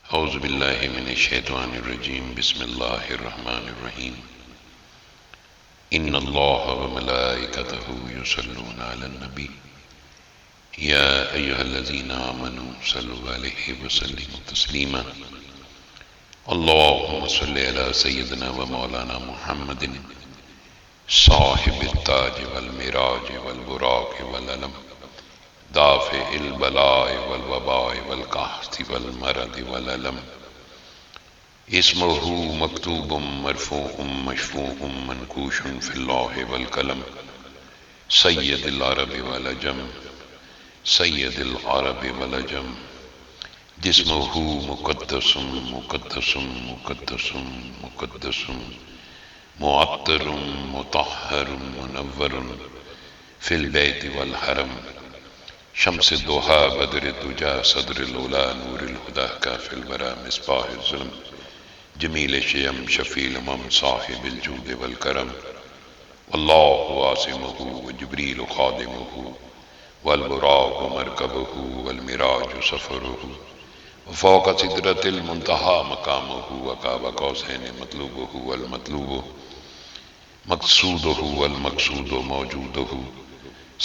اعوذ باللہ من الشیطان الرجیم بسم اللہ الرحمن الرحیم ان اللہ وملائکتہ یصلون علی النبی یا ایہا الذین آمنوا صلوا علیہ وسلموا تسلیما اللہم صلی علی سیدنا و مولانا محمد صاحب التاج والمراج والبراق والعلم دافع البلاء والوباء والقحط والمرض والعلم اسمہ مکتوب مرفوع مشفوع منقوش فی اللوح والقلم سید العرب والعجم سید العرب والعجم جسمہ مقدس مقدس مقدس مقدس معطر مطہر منور فی البیت والحرم شمس الضحا بدر الدجا صدر الاولا نور الہدا کاف الورا مصباح الظلم جمیل شیم شفیع الامم صاحب الجود والکرم واللہ عاصمہ وجبریل خادمہ والبراق مرکبہ والمراج سفرہ وفوق سدرۃ المنتہی مقامہ وقاب قوسین مطلوبہ والمطلوب مقصودہ والمقصود موجودہ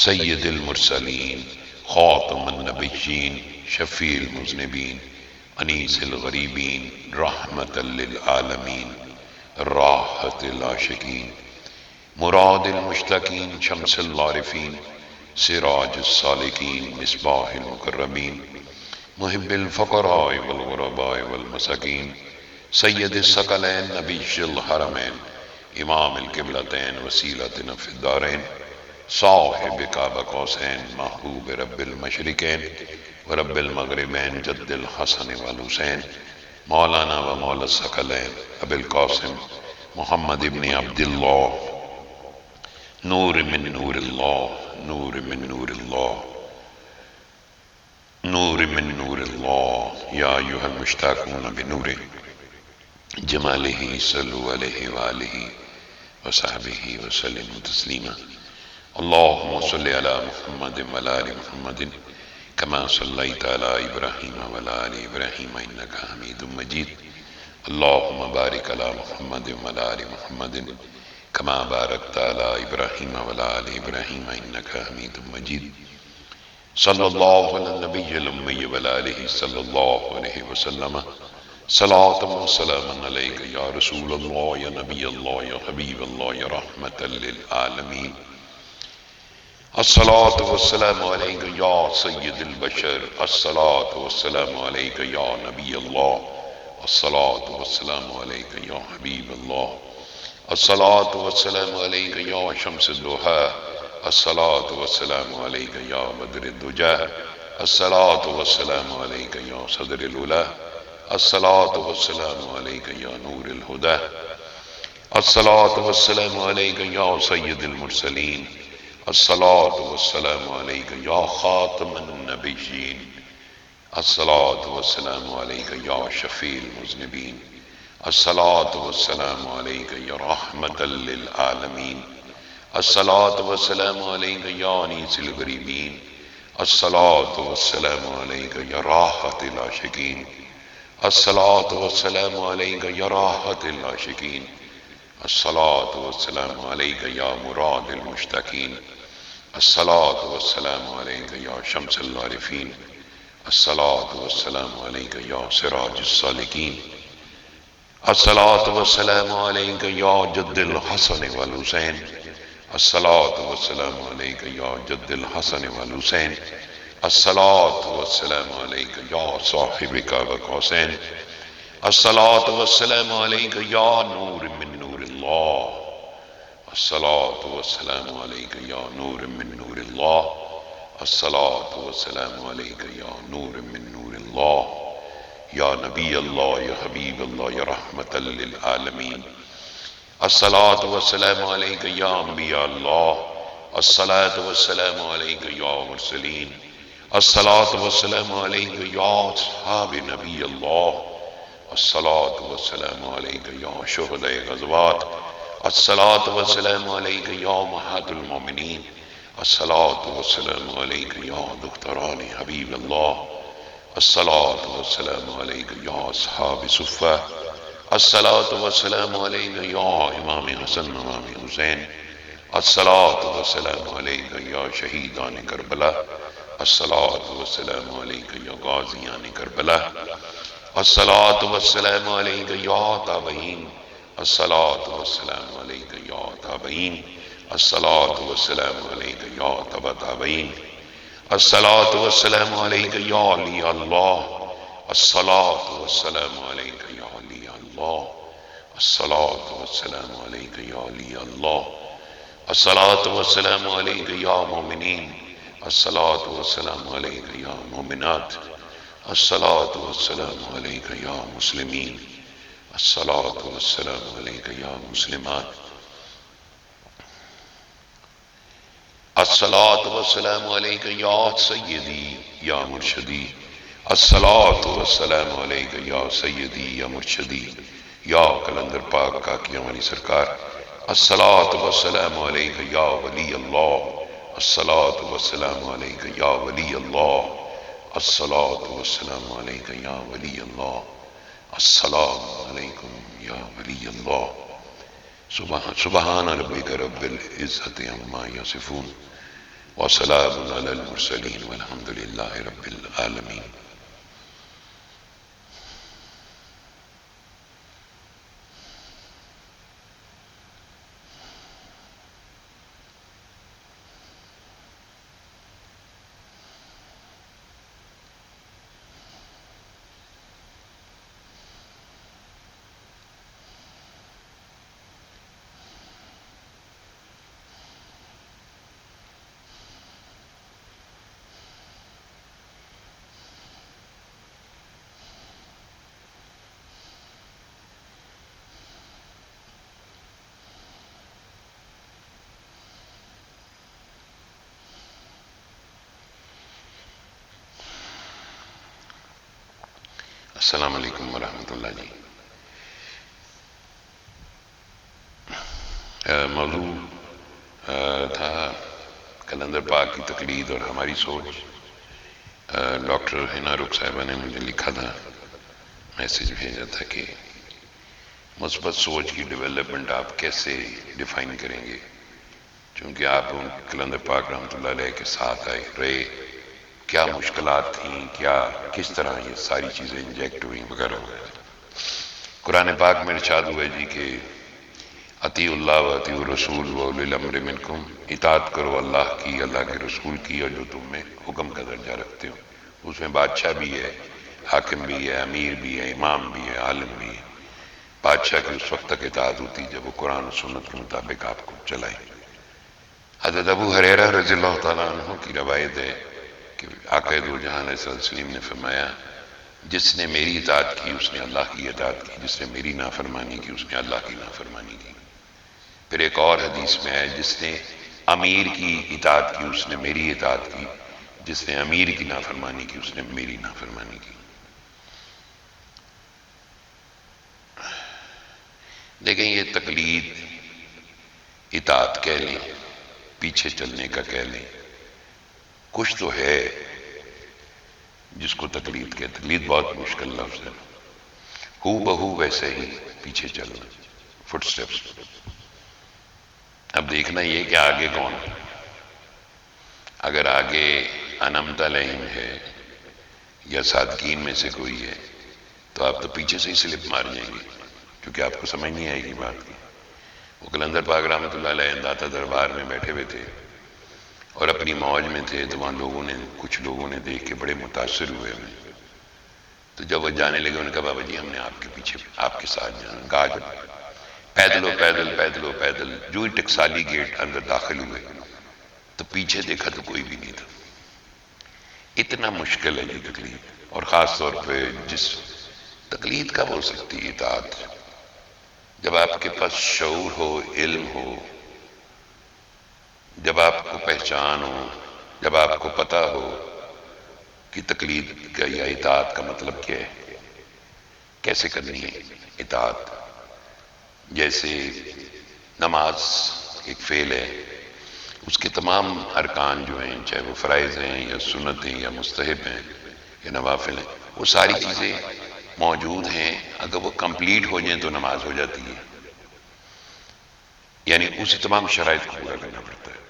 سید المرسلین خاتم النبیین شفیع المذنبین انیس الغریبین رحمت للعالمین راحت العاشقین مراد المشتاقین شمس العارفین سراج السالکین مصباح المقربین محب الفقراء والغرباء والمساکین سید الثقلین نبی الحرمین امام القبلتین وسیلتنا فی الدارین صاحب قاب قوسین محبوب رب المشرقین ورب المغربین جد الحسن والحسین مولانا و مولا الثقلین ابی القاسم محمد ابن عبداللہ نور من نور اللہ نور من نور اللہ نور من نور اللہ یا ایہا المشتاقون بنور جمالہ صلو علیہ وآلہ وصحبہ وسلم تسلیما اللہم صلی علی محمد وعلی آل محمد کما صلیت علی ابراہیم وعلی آل ابراہیم انکا حمید مجید اللہم بارک علی محمد وعلی آل محمد کما بارکت علی ابراہیم وعلی آل ابراہیم انکا حمید مجید صلی اللہ علی النبی الامی وعلی آلہ صلی اللہ علیہ وسلم صلاة و سلام علیک یا رسول اللہ یا نبی اللہ یا حبیب اللہ یا رحمت للعالمین الصلاة والسلام علیک یا سید البشر الصلاة والسلام علیک یا نبی اللہ الصلاة والسلام علیک یا حبیب اللہ الصلاة والسلام علیک یا شمس الضحا الصلاة والسلام علیک یا بدر الدجا الصلاة والسلام علیک یا صدر الاولا الصلاة والسلام علیک یا نور الہدا الصلاة والسلام علیک یا سید المرسلین الصلاة والسلام علیک یا خاتم النبیین الصلاة والسلام علیک یا شفیع المذنبین الصلاة والسلام علیک یا رحمت للعالمین الصلاة والسلام علیک یا انیس الغریبین الصلاة والسلام علیک یا راحت العاشقین الصلاة والسلام علیک یا راحت العاشقین الصلاة والسلام علیک یا مراد المشتاقین الصلاة والسلام علیک یا شمس العارفین الصلاة والسلام علیک یا سراج السالکین الصلاة والسلام علیک یا جد الحسن والحسین الصلاة والسلام علیک یا جد الحسن والحسین الصلاة والسلام علیک یا صاحب قاب قوسین الصلاة والسلام علیک یا نور من نور اللہ الصلاة والسلام علیک یا نور من نور اللہ الصلاة والسلام علیک یا نور من نور اللہ یا نبی اللہ یا حبیب اللہ یا رحمت للعالمین الصلاة والسلام علیک یا انبیاء اللہ الصلاة والسلام علیک یا مرسلین الصلاة والسلام علیک یا اصحاب نبی اللہ الصلاة والسلام علیک یا شہداء غزوات الصلاۃ والسلام علیک یا امہات المومنین، الصلاۃ والسلام علیک یا دختران حبیب اللہ، الصلاۃ والسلام علیک یا اصحاب صفہ، الصلاۃ والسلام علیک یا امام حسن امام حسین، الصلاۃ والسلام علیک یا شہیدان کربلا، الصلاۃ والسلام علیک یا غازیان کربلا، الصلاۃ والسلام علیک یا تابعین، الصلاۃ والسلام علیک یا تابعین، الصلاۃ والسلام علیک یا تبع تابعین، الصلاۃ والسلام علیک یا علی اللہ، الصلاۃ والسلام علیک یا علی اللہ، الصلاۃ والسلام علیک یا علی اللہ، الصلاۃ والسلام علیک یا مومنین، الصلاۃ والسلام علیک یا مومنات، الصلاۃ والسلام علیک یا مسلمین، الصلاۃ والسلام علیک یا مسلمات، الصلاۃ والسلام علیک یا سیدی یا مرشدی، الصلاۃ والسلام علیک یا سیدی یا مرشدی یا قلندر پاک کاکی ہماری سرکار، الصلاۃ والسلام علیک یا ولی اللہ، الصلاۃ والسلام علیک یا ولی اللہ، الصلاۃ والسلام علیک یا ولی اللہ، السلام علیکم یا ولی اللہ، سبحان ربک رب العزت عما یصفون وسلام علی المرسلین والحمد للہ رب العالمین۔ السلام علیکم ورحمۃ اللہ جی۔ موضوع تھا قلندر پاک کی تقلید اور ہماری سوچ۔ ڈاکٹر حنا رخ صاحبہ نے مجھے لکھا تھا، میسیج بھیجا تھا کہ مثبت سوچ کی ڈیولپمنٹ آپ کیسے ڈیفائن کریں گے، چونکہ آپ قلندر پاک رحمۃ اللہ علیہ کے ساتھ رہے، کیا مشکلات تھیں، کیا کس طرح یہ ساری چیزیں انجیکٹ ہوئیں وغیرہ وغیرہ۔ قرآن پاک میں ارشاد ہوا جی کہ اطیعوا اللہ و اطیعوا الرسول و اولی الامر منکم، اطاعت کرو اللہ کی، اللہ کے رسول کی، اور جو تم میں حکم کا درجہ رکھتے ہو۔ اس میں بادشاہ بھی ہے، حاکم بھی ہے، امیر بھی ہے، امام بھی ہے، عالم بھی ہے۔ بادشاہ کی اس وقت تک اطاعت ہوتی جب وہ قرآن و سنت کے مطابق آپ کو چلائے۔ حضرت ابو ہریرہ رضی اللہ تعالیٰ عنہ کی روایت ہے کہ آقا دو جہاں علیہ الصلوۃ والسلام نے فرمایا، جس نے میری اطاعت کی اس نے اللہ کی اطاعت کی، جس نے میری نافرمانی کی اس نے اللہ کی نافرمانی کی۔ پھر ایک اور حدیث میں ہے، جس نے امیر کی اطاعت کی اس نے میری اطاعت کی، جس نے امیر کی نافرمانی کی اس نے میری نافرمانی کی۔ لیکن یہ تقلید، اطاعت کہہ لیں، پیچھے چلنے کا کہہ لیں، کچھ تو ہے جس کو تقلید کہتے۔ تقلید بہت مشکل لفظ ہے، ہو بہو ویسے ہی پیچھے چلنا، فٹ سٹیپس۔ اب دیکھنا یہ کہ آگے کون ہے۔ اگر آگے انعمت علیہم ہے یا صادقین میں سے کوئی ہے تو آپ تو پیچھے سے ہی سلپ مار جائیں گے، کیونکہ آپ کو سمجھ نہیں آئے گی بات کی۔ وہ قلندر پاک رحمۃ اللہ علیہ داتا دربار میں بیٹھے ہوئے تھے اور اپنی موج میں تھے، تو وہاں کچھ لوگوں نے دیکھ کے بڑے متاثر ہوئے ہمیں۔ تو جب وہ جانے لگے انہوں نے کہا بابا جی ہم نے آپ کے پیچھے آپ کے ساتھ جانا۔ کہا جو پیدل و پیدل پیدل و پیدل، جو ہی ٹکسالی گیٹ اندر داخل ہوئے تو پیچھے دیکھا تو کوئی بھی نہیں تھا۔ اتنا مشکل ہے یہ تقلید، اور خاص طور پہ جس تقلید کب ہو سکتی ہے اطاعت؟ جب آپ کے پاس شعور ہو، علم ہو، جب آپ کو پہچان ہو، جب آپ کو پتہ ہو کہ تقلید کا یا اطاعت کا مطلب کیا ہے، کیسے کرنی ہے اطاعت۔ جیسے نماز ایک فعل ہے، اس کے تمام ارکان جو ہیں، چاہے وہ فرائض ہیں یا سنت ہیں یا مستحب ہیں یا نوافل ہیں، وہ ساری چیزیں موجود ہیں. اگر وہ کمپلیٹ ہو جائیں تو نماز ہو جاتی ہے، یعنی اسے تمام شرائط کو پورا کرنا پڑتا ہے.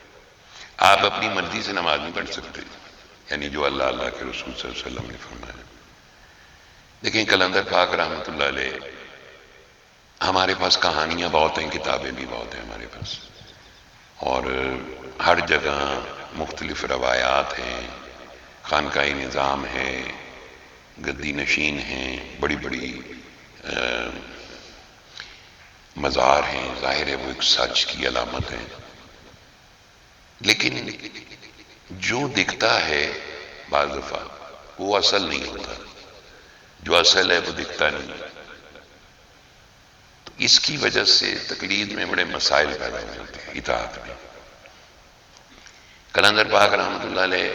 آپ اپنی مرضی سے نماز نہیں پڑھ سکتے، یعنی جو اللہ کے رسول صلی اللہ علیہ وسلم نے فرمایا. دیکھیں قلندر پاک رحمۃ اللہ علیہ، ہمارے پاس کہانیاں بہت ہیں، کتابیں بھی بہت ہیں ہمارے پاس، اور ہر جگہ مختلف روایات ہیں، خانقاہی نظام ہے، گدی نشین ہیں، بڑی بڑی مزار ہیں. ظاہر ہے وہ ایک سچ کی علامت ہے، لیکن جو دکھتا ہے بعض دفعہ وہ اصل نہیں ہوتا، جو اصل ہے وہ دکھتا نہیں. تو اس کی وجہ سے تقلید میں بڑے مسائل پیدا ہو جاتے ہیں. اطاعت میں قلندر پاک رحمۃ اللہ علیہ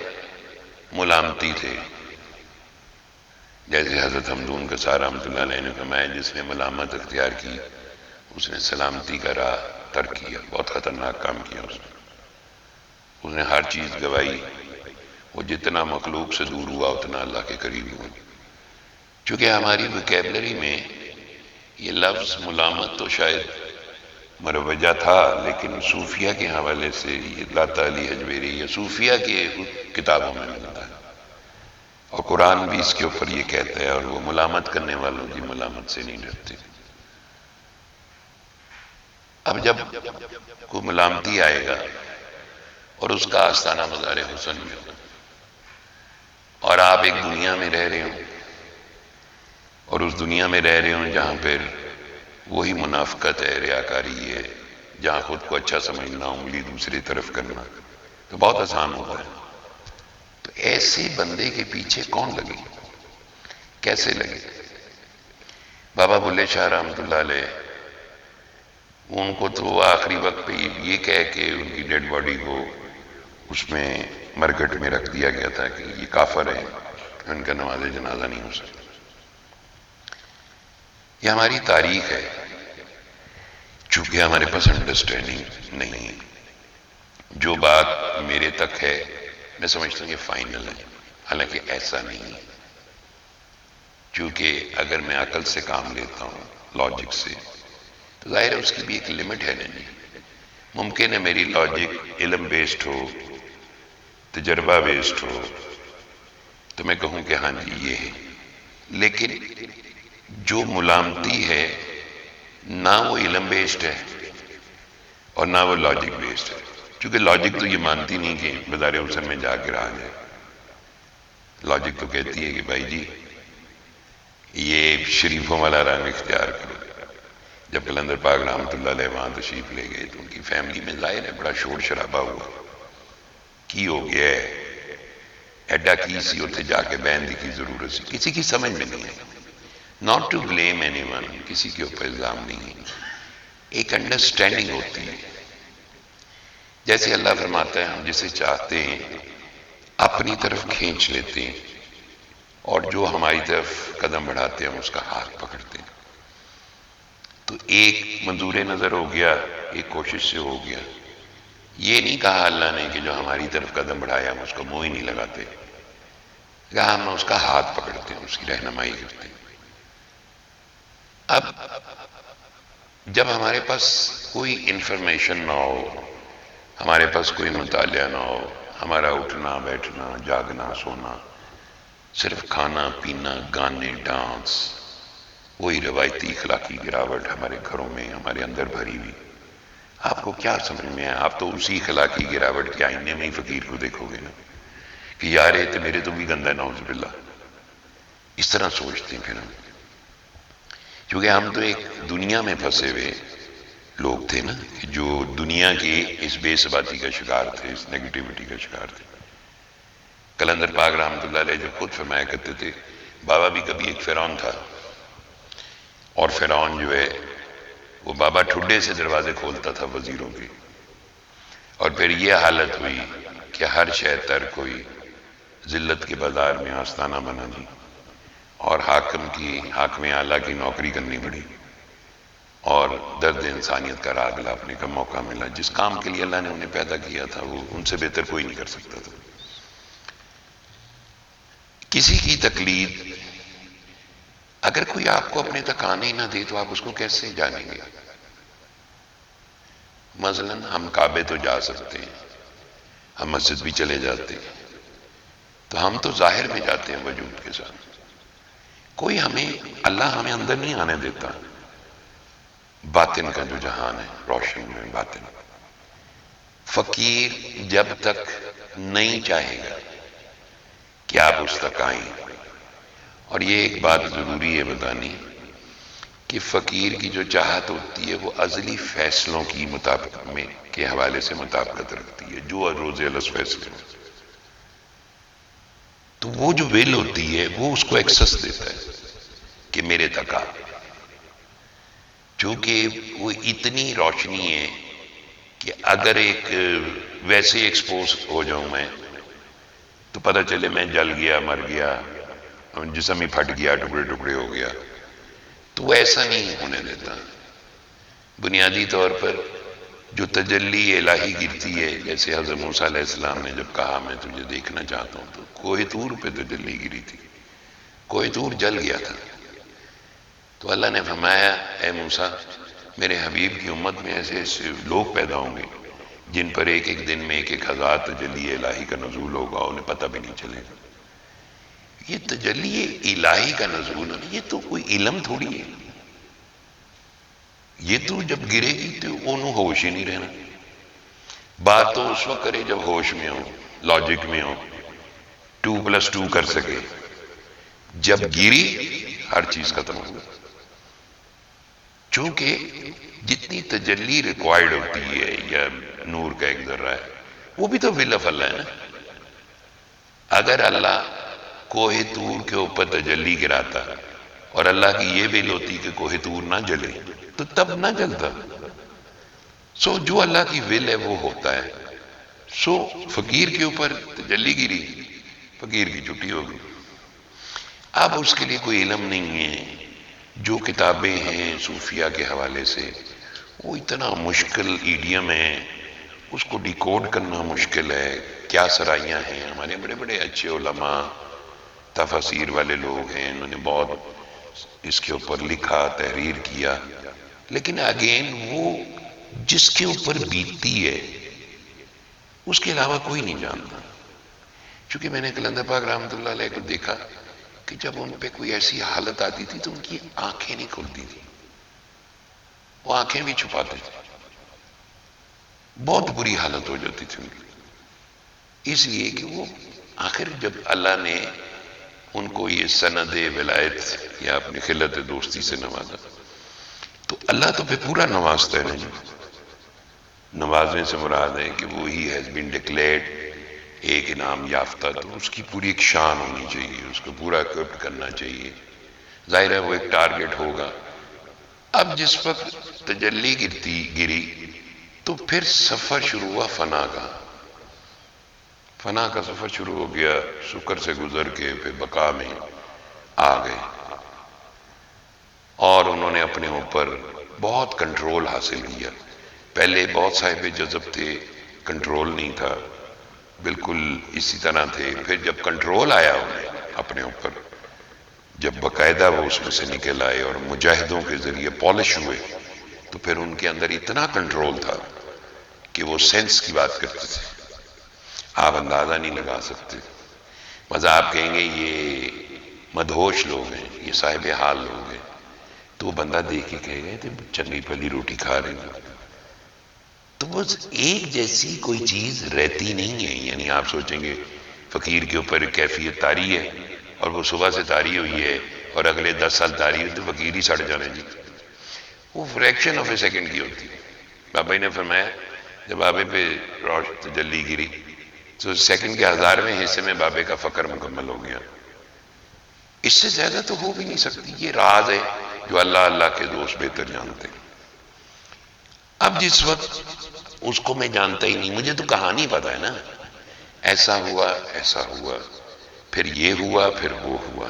ملامتی تھے، جیسے حضرت حمدون قصار رحمۃ اللہ علیہ نے فرمایا، جس نے ملامت اختیار کی اس نے سلامتی کا راہ ترک کیا. بہت خطرناک کام کیا اس نے ہر چیز گوائی. وہ جتنا مخلوق سے دور ہوا اتنا اللہ کے قریب ہوا. چونکہ ہماری وکیبلری میں یہ لفظ ملامت تو شاید مروجہ تھا، لیکن صوفیہ کے حوالے سے یہ لاتا علی حجویری یا صوفیہ کے کتابوں میں ملتا ہے، اور قرآن بھی اس کے اوپر یہ کہتا ہے، اور وہ ملامت کرنے والوں کی ملامت سے نہیں ڈرتے. اب جب کوئی ملامتی آئے گا اور اس کا آستانہ مزار حسن میں ہوگا، اور آپ ایک دنیا میں رہ رہے ہوں، اور اس دنیا میں رہ رہے ہوں جہاں پھر وہی منافقت ہے، ریاکاری ہے، جہاں خود کو اچھا سمجھنا، انگلی دوسری طرف کرنا، تو بہت آسان ہوتا ہے. تو ایسے بندے کے پیچھے کون لگے، کیسے لگے؟ بابا بلے شاہ رحمۃ اللہ علیہ، ان کو تو آخری وقت پہ یہ کہہ کے ان کی ڈیڈ باڈی کو اس میں مرگٹ میں رکھ دیا گیا تھا کہ یہ کافر ہے، ان کا نماز جنازہ نہیں ہو سکتا. یہ ہماری تاریخ ہے. چونکہ ہمارے پاس انڈرسٹینڈنگ نہیں ہے. جو بات میرے تک ہے میں سمجھتا ہوں یہ فائنل ہے، حالانکہ ایسا نہیں ہے. چونکہ اگر میں عقل سے کام لیتا ہوں، لاجک سے، تو ظاہر ہے اس کی بھی ایک لمٹ ہے. نہیں ممکن ہے میری لاجک علم بیسڈ ہو، تجربہ بیسڈ ہو، تو میں کہوں کہ ہاں جی یہ ہے. لیکن جو ملامتی ہے نہ وہ علم بیسڈ ہے اور نہ وہ لاجک بیسڈ ہے. چونکہ لاجک تو یہ مانتی نہیں کہ مزار حسن میں جا کے رہا جائے. لاجک تو کہتی ہے کہ بھائی جی یہ شریفوں والا رنگ اختیار کرو. جب قلندر پاک رحمۃ اللہ علیہ وہاں تشریف لے گئے تو ان کی فیملی میں ظاہر ہے بڑا شور شرابہ ہوا. کی ہو گیا ہے، ایڈا کی سی اتنے جا کے بہن کی ضرورت سی، کسی کی سمجھ میں نہیں ہے. Not to blame anyone, کسی کے اوپر الزام نہیں ہے. ایک انڈرسٹینڈنگ ہوتی ہے. جیسے اللہ فرماتا ہے ہم جسے چاہتے ہیں اپنی طرف کھینچ لیتے ہیں، اور جو ہماری طرف قدم بڑھاتے ہیں ہم اس کا ہاتھ پکڑتے ہیں. تو ایک منظور نظر ہو گیا، ایک کوشش سے ہو گیا. یہ نہیں کہا اللہ نے کہ جو ہماری طرف قدم بڑھایا ہم اس کو منہ ہی نہیں لگاتے، کہا ہم اس کا ہاتھ پکڑتے ہیں، اس کی رہنمائی کرتے ہیں. اب جب ہمارے پاس کوئی انفارمیشن نہ ہو، ہمارے پاس کوئی مطالعہ نہ ہو، ہمارا اٹھنا بیٹھنا جاگنا سونا صرف کھانا پینا گانے ڈانس، وہی روایتی اخلاقی گراوٹ ہمارے گھروں میں ہمارے اندر بھری ہوئی، آپ کو کیا سمجھ میں ہے؟ آپ تو اسی اخلاقی گراوٹ کے آئینے میں ہی فقیر کو دیکھو گے نا کہ یار یہ تو میرے تو بھی گندا، نعوذ باللہ. اس طرح سوچتے ہیں پھر ہم، کیونکہ ہم تو ایک دنیا میں پھنسے ہوئے لوگ تھے نا، جو دنیا کی اس بے ثباتی کا شکار تھے، اس نیگیٹیوٹی کا شکار تھے. قلندر پاک رحمۃ اللہ علیہ جو خود فرمایا کرتے تھے، بابا بھی کبھی ایک فرعون تھا، اور فرعون جو ہے وہ بابا ٹھڈے سے دروازے کھولتا تھا وزیروں کے، اور پھر یہ حالت ہوئی کہ ہر شے ترک ہوئی، ذلت کے بازار میں آستانہ بنا دی، اور حاکم اعلیٰ کی نوکری کرنی پڑی، اور درد انسانیت کا راگ لاپنے کا موقع ملا. جس کام کے لیے اللہ نے انہیں پیدا کیا تھا وہ ان سے بہتر کوئی نہیں کر سکتا تھا. کسی کی تقلید اگر کوئی آپ کو اپنے تک آنے ہی نہ دے تو آپ اس کو کیسے جانیں گے؟ مثلا ہم کعبے تو جا سکتے ہیں، ہم مسجد بھی چلے جاتے ہیں، تو ہم تو ظاہر میں جاتے ہیں وجود کے ساتھ. کوئی اللہ ہمیں اندر نہیں آنے دیتا. باطن کا جو جہان ہے، روشن میں باطن. فقیر جب تک نہیں چاہے گا کہ آپ اس تک آئیں. اور یہ ایک بات ضروری ہے بتانی کہ فقیر کی جو چاہت ہوتی ہے وہ ازلی فیصلوں کی کے حوالے سے مطابقت رکھتی ہے، جو روز الز فیصلے میں. تو وہ جو ول ہوتی ہے وہ اس کو ایکسس دیتا ہے کہ میرے تک آ. چونکہ وہ اتنی روشنی ہے کہ اگر ایک ویسے ایکسپوز ہو جاؤں میں تو پتہ چلے میں جل گیا، مر گیا، جسم ہی پھٹ گیا، ٹکڑے ٹکڑے ہو گیا، تو وہ ایسا نہیں ہونے دیتا. بنیادی طور پر جو تجلی الہی گرتی ہے، جیسے حضرت موسیٰ علیہ السلام نے جب کہا میں تجھے دیکھنا چاہتا ہوں، تو کوہ طور پہ تجلی گری تھی، کوہ طور جل گیا تھا. تو اللہ نے فرمایا اے موسیٰ، میرے حبیب کی امت میں ایسے ایسے لوگ پیدا ہوں گے جن پر ایک ایک دن میں 1,000 تجلی الہی کا نزول ہوگا، انہیں پتہ بھی نہیں چلے گا. یہ تجلی الہی کا نزول ہے، یہ تو کوئی علم تھوڑی ہے. یہ تو جب گرے گی تو انہوں ہوش ہی نہیں رہنا. بات تو اس وقت کرے جب ہوش میں ہو، لاجک میں ہو، 2+2 کر سکے. جب گری ہر چیز ختم ہو گئی. چونکہ جتنی تجلی ریکوائرڈ ہوتی ہے یا نور کا ایک ذرہ ہے، وہ بھی تو ول آف اللہ ہے نا. اگر اللہ کوہ طور کے اوپر تجلی گراتا اور اللہ کی یہ ول ہوتی کہ کوہ طور نہ جلے تو تب نہ جلتا. سو جو اللہ کی ول ہے وہ ہوتا ہے. سو فقیر کے اوپر تجلی گری، فقیر کی چھٹی ہوگی. اب اس کے لیے کوئی علم نہیں ہے. جو کتابیں ہیں صوفیہ کے حوالے سے وہ اتنا مشکل ایڈیم ہے، اس کو ڈیکوڈ کرنا مشکل ہے. کیا سرائیاں ہیں. ہمارے بڑے بڑے اچھے علماء، تفاسیر والے لوگ ہیں، انہوں نے بہت اس کے اوپر لکھا، تحریر کیا، لیکن اگین وہ جس کے اوپر بیتتی ہے اس کے علاوہ کوئی نہیں جانتا. چونکہ میں نے قلندر پاک رحمۃ اللہ علیہ کو دیکھا کہ جب ان پہ کوئی ایسی حالت آتی تھی تو ان کی آنکھیں نہیں کھلتی تھی، وہ آنکھیں بھی چھپاتے تھے. بہت بری حالت ہو جاتی تھی ان کی. اس لیے کہ وہ آخر جب اللہ نے ان کو یہ سند ولایت یا اپنی خلت دوستی سے نوازا تو اللہ تو پہ پورا نوازتا ہے نا. نوازنے سے مراد ہے کہ وہ ہی ہیز بین ڈکلیئرڈ ایک انعام یافتہ، تو اس کی پوری ایک شان ہونی چاہیے، اس کو پورا اکوپڈ کرنا چاہیے. ظاہر ہے وہ ایک ٹارگٹ ہوگا. اب جس وقت تجلی گری تو پھر سفر شروع ہوا فنا کا. فنا کا سفر شروع ہو گیا. سکر سے گزر کے پھر بقا میں آ گئے اور انہوں نے اپنے اوپر بہت کنٹرول حاصل کیا. پہلے بہت صاحب جذب تھے، کنٹرول نہیں تھا، بالکل اسی طرح تھے. پھر جب کنٹرول آیا انہیں اپنے اوپر، جب باقاعدہ وہ اس میں سے نکل آئے اور مجاہدوں کے ذریعے پالش ہوئے، تو پھر ان کے اندر اتنا کنٹرول تھا کہ وہ سینس کی بات کرتے تھے. آپ اندازہ نہیں لگا سکتے. مزہ آپ کہیں گے یہ مدہوش لوگ ہیں، یہ صاحب حال لوگ ہیں، تو وہ بندہ دیکھ کے کہے گئے تھے چنگی پلی روٹی کھا رہے ہیں. تو وہ ایک جیسی کوئی چیز رہتی نہیں ہے. یعنی آپ سوچیں گے فقیر کے اوپر کیفیت طاری ہے اور وہ صبح سے طاری ہوئی ہے اور اگلے 10 سال طاری ہوئی تو فقیر ہی سڑ جانے جی. وہ فریکشن آف اے سیکنڈ کی ہوتی ہے. بابا نے فرمایا جب بابے پہ تجلی گری تو سیکنڈ کے 1000ویں حصے میں بابے کا فقر مکمل ہو گیا. اس سے زیادہ تو ہو بھی نہیں سکتی. یہ راز ہے جو اللہ کے دوست بہتر جانتے ہیں. اب جس وقت اس کو میں جانتا ہی نہیں، مجھے تو کہانی پتا ہے نا، ایسا ہوا ایسا ہوا، پھر یہ ہوا پھر وہ ہوا.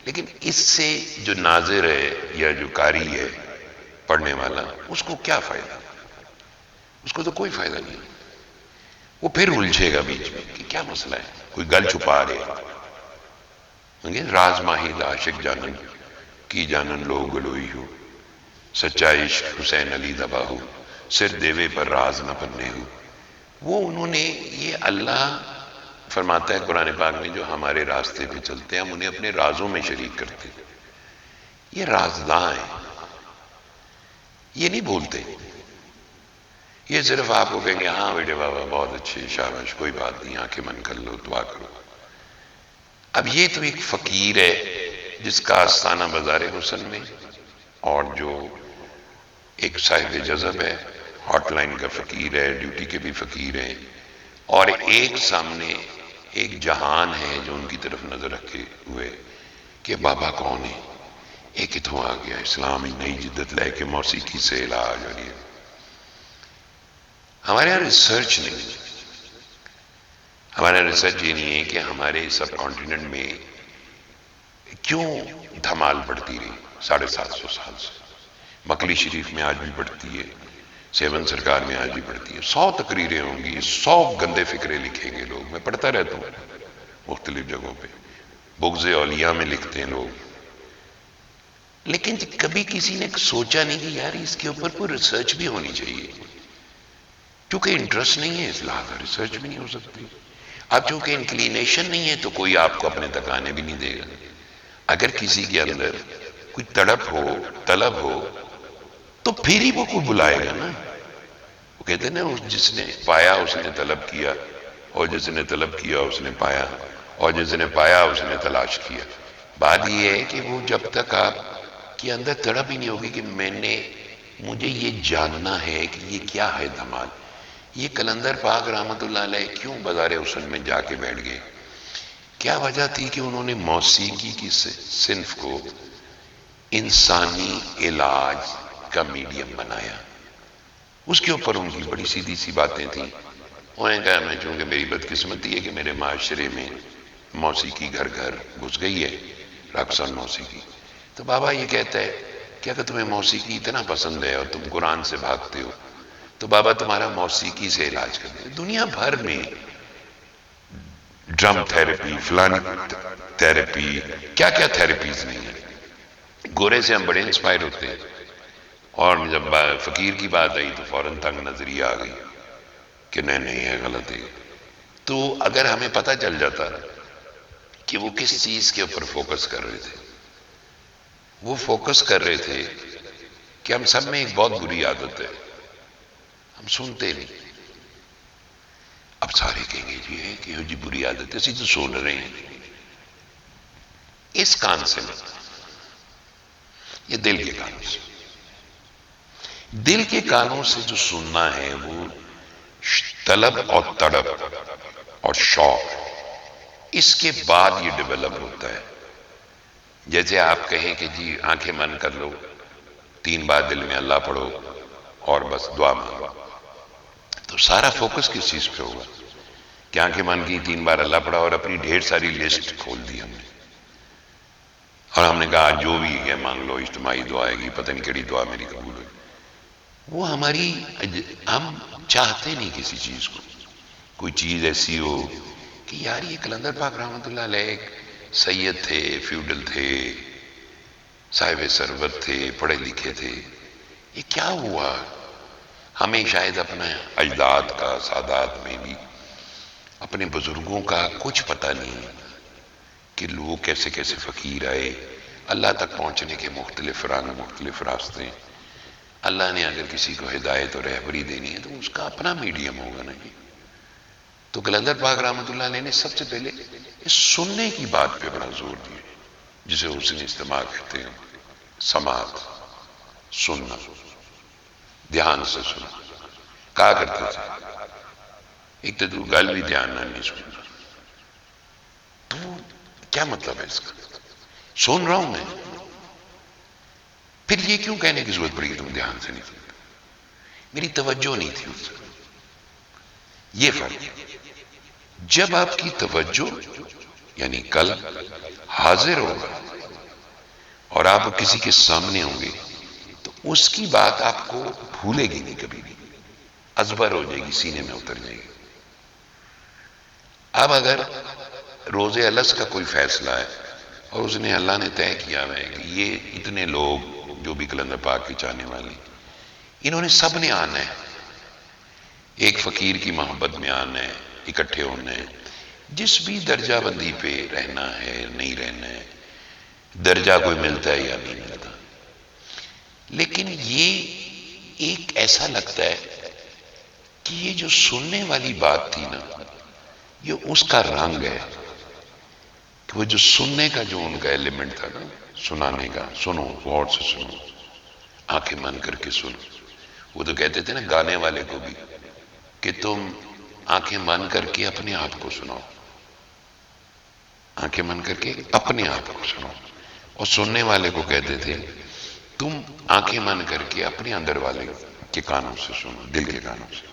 لیکن اس سے جو ناظر ہے یا جو قاری ہے پڑھنے والا، اس کو کیا فائدہ؟ اس کو تو کوئی فائدہ نہیں. وہ پھر الجھے گا بیچ میں کہ کیا مسئلہ ہے، کوئی گل چھپا رہے. راز ماہی عاشق جانن کی جانن لوگ گلوئی ہو، سچا عشق حسین علی دبا ہو، سر دیوے پر راز نہ پنے ہو. وہ انہوں نے یہ اللہ فرماتا ہے قرآن پاک میں جو ہمارے راستے پہ چلتے ہیں ہم انہیں اپنے رازوں میں شریک کرتے ہیں. یہ رازداں ہیں، یہ نہیں بولتے. یہ صرف آپ کو کہیں گے ہاں بیٹے بابا بہت اچھے شاباش کوئی بات نہیں آنکھیں بند کر لو دعا کرو. اب یہ تو ایک فقیر ہے جس کا آستانہ بازار حسن میں، اور جو ایک صاحب جذب ہے، ہاٹ لائن کا فقیر ہے، ڈیوٹی کے بھی فقیر ہیں، اور ایک سامنے ایک جہان ہے جو ان کی طرف نظر رکھے ہوئے کہ بابا کون ہے. ایک اتوں آ گیا اسلام نئی جدت لے کے موسیقی سے علاج. اور یہ ہمارے یہاں ریسرچ نہیں، ہمارا ریسرچ یہ نہیں ہے کہ ہمارے سب کانٹیننٹ میں کیوں دھمال بڑھتی رہی 750 سال سے. مکلی شریف میں آج بھی بڑھتی ہے، سیون سرکار میں آج بھی بڑھتی ہے. 100 تقریریں ہوں گی، 100 گندے فکرے لکھیں گے لوگ. میں پڑھتا رہتا ہوں مختلف جگہوں پہ، بغض اولیاء میں لکھتے ہیں لوگ. لیکن کبھی کسی نے سوچا نہیں کہ یار اس کے اوپر کوئی ریسرچ بھی ہونی چاہیے. کیونکہ انٹرسٹ نہیں ہے اس لحاظ ریسرچ بھی نہیں ہو سکتی. اب چونکہ انکلینیشن نہیں ہے تو کوئی آپ کو اپنے تک آنے بھی نہیں دے گا. اگر کسی کے اندر کوئی تڑپ ہو، طلب ہو، تو پھر ہی وہ کوئی بلائے گا نا. وہ کہتے ہیں نا جس نے پایا اس نے طلب کیا، اور جس نے طلب کیا اس نے پایا، اور جس نے پایا اس نے تلاش کیا. بات یہ ہے کہ وہ جب تک آپ کے اندر تڑپ ہی نہیں ہوگی کہ مجھے یہ جاننا ہے کہ یہ کیا ہے دھمال. یہ قلندر پاک رحمت اللہ علیہ کیوں بازار حسن میں جا کے بیٹھ گئے؟ کیا وجہ تھی کہ انہوں نے موسیقی کی صنف کو انسانی علاج کا میڈیم بنایا؟ اس کے اوپر ان کی بڑی سیدھی سی باتیں تھیں. انہوں نے کہا میں چونکہ میری بدقسمتی ہے کہ میرے معاشرے میں موسیقی گھر گھر گھس گئی ہے، رقص اور موسیقی. تو بابا یہ کہتا ہے کہ اگر تمہیں موسیقی اتنا پسند ہے اور تم قرآن سے بھاگتے ہو تو بابا تمہارا موسیقی سے علاج کر دیں. دنیا بھر میں ڈرم تھیراپی، فلانی تھیراپی، کیا کیا تھیراپیز نہیں ہیں. گورے سے ہم بڑے انسپائر ہوتے ہیں، اور جب فقیر کی بات آئی تو فوراً تنگ نظری آ گئی کہ نہیں ہے غلط ہے. تو اگر ہمیں پتہ چل جاتا کہ وہ کس چیز کے اوپر فوکس کر رہے تھے، وہ فوکس کر رہے تھے کہ ہم سب میں ایک بہت بری عادت ہے، ہم سنتے نہیں. اب سارے کہیں گے جی ہے کہ جی بری عادت ہے، اسی تو سن رہے ہیں. اس کان سے نہیں، یہ دل کے کانوں سے. دل کے کانوں سے جو سننا ہے وہ طلب اور تڑپ اور شوق، اس کے بعد یہ ڈیولپ ہوتا ہے. جیسے آپ کہیں کہ جی آنکھیں بند کر لو، 3 بار دل میں اللہ پڑھو اور بس دعا مانگو، تو سارا فوکس کس چیز پہ ہوگا؟ کہ آنکھیں بند کی، 3 بار اللہ پڑھا اور اپنی ڈھیر ساری لسٹ کھول دی ہم نے، اور ہم نے کہا جو بھی ہے مانگ لو، اجتماعی دعا آئے گی، پتہ نہیں کیڑی دعا میری قبول ہوئی. وہ ہم چاہتے نہیں کسی چیز کو. کوئی چیز ایسی ہو کہ یار یہ قلندر پاک رحمت اللہ علیہ ایک سید تھے، فیوڈل تھے، صاحب ثروت تھے، پڑھے لکھے تھے، یہ کیا ہوا؟ ہمیں شاید اپنے اجداد کا، سادات میں بھی اپنے بزرگوں کا کچھ پتہ نہیں کہ لوگ کیسے کیسے فقیر آئے. اللہ تک پہنچنے کے مختلف رنگ، مختلف راستے. اللہ نے اگر کسی کو ہدایت اور رہبری دینی ہے تو اس کا اپنا میڈیم ہوگا نا. تو قلندر پاک رحمت اللہ علیہ نے سب سے پہلے اس سننے کی بات پہ بڑا زور دیا، جسے حسن استماع کہتے ہیں. سماعت، سننا، دھیان سے سننا. کہا کرتے تھے ایک تو گل بھی دھیان نہ نہیں سننا. تو کیا مطلب ہے اس کا؟ سن رہا ہوں میں، پھر یہ کیوں کہنے کی ضرورت پڑی کہ تم دھیان سے نہیں سنتے؟ میری توجہ نہیں تھی اس سے. یہ فرق ہے. جب آپ کی توجہ یعنی قلب حاضر ہوگا اور آپ کسی کے سامنے ہوں گے تو اس کی بات آپ کو بھولے گی نہیں کبھی بھی، ازبر ہو جائے گی، سینے میں اتر جائے گی۔ اب اگر روز الست کا کوئی فیصلہ ہے اور اس نے اللہ نے طے کیا ہے کہ یہ اتنے لوگ جو بھی کلندر پاک کے چاہنے والے، انہوں نے سب نے آنا ہے، ایک فقیر کی محبت میں آنا ہے، اکٹھے ہونا ہے، جس بھی درجہ بندی پہ رہنا ہے نہیں رہنا ہے، درجہ کوئی ملتا ہے یا نہیں ملتا، لیکن یہ ایک ایسا لگتا ہے کہ یہ جو سننے والی بات تھی نا، یہ اس کا رنگ ہے کہ وہ جو سننے کا جو ان کا ایلیمنٹ تھا نا، سنانے کا، سنو غور سے سنو، آنکھیں بند کر کے سنو۔ وہ تو کہتے تھے نا گانے والے کو بھی کہ تم آنکھیں بند کر کے اپنے آپ کو سناؤ، آنکھیں بند کر کے اپنے آپ کو سناؤ، اور سننے والے کو کہتے تھے تم آنکھیں بند کر کے اپنے اندر والے کے کانوں سے سنو، دل کے کانوں سے۔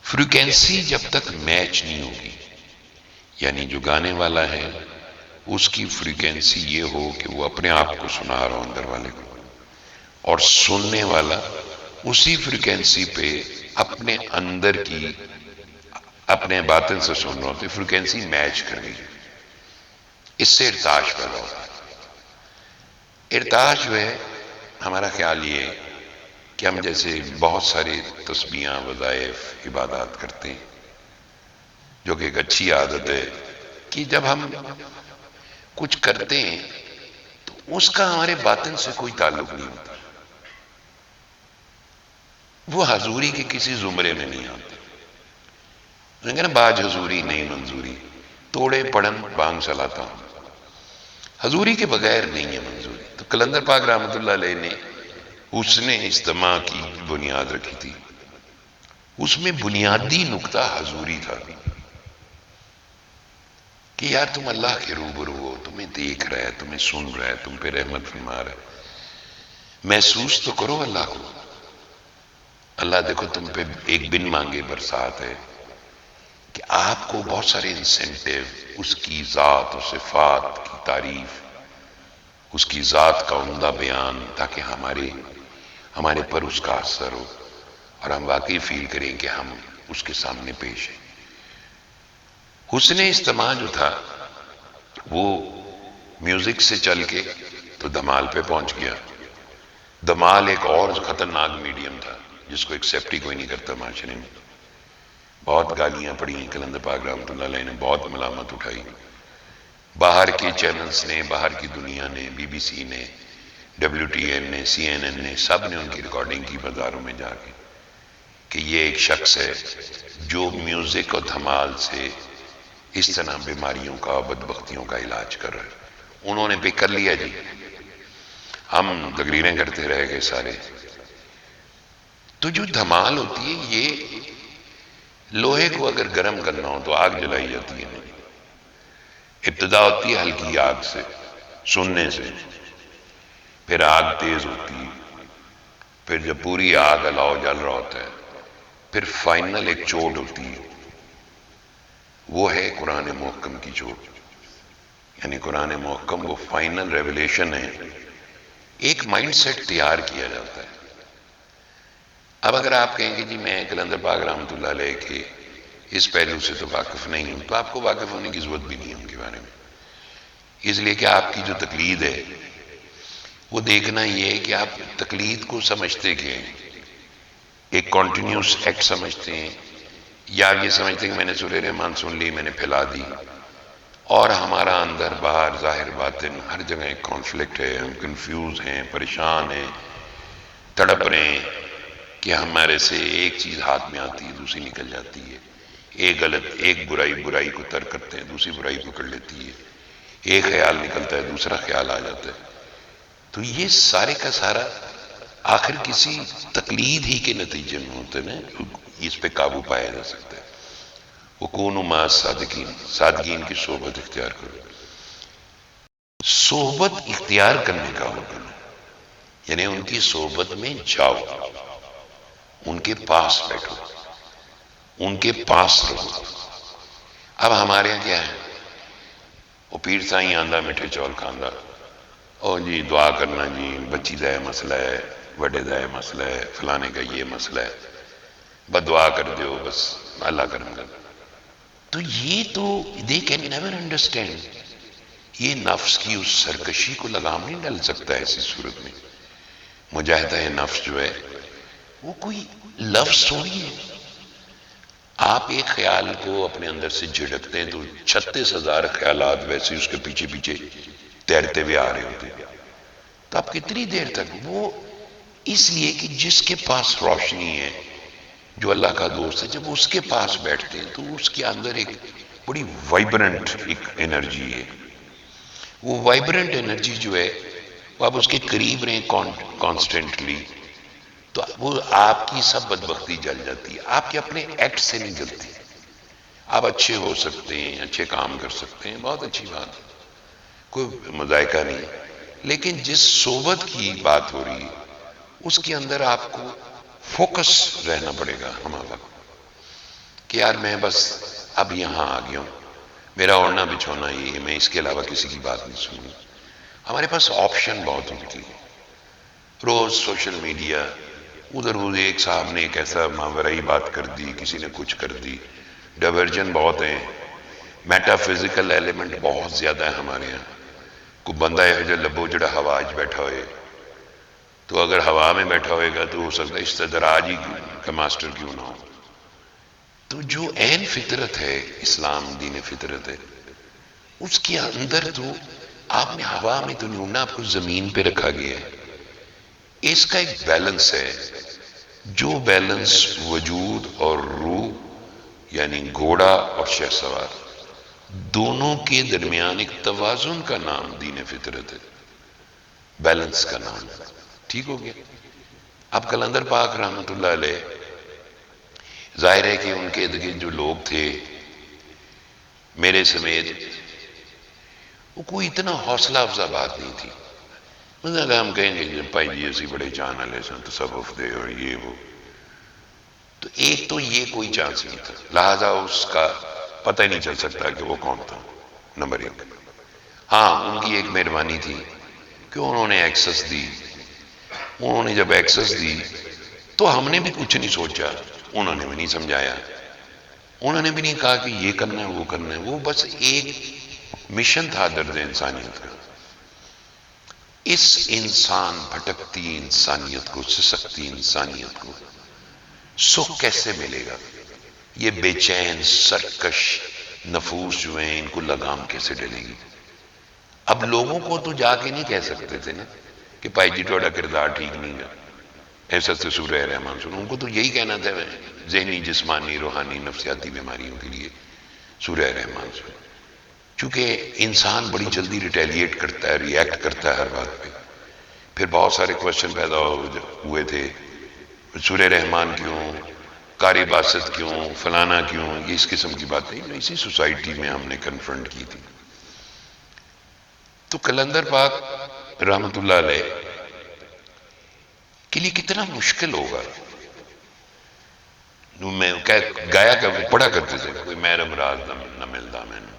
فریکوینسی جب تک میچ نہیں ہوگی، یعنی جو گانے والا ہے اس کی فریکوینسی یہ ہو کہ وہ اپنے آپ کو سنا رہا ہو اندر والے کو، اور سننے والا اسی فریکوینسی پہ اپنے اندر کی اپنے باطن سے سن رہا ہو، تو فریکوینسی میچ کر گئی، اس سے ارتعاش پیدا ہوتا ہے۔ ارتعاش جو ہے ہمارا خیال یہ ہے کہ ہم جیسے بہت سارے تسبیحاں، وظائف، عبادات کرتے ہیں، جو کہ ایک اچھی عادت ہے کہ جب ہم کچھ کرتے ہیں تو اس کا ہمارے باطن سے کوئی تعلق نہیں ہوتا، وہ حضوری کے کسی زمرے میں نہیں آتا۔ نا باج حضوری نہیں منظوری، توڑے پڑن بانگ چلاتا ہوں، حضوری کے بغیر نہیں ہے منظوری۔ تو کلندر پاک رحمت اللہ علیہ نے حسن اجتماع کی بنیاد رکھی تھی، اس میں بنیادی نقطہ حضوری تھا کہ یار تم اللہ کے روبرو ہو، تمہیں دیکھ رہا ہے، تمہیں سن رہا ہے، تم پہ رحمت فرما رہا ہے، محسوس تو کرو اللہ کو۔ اللہ دیکھو تم پہ ایک بن مانگے برسات ہے، کہ آپ کو بہت سارے انسینٹیو، اس کی ذات و صفات کی تعریف، اس کی ذات کا عمدہ بیان، تاکہ ہمارے پر اس کا اثر ہو اور ہم واقعی فیل کریں کہ ہم اس کے سامنے پیش ہیں۔ حسن اجتماع جو تھا وہ میوزک سے چل کے تو دھمال پہ پہنچ گیا۔ دھمال ایک اور خطرناک میڈیم تھا جس کو ایکسیپٹ ہی کوئی نہیں کرتا معاشرے میں۔ بہت گالیاں پڑی، کلندر پاک رحمت اللہ علیہ نے بہت ملامت اٹھائی، باہر کے چینلز نے، باہر کی دنیا نے، بی بی سی نے، WTN نے، CNN نے، سب نے ان کی ریکارڈنگ کی بازاروں میں جا کے کہ یہ ایک شخص ہے جو میوزک اور دھمال سے اس طرح بیماریوں کا، بدبختیوں کا علاج کر رہا ہے۔ انہوں نے پک کر لیا جی، ہم تقریریں کرتے رہ گئے سارے۔ تو جو دھمال ہوتی ہے یہ لوہے کو اگر گرم کرنا ہو تو آگ جلائی جاتی ہے، ابتدا ہوتی ہے ہلکی آگ سے، سننے سے، پھر آگ تیز ہوتی ہے، پھر جب پوری آگ الاؤ جل رہا ہوتا ہے، پھر فائنل ایک چوٹ ہوتی ہے، وہ ہے قرآن محکم کی چوٹ۔ یعنی قرآن محکم وہ فائنل ریولیشن ہے، ایک مائنڈ سیٹ تیار کیا جاتا ہے۔ اب اگر آپ کہیں کہ جی میں کلندر پاک رحمت اللہ علیہ کے اس پہلو سے تو واقف نہیں ہوں، تو آپ کو واقف ہونے کی ضرورت بھی نہیں ہے ان کے بارے میں، اس لیے کہ آپ کی جو تقلید ہے وہ دیکھنا یہ ہے کہ آپ تقلید کو سمجھتے کہ ایک کنٹینیوس ایکٹ سمجھتے ہیں، یا یہ سمجھتے ہیں کہ میں نے سورہ رحمان سن لی، میں نے پھیلا دی، اور ہمارا اندر باہر ظاہر باطن ہر جگہ ایک کانفلکٹ ہے، ہم کنفیوز ہیں، پریشان ہیں، تڑپ رہے ہیں کہ ہمارے سے ایک چیز ہاتھ میں آتی ہے دوسری نکل جاتی ہے، ایک برائی کو ترک کرتے ہیں، دوسری برائی پکڑ لیتی ہے، ایک خیال نکلتا ہے دوسرا خیال آ جاتا ہے۔ تو یہ سارے کا سارا آخر کسی تقلید ہی کے نتیجے میں ہوتے ہیں، اس پہ قابو پایا جا سکتا ہے۔ وَكُونُوا مَعَ الصَّادِقِينَ، صادقین کی صحبت اختیار کرو۔ صحبت اختیار کرنے کا حکم ہے، یعنی ان کی صحبت میں جاؤ، ان کے پاس بیٹھو، ان کے پاس رہو۔ اب ہمارے یہاں کیا ہے، وہ پیر سائیں آندہ میٹھے چول کھاندہ، او جی دعا کرنا جی، بچی دا مسئلہ ہے، وڈے دا مسئلہ ہے، فلانے کا یہ مسئلہ ہے، بدعا کر دیو بس اللہ کرم کر. تو یہ تو they can never understand. یہ نفس کی اس سرکشی کو لگام نہیں ڈال سکتا ایسی صورت میں. مجاہدہ نفس جو ہے وہ کوئی لفظ تھوڑی ہے. آپ ایک خیال کو اپنے اندر سے جھڑکتے ہیں تو 36,000 خیالات ویسے اس کے پیچھے پیچھے تیرتے ہوئے آ رہے ہوتے ہیں. تو آپ کتنی دیر تک وہ اس لیے کہ جس کے پاس روشنی ہے، جو اللہ کا دوست ہے، جب اس کے پاس بیٹھتے ہیں تو اس کے اندر ایک بڑی وائبرنٹ ایک انرجی ہے. وہ وائبرنٹ انرجی جو ہے وہ آپ اس کے قریب رہیں کانسٹنٹلی تو وہ آپ کی سب بدبختی جل جاتی ہے. آپ کے اپنے ایکٹ سے نہیں جلتی. آپ اچھے ہو سکتے ہیں، اچھے کام کر سکتے ہیں، بہت اچھی بات ہے، کوئی مذائقہ نہیں. لیکن جس صحبت کی بات ہو رہی ہے اس کے اندر آپ کو فوکس رہنا پڑے گا ہمارا وقت کہ یار میں بس اب یہاں آ گیا ہوں، میرا اوڑھنا بچھونا یہ ہے، میں اس کے علاوہ کسی کی بات نہیں سنوں. ہمارے پاس آپشن بہت ہوتی ہے. روز سوشل میڈیا ادھر ایک صاحب نے ایک ایسا ماورائی بات کر دی، کسی نے کچھ کر دی، ڈائیورجن بہت ہیں، میٹا فزیکل ایلیمنٹ بہت زیادہ ہے ہمارے یہاں. کوئی بندہ ہے جو لبو جڑا ہوا بیٹھا ہوئے تو اگر ہوا میں بیٹھا ہوئے گا تو ہو سکتا ہے استدراج ہی کا ماسٹر کیوں نہ ہو. تو جو عین فطرت ہے، اسلام دین فطرت ہے، اس کے اندر تو آپ نے ہوا میں تو نہیں اڑنا، آپ کو زمین پہ رکھا گیا ہے. اس کا ایک بیلنس ہے، جو بیلنس وجود اور روح یعنی گھوڑا اور شہ سوار دونوں کے درمیان ایک توازن کا نام دین فطرت ہے، بیلنس کا نام. ٹھیک ہو گیا. اب قلندر پاک رحمت اللہ علیہ، ظاہر ہے کہ ان کے ارد گرد جو لوگ تھے میرے سمیت، وہ کوئی اتنا حوصلہ افزا بات نہیں تھی. مثلا ہم کہیں گے کہ بھائی جی اسی بڑے جان والے سن تصوف دے اور یہ وہ، تو ایک تو یہ کوئی چانس نہیں تھا، لہذا اس کا پتہ ہی نہیں چل سکتا کہ وہ کون تھا. نمبر ایک. ہاں ان کی ایک مہربانی تھی کہ انہوں نے ایکسس دی. انہوں نے جب ایکسس دی تو ہم نے بھی کچھ نہیں سوچا، انہوں نے بھی نہیں سمجھایا، انہوں نے بھی نہیں کہا کہ یہ کرنا ہے وہ کرنا ہے. وہ بس ایک مشن تھا درد انسانیت کا. اس انسان بھٹکتی انسانیت کو، سسکتی انسانیت کو سکھ کیسے ملے گا؟ یہ بے چین سرکش نفوس جو ہیں ان کو لگام کیسے ڈلے گی؟ اب لوگوں کو تو جا کے نہیں کہہ سکتے تھے نا کہ بھائی جی تھوڑا کردار ٹھیک نہیں گا، ایسا سے سورہ رحمان سنو. ان کو تو یہی کہنا تھا ذہنی جسمانی روحانی نفسیاتی بیماریوں کے لیے سورہ رحمان سنو. چونکہ انسان بڑی جلدی ریٹیلیٹ کرتا ہے، ری ایکٹ کرتا ہے ہر بات پہ. پھر بہت سارے کوشچن پیدا ہوئے تھے، سورہ رحمان کیوں، قاری باسط کیوں، فلانا کیوں، یہ اس قسم کی باتیں اسی سوسائٹی میں ہم نے کنفرنٹ کی تھی. تو قلندر پاک رحمت اللہ علیہ کے لیے کتنا مشکل ہوگا. میں گایا پڑھا کرتے تھے، کوئی محرم راز نہ ملتا میں نے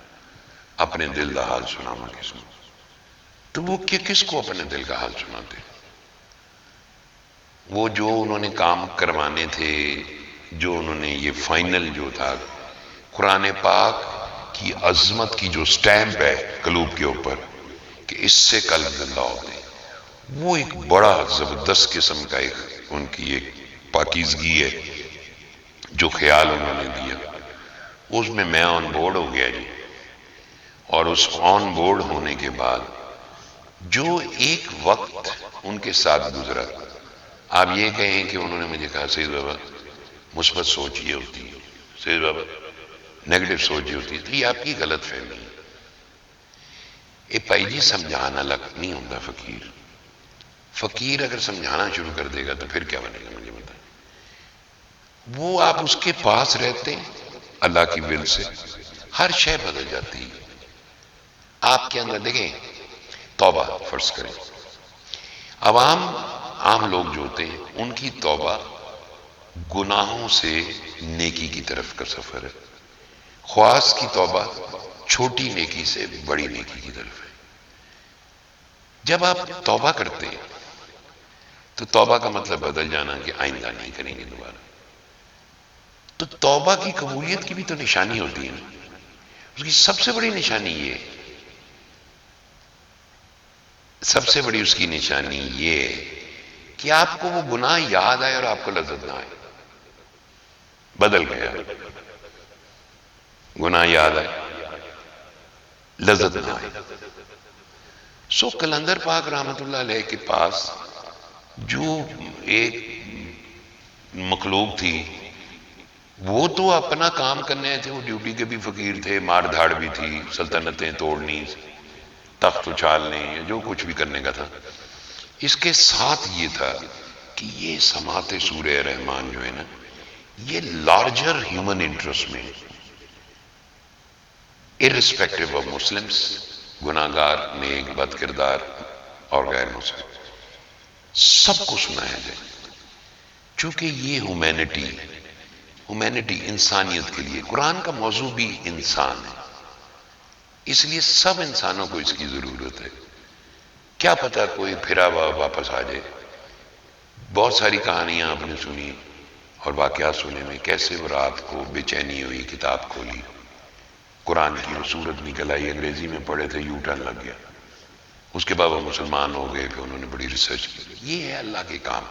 اپنے دل کا حال سناما کس کو. تو وہ کس کو اپنے دل کا حال سناتے؟ وہ جو انہوں نے کام کروانے تھے، جو انہوں نے یہ فائنل جو تھا قرآن پاک کی عظمت کی جو سٹیمپ ہے قلوب کے اوپر کہ اس سے قلب زندہ ہوتے ہیں، وہ ایک بڑا زبردست قسم کا ایک ان کی ایک پاکیزگی ہے جو خیال انہوں نے دیا. اس میں آن بورڈ ہو گیا جی. اور اس آن بورڈ ہونے کے بعد جو ایک وقت ان کے ساتھ گزرا، آپ یہ کہیں کہ انہوں نے مجھے کہا سید بابا مثبت سوچ یہ ہوتی ہے، سید بابا نیگیٹو سوچ یہ ہوتی ہے. تو یہ آپ کی غلط فہمی ہے. اے بھائی جی سمجھانا لگ نہیں ہوتا فقیر. فقیر اگر سمجھانا شروع کر دے گا تو پھر کیا بنے گا مجھے بتائیں. وہ آپ اس کے پاس رہتے ہیں اللہ کی ول سے ہر شے بدل جاتی ہے. آپ کے اندر دیکھیں توبہ فرض کریں، عام لوگ جو ہوتے ہیں ان کی توبہ گناہوں سے نیکی کی طرف کا سفر ہے. خواص کی توبہ چھوٹی نیکی سے بڑی نیکی کی طرف ہے. جب آپ توبہ کرتے ہیں تو توبہ کا مطلب بدل جانا کہ آئندہ نہیں کریں گے دوبارہ. تو توبہ کی قبولیت کی بھی تو نشانی ہوتی ہے نا. اس کی سب سے بڑی نشانی یہ، سب سے بڑی اس کی نشانی یہ کہ آپ کو وہ گناہ یاد آئے اور آپ کو لذت نہ آئے. بدل گیا، گناہ یاد آئے، لذت نہ آئے. سو قلندر پاک رحمت اللہ علیہ کے پاس جو ایک مخلوق تھی، وہ تو اپنا کام کرنے تھے، وہ ڈیوٹی کے بھی فقیر تھے، مار دھاڑ بھی تھی، سلطنتیں توڑنی، تخت اچھالنے، جو کچھ بھی کرنے کا تھا. اس کے ساتھ یہ تھا کہ یہ سماعت سورہ رحمان جو ہے نا، یہ لارجر ہیومن انٹرسٹ میں irrespective of مسلمس، گناہگار، نیک، بد کردار اور غیر مسلم، سب کو سنایا جائے. چونکہ یہ ہیومینٹی انسانیت کے لیے، قرآن کا موضوع بھی انسان ہے، اس لیے سب انسانوں کو اس کی ضرورت ہے. کیا پتہ کوئی پھرا ہوا واپس آ جائے. بہت ساری کہانیاں آپ نے سنی اور واقعات سنے میں، کیسے وہ رات کو بے چینی ہوئی، کتاب کھولی، قرآن کی وہ سورت نکل آئی، انگریزی میں پڑھے تھے، یو ٹرن لگ گیا. اس کے بعد وہ مسلمان ہو گئے، پھر انہوں نے بڑی ریسرچ کی. یہ ہے اللہ کے کام.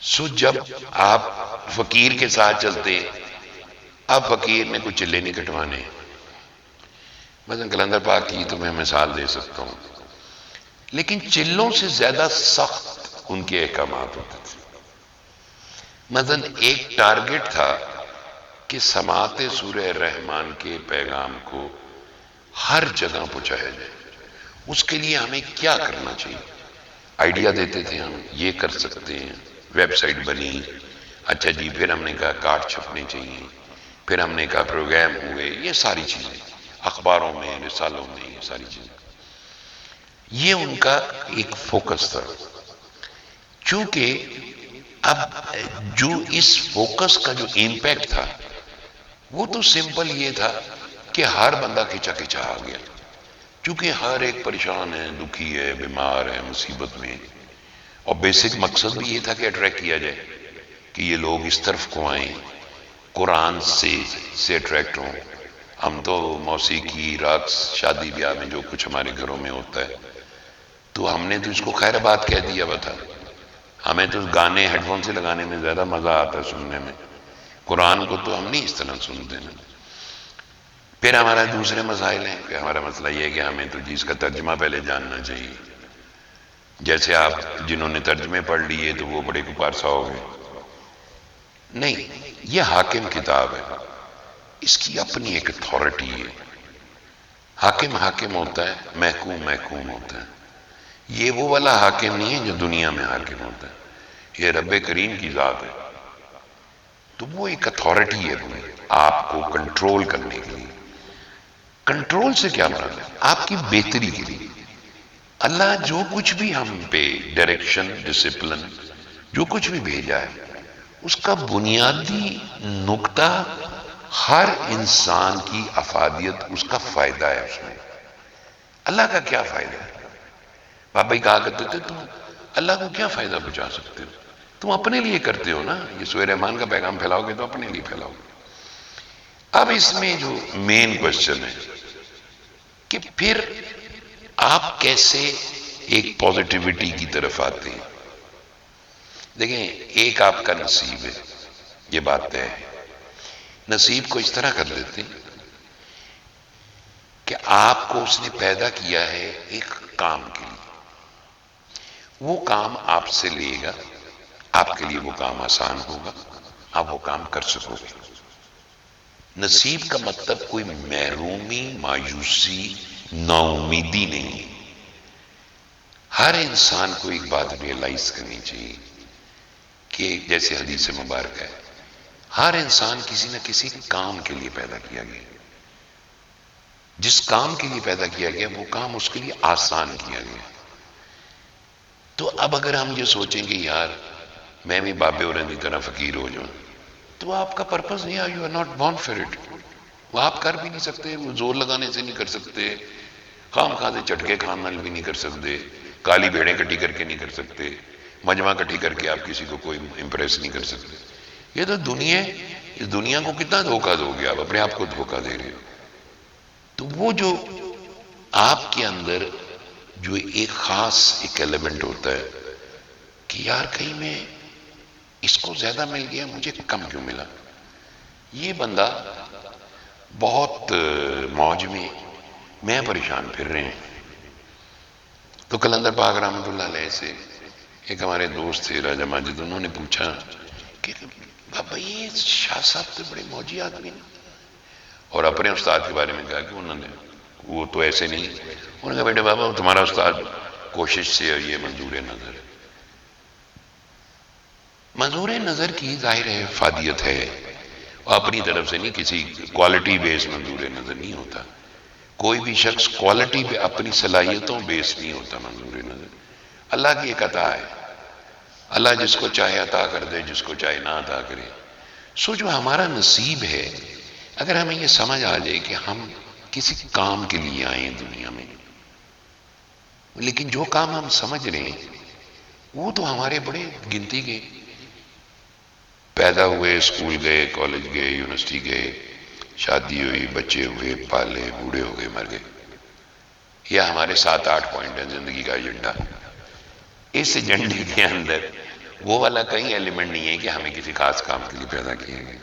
سو جب آپ فقیر کے ساتھ چلتے، اب فقیر نے کچھ چلے نہیں کٹوانے. مثلا قلندر پاک کی تو میں مثال دے سکتا ہوں، لیکن چلوں سے زیادہ سخت ان کے احکامات ہوتے تھے. مثلا ایک ٹارگٹ تھا کہ سماعت سورہ رحمان کے پیغام کو ہر جگہ پہنچایا جائے. اس کے لیے ہمیں کیا کرنا چاہیے؟ آئیڈیا دیتے تھے، ہم یہ کر سکتے ہیں، ویب سائٹ بنی. اچھا جی، پھر ہم نے کہا کارڈ چھپنے چاہیے، پھر ہم نے کہا پروگرام ہوئے، یہ ساری چیزیں اخباروں میں، رسالوں میں، یہ ساری چیزیں. یہ ان کا ایک فوکس تھا. چونکہ اب جو اس فوکس کا جو امپیکٹ تھا، وہ تو سمپل یہ تھا کہ ہر بندہ کھچا کھچا آ گیا. چونکہ ہر ایک پریشان ہے، دکھی ہے، بیمار ہے، مصیبت میں. اور بیسک مقصد بھی یہ تھا کہ اٹریکٹ کیا جائے، کہ یہ لوگ اس طرف کو آئیں، قرآن سے اٹریکٹ ہوں. ہم تو موسیقی، رقص، شادی بیاہ میں جو کچھ ہمارے گھروں میں ہوتا ہے، تو ہم نے تو اس کو خیر بات کہہ دیا ہوا تھا. ہمیں تو گانے ہیڈ فون سے لگانے میں زیادہ مزہ آتا ہے سننے میں. قرآن کو تو ہم نہیں اس طرح سنتے نا. پھر ہمارا دوسرے مسائل ہیں. پھر ہمارا مسئلہ یہ ہے کہ ہمیں تو جس کا ترجمہ پہلے جاننا چاہیے. جیسے آپ جنہوں نے ترجمے پڑھ لیے تو وہ بڑے کپارسا ہو گئے. نہیں، یہ حاکم کتاب ہے، اس کی اپنی ایک اتھارٹی ہے. حاکم ہوتا ہے، محکوم ہوتا ہے. یہ وہ والا حاکم نہیں ہے جو دنیا میں حاکم ہوتا ہے، یہ رب کریم کی ذات ہے. تو وہ ایک اتھارٹی ہے آپ کو کنٹرول کرنے کے لیے. کنٹرول سے کیا مراد ہے؟ آپ کی بہتری کے لیے. اللہ جو کچھ بھی ہم پہ ڈائریکشن، ڈسپلن، جو کچھ بھی بھیجا ہے، اس کا بنیادی نقطہ ہر انسان کی افادیت، اس کا فائدہ ہے. اس میں اللہ کا کیا فائدہ ہے؟ بابا ہی کہا کرتے تھے تم اللہ کو کیا فائدہ پہنچا سکتے ہو؟ تم اپنے لیے کرتے ہو نا. یہ سورہ رحمان کا پیغام پھیلاؤ گے تو اپنے لیے پھیلاؤ گے. اب اس میں جو مین کوشچن ہے کہ پھر آپ کیسے ایک پازیٹیوٹی کی طرف آتے ہیں. دیکھیں، ایک آپ کا نصیب ہے، یہ بات طے ہے. نصیب کو اس طرح کر لیتے ہیں کہ آپ کو اس نے پیدا کیا ہے ایک کام کے لیے. وہ کام آپ سے لے گا، آپ کے لیے وہ کام آسان ہوگا، آپ وہ کام کر سکو گے. نصیب کا مطلب کوئی محرومی، مایوسی، نا امیدی نہیں. ہر انسان کو ایک بات ریئلائز کرنی چاہیے کہ جیسے حدیث مبارک ہے، ہر انسان کسی نہ کسی کام کے لیے پیدا کیا گیا. جس کام کے لیے پیدا کیا گیا وہ کام اس کے لیے آسان کیا گیا. تو اب اگر ہم یہ سوچیں گے یار میں بھی بابے اور کی طرح فقیر ہو جاؤں، تو آپ کا پرپس نہیں ہے. You are not born for it. وہ آپ کر بھی نہیں سکتے، وہ زور لگانے سے نہیں کر سکتے، خام خواہ سے چٹکے کھانا بھی نہیں کر سکتے، کالی بھیڑیں کٹی کر کے نہیں کر سکتے. مجمع کٹھی کر کے آپ کسی کو کوئی امپریس نہیں کر سکتے. یہ تو دنیا، اس دنیا کو کتنا دھوکہ دو گے آپ، اپنے آپ کو دھوکہ دے رہے ہو. تو وہ جو آپ کے اندر جو ایک خاص ایک ایلیمنٹ ہوتا ہے کہ یار کہیں میں اس کو زیادہ مل گیا مجھے کم کیوں ملا. یہ بندہ بہت موج میں پریشان پھر رہے ہیں. تو قلندر پاک رحمۃ اللہ علیہ سے ایک ہمارے دوست تھے راجہ ماجد، انہوں نے پوچھا کہ بابا یہ شاہ صاحب تو بڑے موجی آدمی ہیں، اور اپنے استاد کے بارے میں کہا کہ انہوں نے وہ تو ایسے نہیں. انہوں نے کہا بیٹے بابا تمہارا استاد کوشش سے، اور یہ منظور نظر، منظور نظر کی ظاہر ہے افادیت ہے، اپنی طرف سے نہیں، کسی کوالٹی بیس منظور نظر نہیں ہوتا. کوئی بھی شخص کوالٹی پہ اپنی صلاحیتوں بیس نہیں ہوتا منظور نظر. اللہ کی ایک عطا ہے، اللہ جس کو چاہے عطا کر دے، جس کو چاہے نہ عطا کرے. سو جو ہمارا نصیب ہے، اگر ہمیں یہ سمجھ آ جائے کہ ہم کسی کام کے لیے آئے ہیں دنیا میں، لیکن جو کام ہم سمجھ رہے ہیں وہ تو ہمارے بڑے گنتی کے، پیدا ہوئے، اسکول گئے، کالج گئے، یونیورسٹی گئے، شادی ہوئی، بچے ہوئے، پالے، بوڑھے ہو گئے، مر گئے. یہ ہمارے 7-8 پوائنٹ ہیں زندگی کا ایجنڈا. اس ایجنڈے کے اندر وہ والا کئی ایلیمنٹ نہیں ہے کہ ہمیں کسی خاص کام کے لیے پیدا کیے گئے.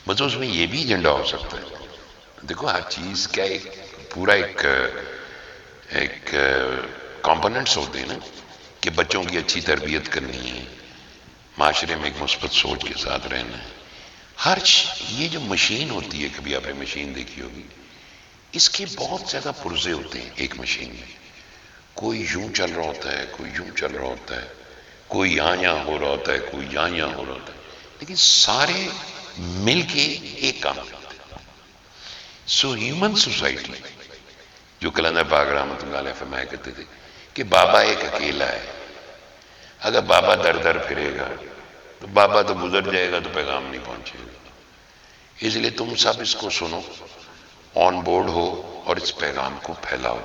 بس اس میں یہ بھی ایجنڈا ہو سکتا ہے. دیکھو ہر چیز کا ایک پورا ایک کمپوننٹس ہوتے ہیں نا، کہ بچوں کی اچھی تربیت کرنی ہے، معاشرے میں ایک مثبت سوچ کے ساتھ رہنا ہے. یہ جو مشین ہوتی ہے، کبھی آپ نے مشین دیکھی ہوگی، اس کے بہت زیادہ پرزے ہوتے ہیں ایک مشین میں. کوئی یوں چل رہا ہوتا ہے، کوئی یوں چل رہا ہوتا ہے، کوئی یہاں ہو رہا ہوتا ہے، کوئی یہاں ہو رہا ہوتا ہے، لیکن سارے مل کے ایک کام کرتے ہیں. سو ہیومن سوسائٹی، جو قلندر پاک رحمۃ اللہ علیہ فرمایا کرتے تھے کہ بابا ایک اکیلا ہے، اگر بابا در در پھرے گا تو بابا تو گزر جائے گا تو پیغام نہیں پہنچے گا. اس لیے تم سب اس کو سنو، آن بورڈ ہو اور اس پیغام کو پھیلاؤ.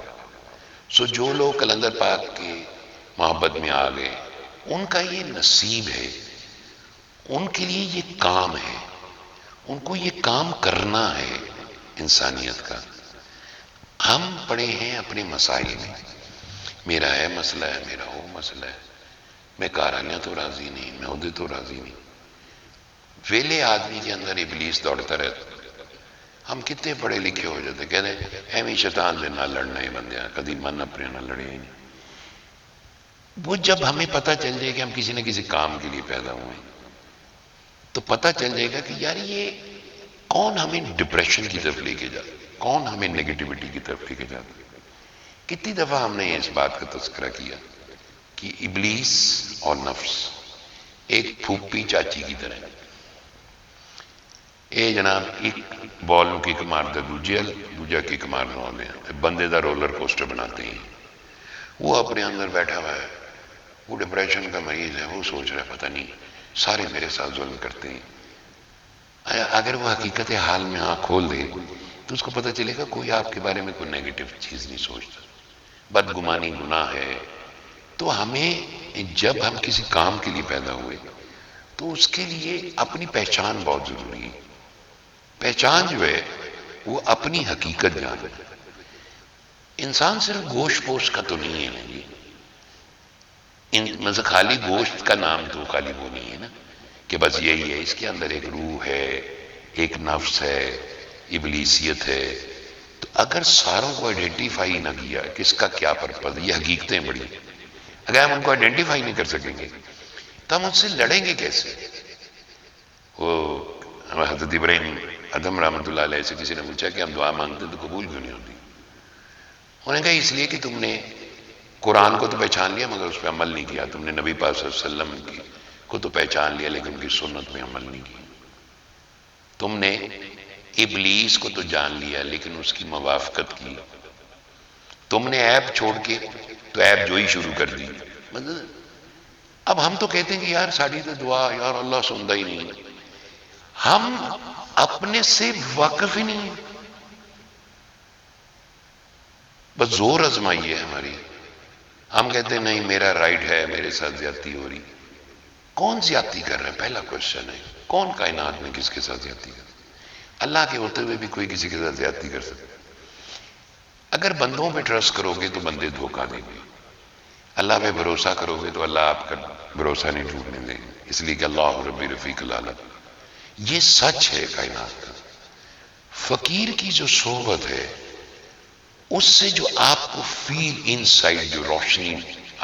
سو جو لوگ قلندر پاک کی محبت میں آ گئے، ان کا یہ نصیب ہے، ان کے لیے یہ کام ہے، ان کو یہ کام کرنا ہے انسانیت کا. ہم پڑے ہیں اپنے مسائل میں، میرا ہے مسئلہ ہے، میرا وہ مسئلہ ہے، میں کارانیہ تو راضی نہیں، میں عہدے تو راضی نہیں. ویلے آدمی کے اندر ابلیس دوڑتا رہتا. ہم کتنے پڑھے لکھے ہو جاتے، کہتے ہیں ایویں شیطان دے نہ لڑنا ہی بندیا، کدی من اپنے نہ لڑے ہی نہیں. وہ جب ہمیں پتہ چل جائے کہ ہم کسی نہ کسی کام کے لیے پیدا ہوئے، تو پتہ چل جائے گا کہ یار یہ کون ہمیں ڈپریشن کی طرف لے کے جاتا، کون ہمیں نیگیٹیوٹی کی طرف لے کے جاتا. کتنی دفعہ ہم نے اس بات کا تذکرہ کیا کہ ابلیس اور نفس ایک پھوپھی چاچی کی طرح. اے جناب ایک بال نو کک مار دے دوجا کک مارنا ہونے بندے دا رولر کوسٹر بناتے ہیں. وہ اپنے اندر بیٹھا ہوا ہے، وہ ڈپریشن کا مریض ہے، وہ سوچ رہا ہے پتہ نہیں سارے میرے ساتھ ظلم کرتے ہیں. اگر وہ حقیقت حال میں آنکھ کھول دے تو اس کو پتہ چلے گا کوئی آپ کے بارے میں کوئی نیگیٹو چیز نہیں سوچتا. بدگمانی گناہ ہے. تو ہمیں جب ہم کسی کام کے لیے پیدا ہوئے تو اس کے لیے اپنی پہچان بہت ضروری ہے. پہچان جو ہے وہ اپنی حقیقت جانے. انسان صرف گوشت پوشت کا تو نہیں ہے جی، مطلب خالی گوشت کا نام تو خالی وہ نہیں ہے نا کہ بس یہی ہے. اس کے اندر ایک روح ہے، ایک نفس ہے، ابلیسیت ہے. تو اگر ساروں کو آئیڈینٹیفائی نہ کیا کہ اس کا کیا پرپز، یہ حقیقتیں بڑی، اگر ہم ان کو آئیڈینٹیفائی نہیں کر سکیں گے تو ہم ان سے لڑیں گے کیسے. وہ حضرت ابراہیم ادم رحمۃ اللہ علیہ سے کسی نے پوچھا کہ ہم دعا مانگتے تو قبول کیوں نہیں ہوتی. انہوں نے کہا اس لیے کہ تم نے قرآن کو تو پہچان لیا مگر اس پہ عمل نہیں کیا. تم نے نبی پاک صلی اللہ علیہ وسلم کو تو پہچان لیا لیکن ان کی سنت میں عمل نہیں کیا. تم نے ابلیس کو تو جان لیا لیکن اس کی موافقت کی. تم نے عیب چھوڑ کے تو عیب جوئی شروع کر دی. اب ہم تو کہتے ہیں کہ یار ساڑی تو دعا یار اللہ سنتا ہی نہیں. ہم اپنے سے واقف ہی نہیں ہیں، بس زور آزمائی ہے ہماری ہم کہتے ہیں نہیں میرا رائٹ ہے، میرے ساتھ زیادتی ہو رہی. کون زیادتی کر رہا ہے؟ پہلا کوشچن ہے. کون کائنات میں کس کے ساتھ زیادتی کر رہا ہے؟ اللہ کے ہوتے ہوئے بھی کوئی کسی کے ساتھ زیادتی کر سکتا ہے؟ اگر بندوں پہ ٹرسٹ کرو گے تو بندے دھوکہ دیں گے، اللہ پہ بھروسہ کرو گے تو اللہ آپ کا بھروسہ نہیں ٹوٹنے دیں گے. اس لیے کہ اللہ ربی رفیق العالی. یہ سچ ہے کائنات کا. فقیر کی جو صحبت ہے اس سے جو آپ کو فیل ان سائڈ، جو روشنی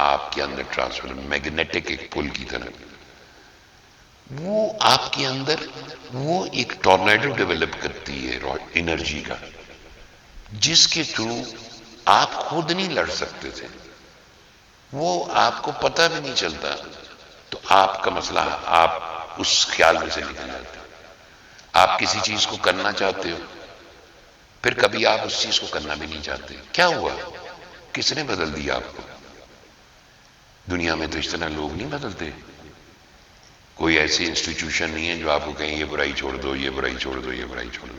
آپ کے اندر ٹرانسفر، میگنیٹک ایک پل کی طرح، وہ آپ کے اندر وہ ایک ٹورنیڈو ڈیولپ کرتی ہے انرجی کا، جس کے تھرو آپ خود نہیں لڑ سکتے تھے، وہ آپ کو پتہ بھی نہیں چلتا تو آپ کا مسئلہ آپ اس خیال میں سے نکل جاتے ہو. آپ کسی چیز کو کرنا چاہتے ہو، پھر کبھی آپ اس چیز کو کرنا بھی نہیں چاہتے. کیا ہوا؟ کس نے بدل دیا آپ کو؟ دنیا میں تو اس طرح لوگ نہیں بدلتے. کوئی ایسی انسٹیٹیوشن نہیں ہے جو آپ کو کہیں یہ برائی چھوڑ دو، یہ برائی چھوڑ دو، یہ برائی چھوڑ دو.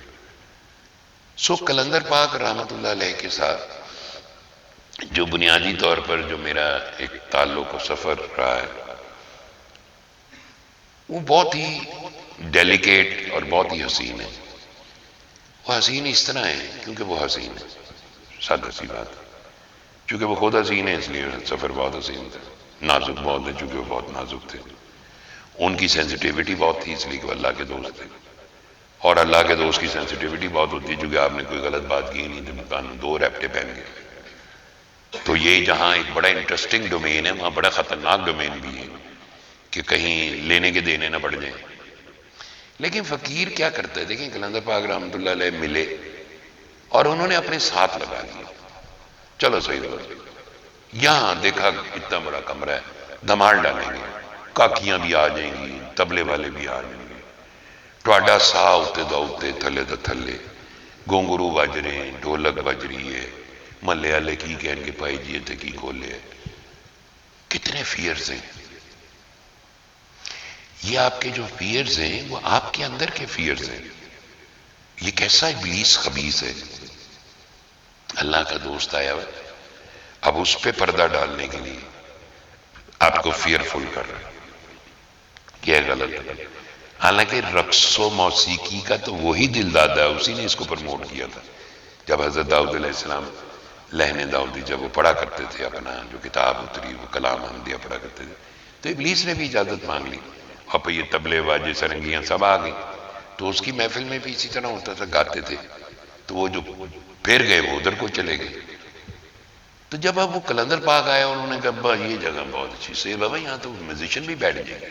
سو قلندر پاک رحمت اللہ علیہ کے ساتھ جو بنیادی طور پر جو میرا ایک تعلق و سفر رہا ہے، وہ بہت ہی ڈیلیکیٹ اور بہت ہی حسین ہے. وہ حسین اس طرح ہے کیونکہ وہ حسین ہے، سادہ سی بات. چونکہ وہ خود حسین ہے اس لیے سفر بہت حسین تھا. نازک بہت ہے چونکہ وہ بہت نازک تھے. ان کی سینسٹیوٹی بہت تھی اس لیے کہ وہ اللہ کے دوست تھے، اور اللہ کے دوست کی سینسٹیوٹی بہت ہوتی ہے چونکہ آپ نے کوئی غلط بات کی نہیں تو دو ریپٹے پہن گئے. تو یہ جہاں ایک بڑا انٹرسٹنگ ڈومین ہے، وہاں بڑا خطرناک ڈومین بھی ہے کہ کہیں لینے کے دینے نہ پڑ جائیں. لیکن فقیر کیا کرتا ہے؟ دیکھیں قلندر پاک رحمت اللہ علیہ ملے اور انہوں نے اپنے ساتھ لگا لیا. چلو صحیح بات، یہاں دیکھا اتنا بڑا کمرہ ہے، دھمال ڈالیں گے، کاکیاں بھی آ جائیں گی، تبلے والے بھی آ جائیں گے، ٹواڈا سا اتے دوتے تھلے دا تھلے، گونگرو بج رہے ہیں، ڈھولک بج رہی ہے، ملے والے کی کہن کے پائی جیے تھے کی کھولے. کتنے فیئرز ہیں. یہ آپ کے جو فیئرز ہیں وہ آپ کے اندر کے فیئرز ہیں. یہ کیسا ابلیس خبیث ہے. اللہ کا دوست آیا ہوا، اب اس پہ پردہ ڈالنے کے لیے آپ کو فیئرفل کر رہا ہے. یہ غلط ہے. حالانکہ رقص و موسیقی کا تو وہی دل دادا ہے، اسی نے اس کو پرموٹ کیا تھا. جب حضرت داؤد علیہ السلام لہن داؤدی جب وہ پڑھا کرتے تھے، اپنا جو کتاب اتری وہ کلام حمدیہ پڑھا کرتے تھے، تو ابلیس نے بھی اجازت مانگ لی. اور پہ یہ تبلے واجے سرنگیاں سب آ گئی. تو اس کی محفل میں بھی اسی طرح ہوتا تھا، گاتے تھے. تو وہ جو پھر گئے وہ ادھر کو چلے گئے. تو جب اب وہ قلندر پاک آیا انہوں نے کہا یہ جگہ بہت اچھی سے بابا، یہاں تو میوزیشین بھی بیٹھ جائیں گے،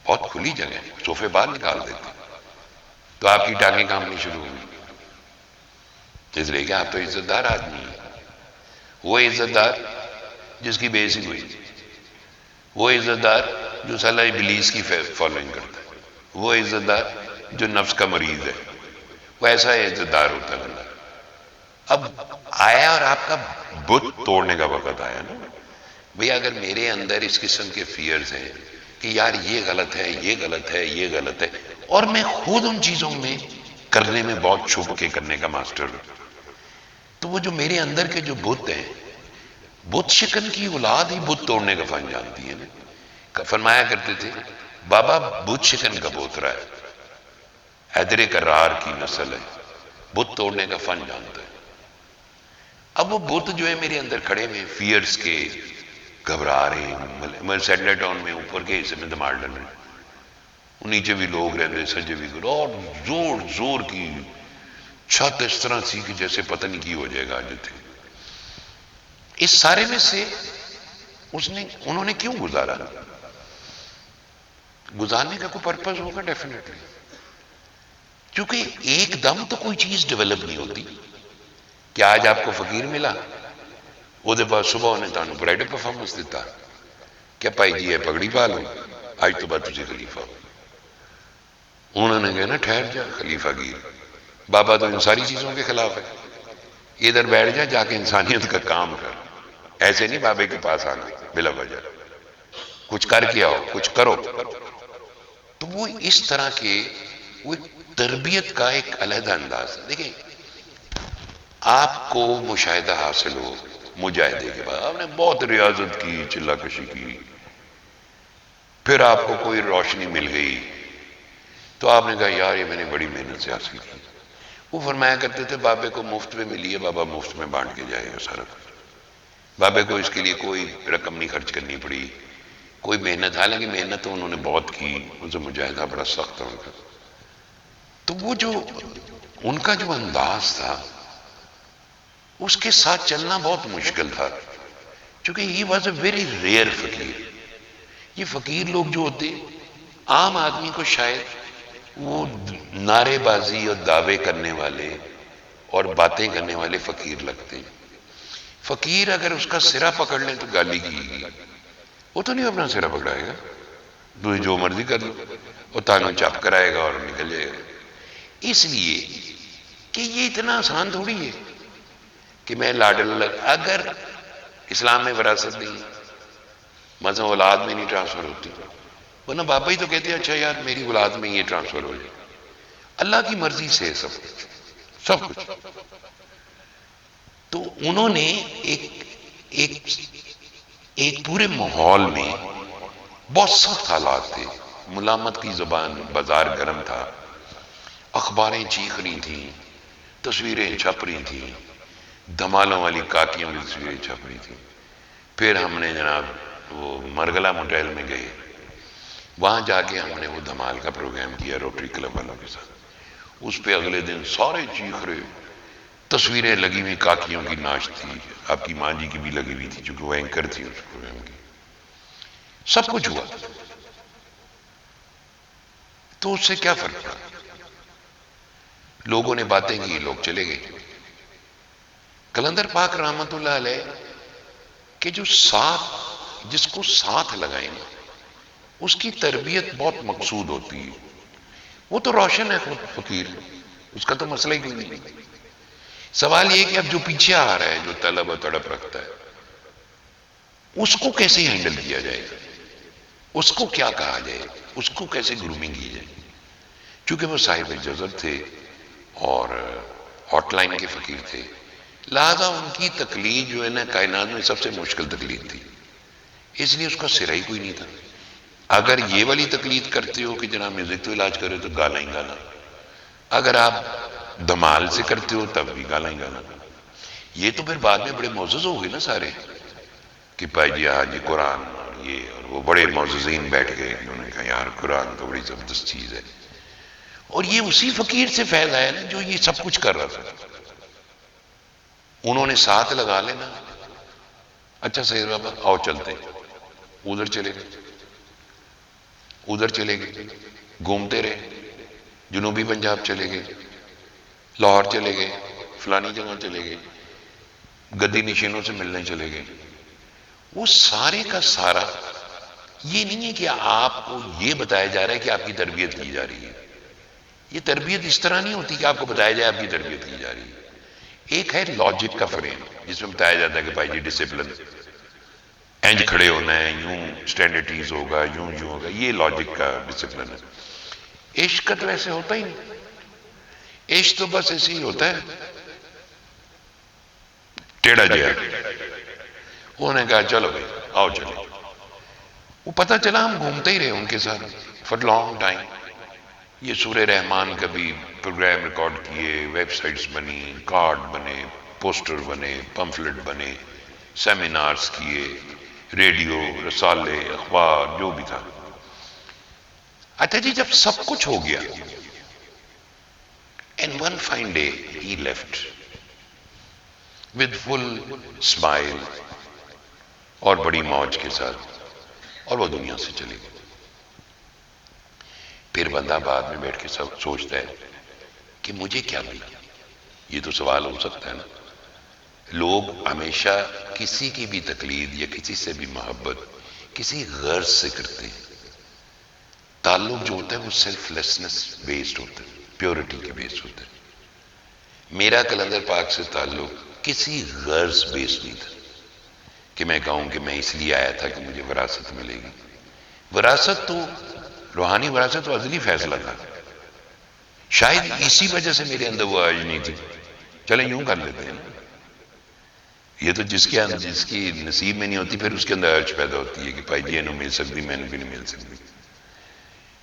بہت کھلی جگہ ہے، صوفے باہر نکال دیتے. تو آپ کی ٹانگیں کامنی شروع ہوئی. اس لیے کہ آپ تو عزت دار آدمی ہیں. وہ عزت دار جس کی بےعزتی ہوئی، وہ عزت دار جو صلاح ابلیس کی فالوئنگ کرتا ہے، وہ عزت دار جو نفس کا مریض ہے، وہ ایسا عزت دار ہوتا ہے بندہ. اب آیا اور آپ کا بت توڑنے کا وقت آیا نا. بھئی اگر میرے اندر اس قسم کے فیئرز ہیں کہ یار یہ غلط ہے، یہ غلط ہے، یہ غلط ہے، اور میں خود ان چیزوں میں کرنے میں بہت چھپ کے کرنے کا ماسٹر ہوں، تو وہ جو میرے اندر کے جو بت ہیں، بت شکن کی اولاد ہی بت توڑنے کا فن جانتی ہے نا. فرمایا کرتے تھے بابا بت شکن کا بوترا ہے، حیدر کرار کی نسل ہے، بت توڑنے کا فن جانتا ہے. اب وہ بت جو ہے میرے اندر کھڑے میں فیئرز کے، گھبرا رہے ہیں. میں سیٹلائٹ ٹاؤن میں اوپر کے حصے میں دماغ ڈل رہے ہیں، نیچے بھی لوگ رہتے سجے بھی کرو، اور زور زور کی چھت اس طرح سی کہ جیسے پتہ نہیں کی ہو جائے گا. جو تھے اس سارے میں سے انہوں نے کیوں گزارا؟ گزارنے کا کوئی پرپز ہوگا ڈیفینیٹلی، کیونکہ ایک دم تو کوئی چیز ڈیولپ نہیں ہوتی. کہ آج آپ کو فقیر ملا، وہ دے بعد صبح انہیں تانوں برائڈل پرفارمنس دیتا، کیا پائی جی ہے پگڑی پا لو، آج تو بعد تجھے خلیفہ ہو. انہوں نے کہا نا ٹھہر جا خلیفہ گیر، بابا تو ان ساری چیزوں کے خلاف ہے، ادھر بیٹھ جا، جا کے انسانیت کا کام کر. ایسے نہیں بابے کے پاس آنا بلا وجہ، کچھ کر کے آؤ، کچھ کرو. تو وہ اس طرح کے وہ تربیت کا ایک علیحدہ انداز ہے. دیکھیں آپ کو مشاہدہ حاصل ہو مجاہدے کے بعد آپ نے بہت ریاضت کی، چلا کشی کی، پھر آپ کو کوئی روشنی مل گئی تو آپ نے کہا یار یہ میں نے بڑی محنت سے حاصل کی۔ وہ فرمایا کرتے تھے بابے کو مفت میں ملی ہے، بابا مفت میں بانٹ کے جائے گا سارا کچھ، بابے کو اس کے لیے کوئی رقم نہیں خرچ کرنی پڑی، کوئی محنت، حالانکہ محنت تو انہوں نے بہت کی، ان سے مجاہدہ بڑا سخت تھا ان کا۔ تو وہ جو ان کا جو انداز تھا اس کے ساتھ چلنا بہت مشکل تھا، چونکہ he was a very rare فقیر۔ یہ فقیر لوگ جو ہوتے عام آدمی کو شاید وہ نعرے بازی اور دعوے کرنے والے اور باتیں کرنے والے فقیر لگتے ہیں۔ فقیر اگر اس کا سرا پکڑ لیں تو گالی کی گی، وہ تو نہیں اپنا سرا پکڑائے گا، تو جو مرضی کر لو، وہ تانوں چاپ کرائے گا اور نکل جائے گا۔ اس لیے کہ یہ اتنا آسان تھوڑی ہے کہ میں لاڈل، اگر اسلام میں وراثت نہیں، مثلا اولاد میں نہیں ٹرانسفر ہوتی، ورنہ باپا ہی تو کہتے ہیں اچھا یار میری اولاد میں یہ ٹرانسفر ہو جائے۔ اللہ کی مرضی سے سب کچھ، سب کچھ۔ تو انہوں نے ایک پورے ماحول میں بہت سخت حالات تھے، ملامت کی زبان، بازار گرم تھا، اخباریں چیخ رہی تھیں، تصویریں چھپ رہی تھیں، دھمالوں والی کاکیوں کی تصویریں چھپ رہی تھیں۔ پھر ہم نے جناب وہ مرگلہ موٹیل میں گئے، وہاں جا کے ہم نے وہ دھمال کا پروگرام کیا روٹری کلب والوں کے ساتھ۔ اس پہ اگلے دن سارے چیخ رہے، تصویریں لگی ہوئی کاکیوں کی ناچ تھی، آپ کی ماں جی کی بھی لگی ہوئی تھی چونکہ وہ اینکر تھی اس پروگرام کی، سب کچھ ہوا۔ تو اس سے کیا فرق پڑا؟ لوگوں نے باتیں کی، لوگ چلے گئے۔ کلندر پاک رحمت اللہ علیہ کہ جو ساتھ، جس کو ساتھ لگائیں نا اس کی تربیت بہت مقصود ہوتی ہے۔ وہ تو روشن ہے خود فقیر، اس کا تو مسئلہ ہی کوئی نہیں۔ سوال یہ کہ اب جو پیچھے آ رہا ہے، جو طلب و تڑپ رکھتا ہے، اس کو کیسے ہینڈل کیا جائے، اس کو کیا کہا جائے، اس کو کیسے گرومنگ کی جائے۔ چونکہ وہ صاحب جذب تھے اور ہاٹ لائن کے فقیر تھے، لہذا ان کی تقلید جو ہے نا کائنات میں سب سے مشکل تقلید تھی، اس لیے اس کا سرا ہی کوئی نہیں تھا۔ اگر یہ والی تقلید کرتے ہو کہ جناب میوزک تو علاج کرے تو گالا ہی گالا، اگر آپ دھمال سے کرتے ہو تب بھی گالا ہی گالا۔ یہ تو پھر بعد میں بڑے معزز ہو گئے نا سارے، کہ بھائی جی ہاں جی قرآن اور یہ، اور وہ بڑے معززین بیٹھ گئے، انہوں نے کہا یار قرآن تو بڑی زبردست چیز ہے۔ اور یہ اسی فقیر سے فیض آیا نا جو یہ سب کچھ کر رہا تھا۔ انہوں نے ساتھ لگا لینا، اچھا سید بابا آؤ چلتے، ادھر چلے گئے، ادھر چلے گئے، گھومتے رہے، جنوبی پنجاب چلے گئے، لاہور چلے گئے، فلانی جگہ چلے گئے، گدی نشینوں سے ملنے چلے گئے۔ وہ سارے کا سارا یہ نہیں ہے کہ آپ کو یہ بتایا جا رہا ہے کہ آپ کی تربیت کی جا رہی ہے۔ یہ تربیت اس طرح نہیں ہوتی کہ آپ کو بتایا جائے آپ کی تربیت کی جا رہی ہے۔ ایک ہے لاجک کا فریم جس میں بتایا جاتا ہے کہ بھائی جی ڈسپلن، اینج کھڑے ہونا ہے، یوں سٹینڈرڈیز ہوگا، یوں ہوگا، یہ لاجک کا ڈسپلن ہے۔ عشق کا تو ایسے ہوتا ہی نہیں، عشق تو بس ایسے ہی ہوتا ہے ٹیڑھا جہا۔ انہوں نے کہا چلو بھائی آؤ چلو، وہ پتہ چلا ہم گھومتے ہی رہے ان کے ساتھ فار لانگ ٹائم۔ یہ سورہ رحمان کا بھی پروگرام ریکارڈ کیے، ویب سائٹس بنی، کارڈ بنے، پوسٹر بنے، پمفلٹ بنے، سیمینارز کیے، ریڈیو، رسالے، اخبار، جو بھی تھا۔ اچھا جی جب سب کچھ ہو گیا، and one fine day he left with full smile اور بڑی موج کے ساتھ، اور وہ دنیا سے چلے گئے۔ پھر بندہ بعد میں بیٹھ کے سب سوچتا ہے کہ مجھے کیا ملا؟ یہ تو سوال ہو سکتا ہے نا۔ لوگ ہمیشہ کسی کی بھی تقلید یا کسی سے بھی محبت کسی غرض سے کرتے ہیں۔ تعلق جو ہوتا ہے وہ سیلف لیسنس بیسڈ ہوتا ہے، پیورٹی کے بیس ہوتا ہے۔ میرا کلندر پاک سے تعلق کسی غرض بیس نہیں تھا کہ میں کہوں کہ میں اس لیے آیا تھا کہ مجھے وراثت ملے گی۔ وراثت تو روحانی وراثت تو ازلی فیصلہ تھا، شاید اسی وجہ سے میرے اندر وہ آج نہیں تھی۔ چلیں یوں کر لیتے ہیں نا یہ تو جس کی نصیب میں نہیں ہوتی پھر اس کے اندر ارج پیدا ہوتی ہے کہ بھائی جی انہوں مل سکتی میں بھی نہیں مل سکتی.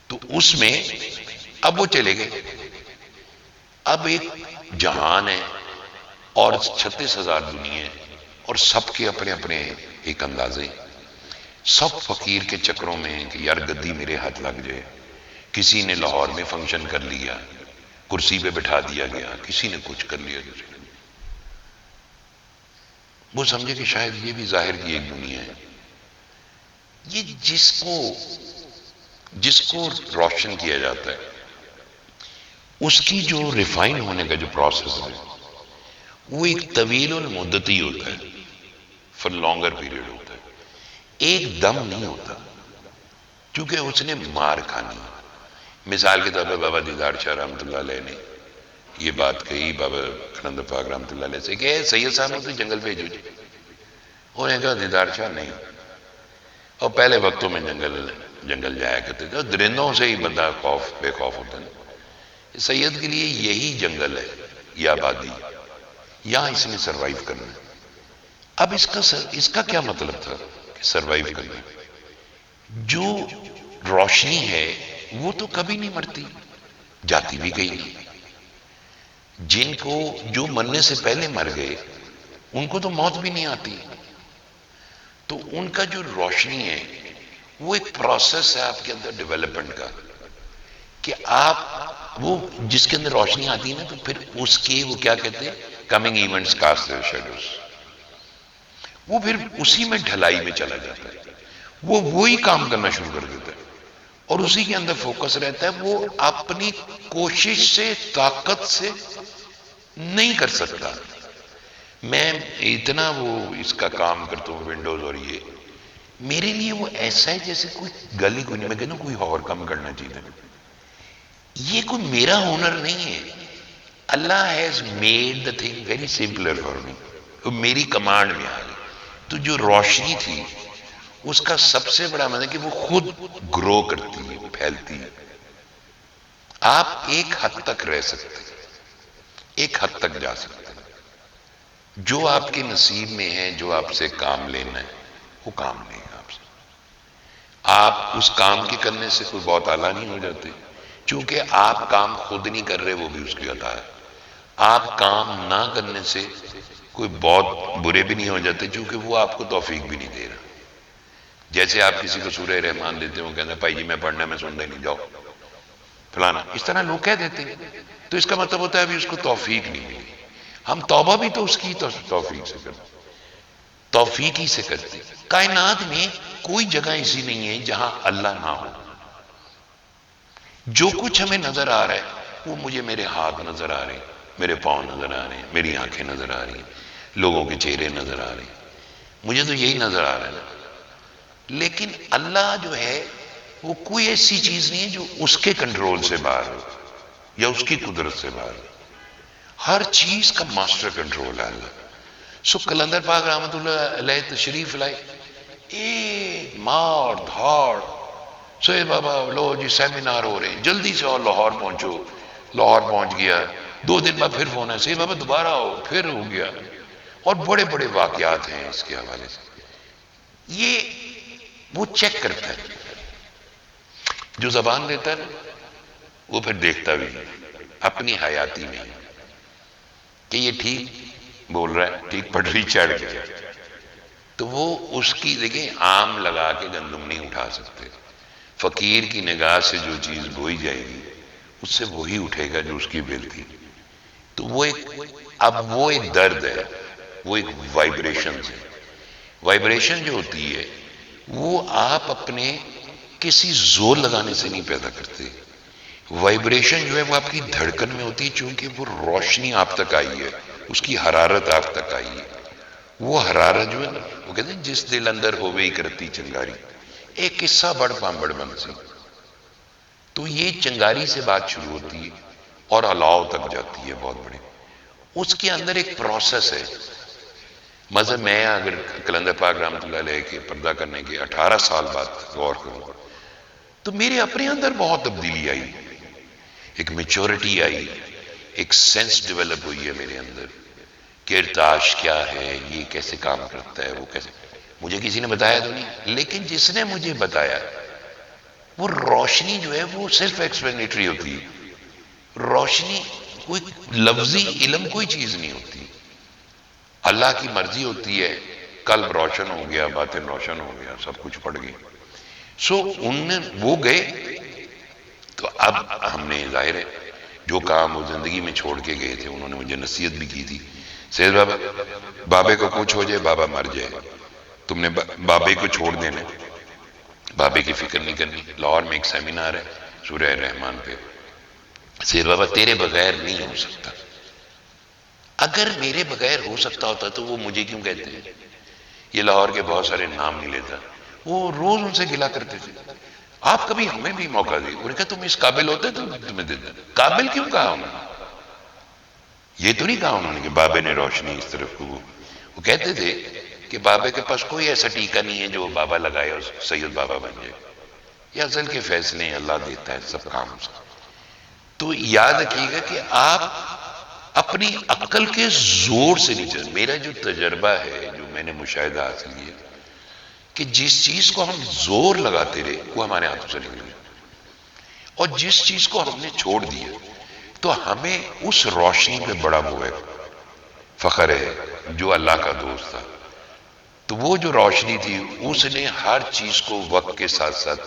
تو اس میں اب وہ چلے گئے. اب ایک جہان ہے اور 36,000 دنیا ہے اور سب کے اپنے اپنے ایک اندازے. سب فقیر کے چکروں میں کہ یار گدی میرے ہاتھ لگ جائے. کسی نے لاہور میں فنکشن کر لیا، کرسی پہ بٹھا دیا گیا، کسی نے کچھ کر لیا. وہ سمجھے کہ شاید یہ بھی ظاہر کی ایک دنیا ہے. یہ جس کو روشن کیا جاتا ہے اس کی جو ریفائن ہونے کا جو پروسیس ہے وہ ایک طویل المدتی ہوتا ہے، فار لانگر پیریڈ ہوتا ہے، ایک دم نہیں ہوتا. کیونکہ اس نے مار کھانی. مثال کے طور پہ بابا دیدار شاہ رحمۃ اللہ علیہ نے یہ بات کہی بابا قلندر پاک رحمۃ اللہ علیہ سے کہ سید صاحب تو جنگل بھیجو جی. انہوں نے کہا دیدار شاہ نہیں. اور پہلے وقتوں میں جنگل جایا کرتے تھے، درندوں سے ہی بندہ بے خوف ہوتا ہے. سید کے لیے یہی جنگل ہے، یہ آبادی، یہاں اس نے سروائیو کرنا ہے. اب اس کا کیا مطلب تھا کہ سروائیو کرنا؟ جو روشنی ہے وہ تو کبھی نہیں مرتی، جاتی بھی گئی نہیں. جن کو جو مرنے سے پہلے مر گئے ان کو تو موت بھی نہیں آتی. تو ان کا جو روشنی ہے وہ ایک پروسیس ہے آپ کے اندر ڈیولپمنٹ کا، کہ آپ وہ جس کے اندر روشنی آتی ہے نا تو پھر اس کے وہ کیا کہتے ہیں coming events cast their shadows, وہ پھر اسی میں ڈھلائی میں چلا جاتا ہے. وہ وہی کام کرنا شروع کر دیتا ہے اور اسی کے اندر فوکس رہتا ہے. وہ اپنی کوشش سے طاقت سے نہیں کر سکتا. میں اتنا وہ اس کا کام کرتا ہوں ونڈوز اور یہ میرے لیے وہ ایسا ہے جیسے کوئی گلی کوئی نہیں. میں کہتا ہوں کوئی اور کام کرنا چاہیے. یہ کوئی میرا ہنر نہیں ہے. اللہ has made the thing very simpler for me. میری کمانڈ میں آ گئی. تو جو روشنی تھی اس کا سب سے بڑا مطلب کہ وہ خود گرو کرتی ہے، پھیلتی ہے. آپ ایک حد تک رہ سکتے ہیں، ایک حد تک جا سکتے ہیں. جو آپ کے نصیب میں ہے، جو آپ سے کام لینا ہے وہ کام لے گا آپ سے. آپ اس کام کے کرنے سے کوئی بہت اعلیٰ نہیں ہو جاتے. چونکہ آپ کام خود نہیں کر رہے وہ بھی اس کی عطا ہے. آپ کام نہ کرنے سے کوئی بہت برے بھی نہیں ہو جاتے چونکہ وہ آپ کو توفیق بھی نہیں دے رہا. جیسے آپ کسی کو سورہ رحمان دیتے ہو کہتے ہیں بھائی جی میں پڑھنا میں سنتا ہی نہیں، جاؤ فلانا، اس طرح لوگ کہہ دیتے ہیں. تو اس کا مطلب ہوتا ہے ابھی اس کو توفیق نہیں ملی. ہم توبہ بھی تو اس کی توفیق سے کرتے، توفیق ہی سے کرتے. کائنات میں کوئی جگہ ایسی نہیں ہے جہاں اللہ نہ ہو. جو کچھ ہمیں نظر آ رہا ہے وہ مجھے میرے ہاتھ نظر آ رہے ہیں، میرے پاؤں نظر آ رہے ہیں، میری آنکھیں نظر آ رہی ہیں، لوگوں کے چہرے نظر آ رہے ہیں. مجھے تو یہی نظر آ رہا ہے. لیکن اللہ جو ہے وہ کوئی ایسی چیز نہیں ہے جو اس کے کنٹرول سے باہر ہو یا اس کی قدرت سے باہر ہو. ہر چیز کا ماسٹر کنٹرول ہے اللہ. سو قلندر پاک رحمۃ اللہ علیہ تشریف لائے، ایک مار دھاڑ. سوئے بابا لو جی سیمینار ہو رہے ہیں، جلدی سے اور لاہور پہنچو. لاہور پہنچ گیا. 2 دن بعد پھر فون ہے، سوئے بابا دوبارہ آؤ، پھر ہو گیا. اور بڑے بڑے واقعات ہیں اس کے حوالے سے. یہ وہ چیک کرتا ہے. جو زبان دیتا ہے وہ پھر دیکھتا بھی اپنی حیاتی میں کہ یہ ٹھیک بول رہا ہے، ٹھیک پٹری چڑھ گیا. تو وہ اس کی دیکھیں آم لگا کے گندم نہیں اٹھا سکتے. فقیر کی نگاہ سے جو چیز بوئی جائے گی اس سے وہی اٹھے گا جو اس کی بل تھی. تو وہ ایک درد ہے، وہ ایک وائبریشن ہے. وائبریشن جو ہوتی ہے وہ آپ اپنے کسی زور لگانے سے نہیں پیدا کرتے. وائبریشن جو ہے وہ آپ کی دھڑکن میں ہوتی ہے چونکہ وہ روشنی آپ تک آئی ہے، اس کی حرارت آپ تک آئی ہے. وہ حرارت جو ہے نا وہ کہتے ہیں جس دل اندر ہووے کرتی چنگاری. ایک قصہ بڑھ پامبڑ بن سی. تو یہ چنگاری سے بات شروع ہوتی ہے اور الاؤ تک جاتی ہے بہت بڑے. اس کے اندر ایک پروسیس ہے. مذہب میں اگر قلندر پاک رحمۃ اللہ علیہ کے پردہ کرنے کے 18 سال بعد غور کروں تو میرے اپنے اندر بہت تبدیلی آئی، ایک میچورٹی آئی، ایک سینس ڈیولپ ہوئی ہے میرے اندر کہ ارتعاش کیا ہے، یہ کیسے کام کرتا ہے، وہ کیسے، مجھے کسی نے بتایا تو نہیں، لیکن جس نے مجھے بتایا وہ روشنی جو ہے وہ صرف ایکسپلینیٹری ہوتی ہے، روشنی کوئی لفظی علم کوئی چیز نہیں ہوتی، اللہ کی مرضی ہوتی ہے، قلب روشن ہو گیا، باطن روشن ہو گیا، سب کچھ پڑ گیا۔ سو وہ گئے تو اب ہم نے ظاہر ہے جو کام وہ زندگی میں چھوڑ کے گئے تھے، انہوں نے مجھے نصیحت بھی کی تھی، سید بابا، بابے کو کچھ ہو جائے، بابا مر جائے، تم نے بابے کو چھوڑ دینا، بابے کی فکر نہیں کرنی۔ لاہور میں ایک سیمینار ہے سورہ رحمان پہ، سید بابا تیرے بغیر نہیں ہو سکتا، اگر میرے بغیر ہو سکتا ہوتا تو وہ مجھے کیوں کہتے ہیں؟ یہ لاہور کے بہت سارے نام نہیں لیتا، وہ روز ان سے گلا کرتے تھے، آپ کبھی ہمیں بھی موقع دی، انہوں نے کہا تم اس قابل ہوتے تو تمہیں دیتے، قابل کیوں کہا انہوں نے؟ یہ تو نہیں کہا انہوں نے کہ بابے نے روشنی اس طرف کو، وہ کہتے تھے کہ بابے کے پاس کوئی ایسا ٹیکہ نہیں ہے جو بابا لگائے اور سید بابا بن جائے، یہ اصل کے فیصلے اللہ دیتا ہے سب کام سے۔ تو یاد رکھیے گا کہ آپ اپنی عقل کے زور سے نہیں چلے، میرا جو تجربہ ہے، جو میں نے مشاہدہ حاصل کیا کہ جس چیز کو ہم زور لگاتے رہے وہ ہمارے ہاتھوں سے نکل گیا، اور جس چیز کو ہم نے چھوڑ دیا تو ہمیں اس روشنی پہ بڑا وہ ہے فخر ہے جو اللہ کا دوست تھا، تو وہ جو روشنی تھی اس نے ہر چیز کو وقت کے ساتھ ساتھ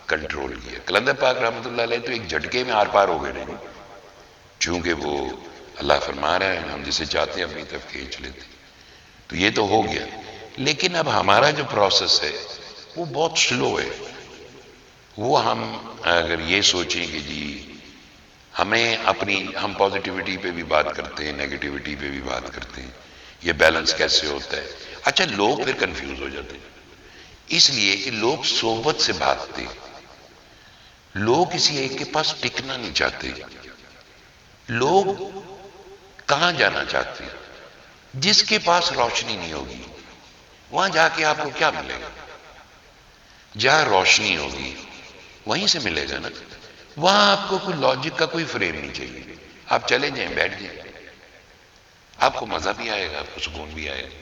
کنٹرول کیا۔ قلندر پاک رحمۃ اللہ علیہ تو ایک جھٹکے میں آر پار ہو گئے نہیں، چونکہ وہ اللہ فرما رہا ہے ہم جسے چاہتے ہیں اپنی طرف کھینچ لیتے، تو یہ تو ہو گیا، لیکن اب ہمارا جو پروسیس ہے وہ بہت سلو ہے۔ وہ ہم اگر یہ سوچیں کہ جی ہمیں اپنی، ہم پازیٹیوٹی پہ بھی بات کرتے ہیں، نیگیٹیوٹی پہ بھی بات کرتے ہیں، یہ بیلنس کیسے ہوتا ہے؟ اچھا لوگ پھر کنفیوز ہو جاتے ہیں، اس لیے کہ لوگ صحبت سے بھاگتے، لوگ کسی ایک کے پاس ٹکنا نہیں چاہتے، لوگ کہاں جانا چاہتے ہیں؟ جس کے پاس روشنی نہیں ہوگی وہاں جا کے آپ کو کیا ملے گا؟ جہاں روشنی ہوگی وہیں سے ملے گا نا، وہاں آپ کو کوئی لاجک کا کوئی فریم نہیں چاہیے، آپ چلے جائیں، بیٹھ جائیں، آپ کو مزہ بھی آئے گا، آپ کو سکون بھی آئے گا۔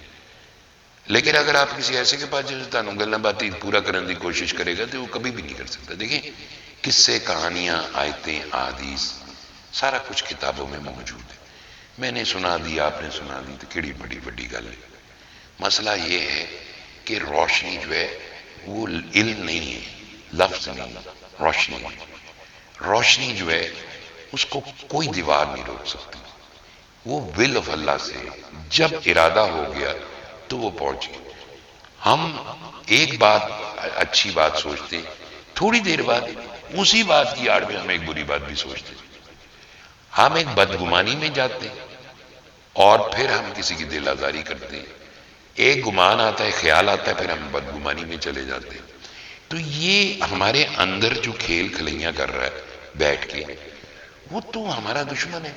لیکن اگر آپ کسی ایسے کے پاس جو تانوں گلنا باتی پورا کرنے کی کوشش کرے گا تو وہ کبھی بھی نہیں کر سکتا۔ دیکھیں قصے، کہانیاں، آیتیں، احادیث، سارا کچھ کتابوں میں موجود ہے، میں نے سنا دی، آپ نے سنا دی، تو کیڑی بڑی بڑی گل ہے۔ مسئلہ یہ ہے کہ روشنی جو ہے وہ علم نہیں ہے، لفظ نہیں، روشنی ہے۔ روشنی جو ہے اس کو کوئی دیوار نہیں روک سکتی، وہ ول آف اللہ سے جب ارادہ ہو گیا تو وہ پہنچ گئی۔ ہم ایک بات، اچھی بات سوچتے ہیں، تھوڑی دیر بعد اسی بات کی آڑ میں ہم ایک بری بات بھی سوچتے ہیں، ہم ایک بدگمانی میں جاتے ہیں اور پھر ہم کسی کی دل آزاری کرتے ہیں، ایک گمان آتا ہے، خیال آتا ہے، پھر ہم بدگمانی میں چلے جاتے ہیں۔ تو یہ ہمارے اندر جو کھیل کھلیاں کر رہا ہے بیٹھ کے، وہ تو ہمارا دشمن ہے،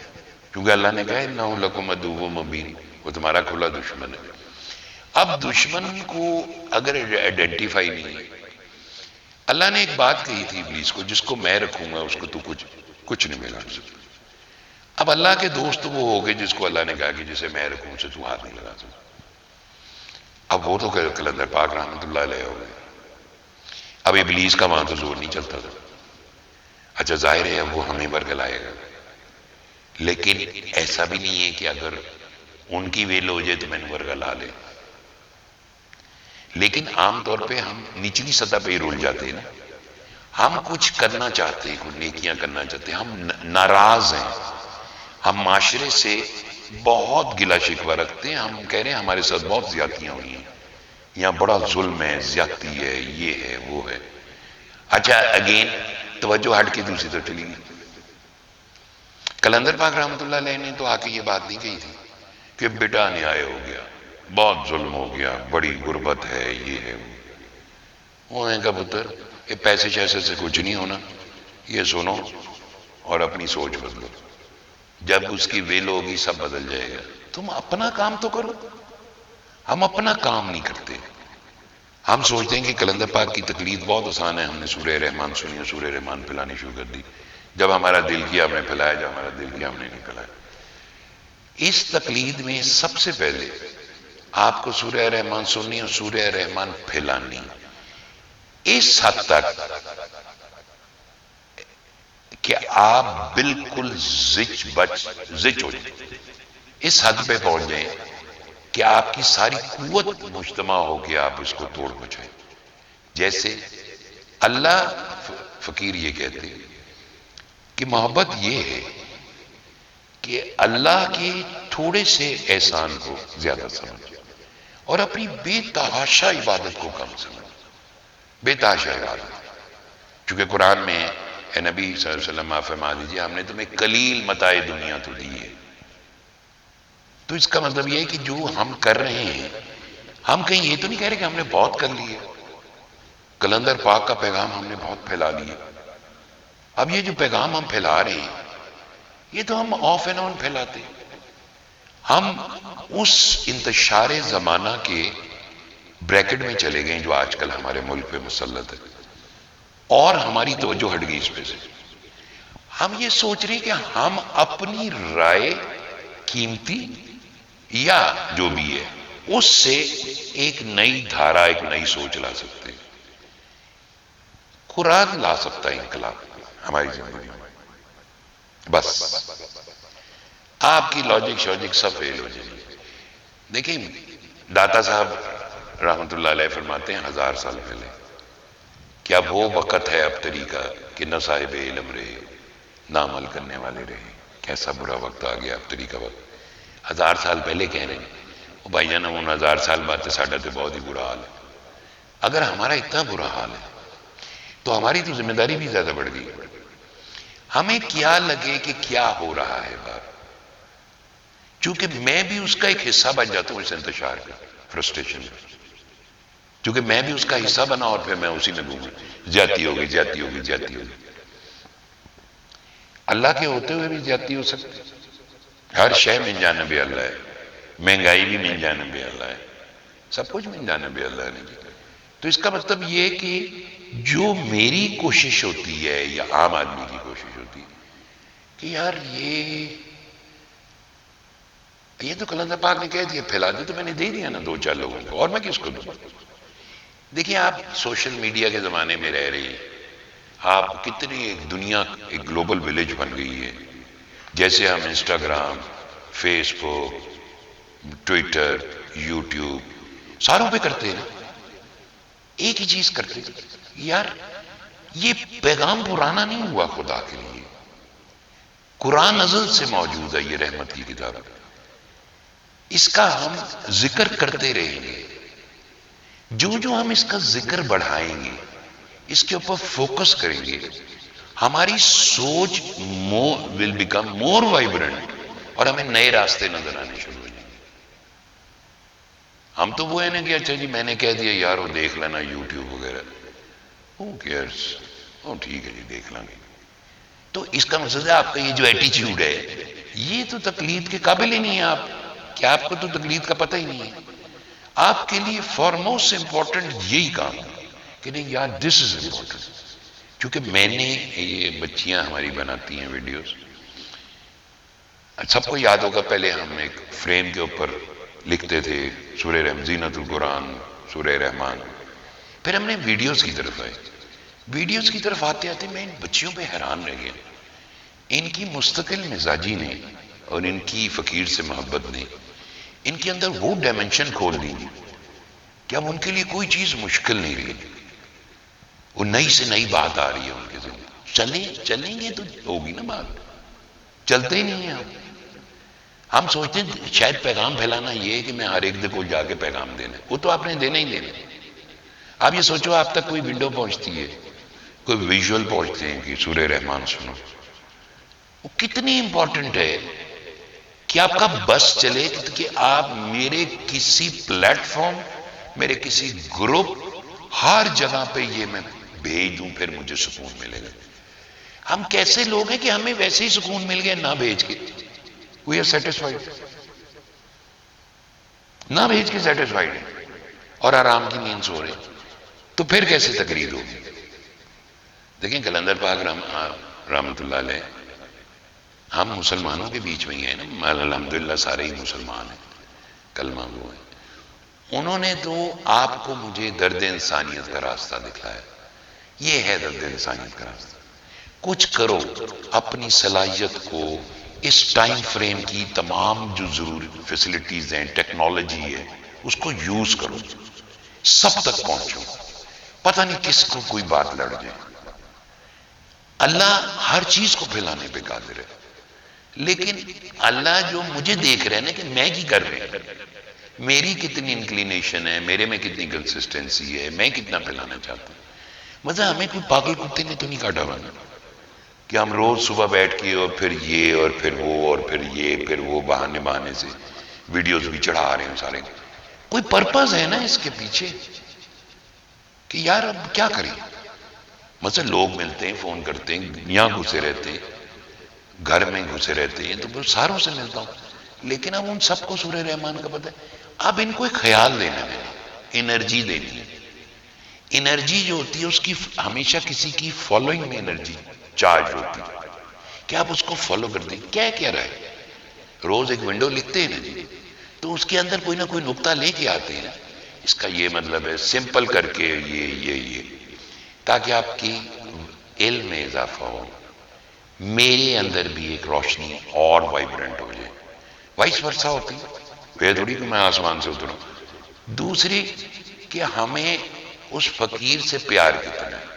کیونکہ اللہ نے کہا انہ لکم عدو مبین، وہ تمہارا کھلا دشمن ہے۔ اب دشمن کو اگر آئیڈینٹیفائی نہیں ہے، اللہ نے ایک بات کہی تھی ابلیس کو، جس کو میں رکھوں گا اس کو تو کچھ نہیں بگاڑ سکتا۔ اب اللہ کے دوست وہ ہو گئے جس کو اللہ نے کہا کہ جسے میں رکھوں اسے تو ہاتھ نہیں لگا سکتا۔ اب وہ تو قلندر پاک رحمۃ اللہ علیہ ہو گئے، اب ابلیس کا وہاں تو زور نہیں چلتا تھا۔ اچھا ظاہر ہے اب وہ ہمیں برگلائے گا، لیکن ایسا بھی نہیں ہے کہ اگر ان کی ویل ہو جائے تو میں نے برگلا لے، لیکن عام طور پہ ہم نچلی سطح پہ ہی رول جاتے ہیں نا، ہم کچھ کرنا چاہتے ہیں، کچھ نیکیاں کرنا چاہتے ہیں، ہم ناراض ہیں، ہم معاشرے سے بہت گلہ شکوہ رکھتے ہیں، ہم کہہ رہے ہیں ہمارے ساتھ بہت زیادتیاں ہوئی ہیں، یہاں بڑا ظلم ہے، زیادتی ہے، یہ ہے، وہ ہے۔ اچھا اگین توجہ ہٹ کے دوسری طرف چلی گئی۔ قلندر پاک رحمۃ اللہ علیہ نے تو آ کے یہ بات نہیں کہی تھی کہ بیٹا انیائے ہو گیا، بہت ظلم ہو گیا، بڑی غربت ہے، یہ ہے۔ وہ نے کہا پتر یہ پیسے شیسے سے کچھ نہیں ہونا، یہ سنو اور اپنی سوچ بدلو، جب اس کی ویل ہوگی سب بدل جائے گا، تم اپنا کام تو کرو۔ ہم اپنا کام نہیں کرتے، ہم سوچتے ہیں کہ قلندر پاک کی تقلید بہت آسان ہے، ہم نے سورہ رحمان سنی، سورہ رحمان پھیلانی شروع کر دی، جب ہمارا دل کیا ہم نے پھیلایا، جب ہمارا دل کیا ہم نے نہیں پھیلایا۔ اس تقلید میں سب سے پہلے آپ کو سورہ رحمان سننی اور سورہ رحمان پھیلانی، اس حد تک کہ آپ بالکل زچ ہو جائیں، اس حد پہ پہنچ جائیں کہ آپ کی ساری قوت مجتمع ہو کے آپ اس کو توڑ پہنچائیں۔ جیسے اللہ، فقیر یہ کہتے ہیں کہ محبت یہ ہے کہ اللہ کے تھوڑے سے احسان کو زیادہ سمجھ اور اپنی بے تحاشا عبادت کو کم سمجھ، بے تحاشا عبادت۔ چونکہ قرآن میں اے نبی صلی اللہ علیہ وسلم آپ فرما دیجیے ہم نے تمہیں قلیل متاع دنیا تو دی ہے، تو اس کا مطلب یہ ہے کہ جو ہم کر رہے ہیں، ہم کہیں یہ تو نہیں کہہ رہے کہ ہم نے بہت کر لی ہے، کلندر پاک کا پیغام ہم نے بہت پھیلا لیا، اب یہ جو پیغام ہم پھیلا رہے ہیں یہ تو ہم آف اینڈ آن پھیلاتے ہیں۔ ہم اس انتشار زمانہ کے بریکٹ میں چلے گئے جو آج کل ہمارے ملک پہ مسلط ہے، اور ہماری توجہ ہٹ گئی اس پہ سے۔ ہم یہ سوچ رہے ہیں کہ ہم اپنی رائے قیمتی یا جو بھی ہے اس سے ایک نئی دھارا، ایک نئی سوچ لا سکتے ہیں۔ قرآن لا سکتا ہے انقلاب ہماری زندگی میں، بس آپ کی لاجک شوجک سب فیل ہو جائے گی۔ دیکھیں داتا صاحب رحمت اللہ علیہ فرماتے ہیں 1000 سال پہلے کہ اب وہ وقت ہے اب طریقہ کہ نہ صاحب علم رہے نہ عمل کرنے والے رہے، کیسا برا وقت آ گیا اب طریقہ وقت۔ 1000 سال پہلے کہہ رہے ہیں وہ بھائی جان، ان 1000 سال بعد ساڈا تو بہت ہی برا حال ہے۔ اگر ہمارا اتنا برا حال ہے تو ہماری تو ذمہ داری بھی زیادہ بڑھ گئی۔ ہمیں کیا لگے کہ کیا ہو رہا ہے بات، چونکہ میں بھی اس کا ایک حصہ بن جاتا ہوں اس انتشار کا، فرسٹریشن میں، چونکہ میں بھی اس کا حصہ بنا اور پھر میں اسی میں گھوموں، زیادتی ہوگی زیادتی ہوگی زیادتی ہوگی۔ اللہ کے ہوتے ہوئے بھی زیادتی ہو سکتی، ہر شے من جانب اللہ ہے، مہنگائی بھی من جانب اللہ ہے، سب کچھ من جانب اللہ ہے۔ تو اس کا مطلب یہ کہ جو میری کوشش ہوتی ہے یا عام آدمی کی کوشش ہوتی ہے کہ یار یہ تو کلندر پاک نے کہہ دیا پھیلا دیا، تو میں نے دے دیا نا 2-4 لوگوں کو، اور میں کس کو دوں؟ دیکھیں آپ سوشل میڈیا کے زمانے میں رہ رہے ہیں، آپ کتنی ایک دنیا ایک گلوبل ولیج بن گئی ہے۔ جیسے ہم انسٹاگرام، فیس بک، ٹویٹر، یوٹیوب ساروں پہ کرتے ہیں نا، ایک ہی چیز کرتے ہیں۔ یار یہ پیغام پرانا نہیں ہوا خدا کے لیے، قرآن ازل سے موجود ہے، یہ رحمت کی کتاب ہے، اس کا ہم ذکر کرتے رہیں گے۔ جو ہم اس کا ذکر بڑھائیں گے، اس کے اوپر فوکس کریں گے، ہماری سوچ ول بیکم مور وائبرنٹ، اور ہمیں نئے راستے نظر آنے شروع ہو جائیں گے۔ ہم تو وہ ہے نا کہ اچھا جی میں نے کہہ دیا یار وہ دیکھ لینا یوٹیوب وغیرہ، ٹھیک ہے جی دیکھ لیں گے۔ تو اس کا مقصد ہے آپ کا یہ جو ایٹیچیوڈ ہے یہ تو تقلید کے قابل ہی نہیں ہے، آپ کہ آپ کو تو تقلید کا پتہ ہی نہیں ہے۔ آپ کے لیے فارموسٹ امپورٹنٹ یہی کام ہے کہ نہیں یار دس از امپورٹنٹ۔ کیونکہ میں نے یہ بچیاں ہماری بناتی ہیں ویڈیوز، سب کو یاد ہوگا پہلے ہم ایک فریم کے اوپر لکھتے تھے سورہ زینت القرآن، سورہ رحمان، پھر ہم نے ویڈیوز کی طرف آئے۔ ویڈیوز کی طرف آتے آتے میں ان بچیوں پہ حیران رہ گیا، ان کی مستقل مزاجی نے اور ان کی فقیر سے محبت نے ان کے اندر وہ ڈائمنشن کھول دی کہ اب ان کے لیے کوئی چیز مشکل نہیں رہی، وہ نئی سے نئی بات آ رہی ہے ان کے ذہن۔ چلیں گے تو ہوگی نا بات، چلتے ہی نہیں ہیں ہم سوچتے ہیں شاید پیغام پھیلانا یہ ہے کہ میں ہر ایک کو جا کے پیغام دینا، وہ تو آپ نے دینا ہی دینا۔ آپ یہ سوچو آپ تک کوئی ونڈو پہنچتی ہے، کوئی ویژول پہنچتے ہیں کہ سورہ رحمان سنو، وہ کتنی امپورٹنٹ ہے کہ آپ کا بس چلے کہ آپ میرے کسی پلیٹ فارم، میرے کسی گروپ، ہر جگہ پہ یہ میں بھیج دوں، پھر مجھے سکون ملے گا۔ ہم کیسے لوگ ہیں کہ ہمیں ویسے ہی سکون مل گیا نہ بھیج کے، وی آر سیٹسفائیڈ، نہ بھیج کے سیٹسفائیڈ ہے اور آرام کی نیند سو رہے، تو پھر کیسے تقریر ہوگی؟ دیکھیں کلندر پاک رحمت اللہ علیہ ہم مسلمانوں کے بیچ میں ہی ہیں نا، الحمدللہ سارے ہی مسلمان ہیں، کلمہ وہ ہیں. انہوں نے تو آپ کو مجھے درد انسانیت کا راستہ دکھلایا. یہ ہے درد انسانیت کا راستہ. کچھ کرو، اپنی صلاحیت کو اس ٹائم فریم کی تمام جو ضروری فیسلٹیز ہیں، ٹیکنالوجی ہے، اس کو یوز کرو، سب تک پہنچو. پتہ نہیں کس کو کوئی بات لڑ جائے. اللہ ہر چیز کو پھیلانے پہ قادر ہے، لیکن اللہ جو مجھے دیکھ رہے ہیں نا کہ میں کی کر رہے ہیں، میری کتنی انکلینیشن ہے، میرے میں کتنی کنسسٹنسی ہے، میں کتنا پھیلانا چاہتا ہوں. مطلب ہمیں کوئی پاگل کتے نے تو نہیں کاٹا ہوا کہ ہم روز صبح بیٹھ کے اور پھر یہ اور پھر وہ اور پھر یہ پھر وہ بہانے سے ویڈیوز بھی چڑھا رہے ہیں سارے. کوئی پرپز ہے نا اس کے پیچھے کہ یار اب کیا کریں. مثلا لوگ ملتے ہیں، فون کرتے ہیں، یہاں گھسے رہتے ہیں، گھر میں گھسے رہتے ہیں، تو ساروں سے ملتا ہوں، لیکن اب ان سب کو سورہ رحمان کا پتہ ہے. اب ان کو ایک خیال دینا ہے، انرجی دینی ہے. انرجی جو ہوتی ہے اس کی ہمیشہ کسی کی فالوئنگ میں انرجی چارج ہوتی ہے کہ آپ اس کو فالو کر دیں. کیا رہا ہے، روز ایک ونڈو لکھتے ہیں نا جی، تو اس کے اندر کوئی نہ کوئی نقطہ لے کے آتے ہیں، اس کا یہ مطلب ہے، سمپل کر کے یہ تاکہ آپ کی علم میں اضافہ ہو، میرے اندر بھی ایک روشنی اور وائبرنٹ ہو جائے. وائس ورثہ ہوتی ہے تھوڑی کہ میں آسمان سے اتروں. دوسری کہ ہمیں اس فقیر سے پیار کتنا ہے.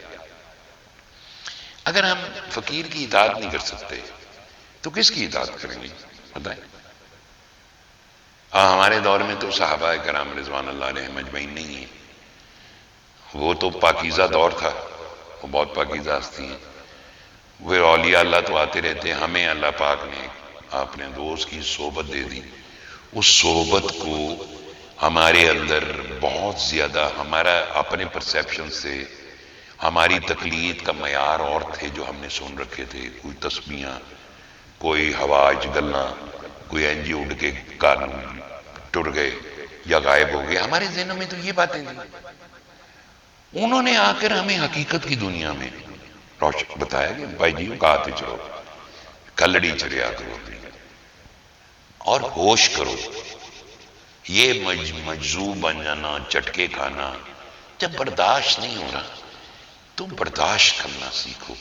اگر ہم فقیر کی اطاعت نہیں کر سکتے تو کس کی اطاعت کریں گے بتائیں. ہمارے دور میں تو صحابہ کرام رضوان اللہ علیہم اجمعین نہیں ہیں، وہ تو پاکیزہ دور تھا، وہ بہت پاکیزہ ہستی ہیں. وہ اولیاء اللہ تو آتے رہتے ہیں، ہمیں اللہ پاک نے اپنے دوست کی صحبت دے دی. اس صحبت کو ہمارے اندر بہت زیادہ ہمارا اپنے پرسیپشن سے ہماری تقلید کا معیار اور تھے جو ہم نے سن رکھے تھے. کوئی تسبیحاں، کوئی ہوائج گلنا، کوئی اینجی اڑ کے کان ٹر گئے یا غائب ہو گئے. ہمارے ذہنوں میں تو یہ باتیں تھیں. انہوں نے آ کر ہمیں حقیقت کی دنیا میں روشن بتایا کہ بھائی جی کہاتے چلو، کلڑی چریا کرو اپنی اور ہوش کرو. یہ مجذوب بن جانا، چٹکے کھانا، جب برداشت نہیں ہو رہا تو برداشت کرنا سیکھو.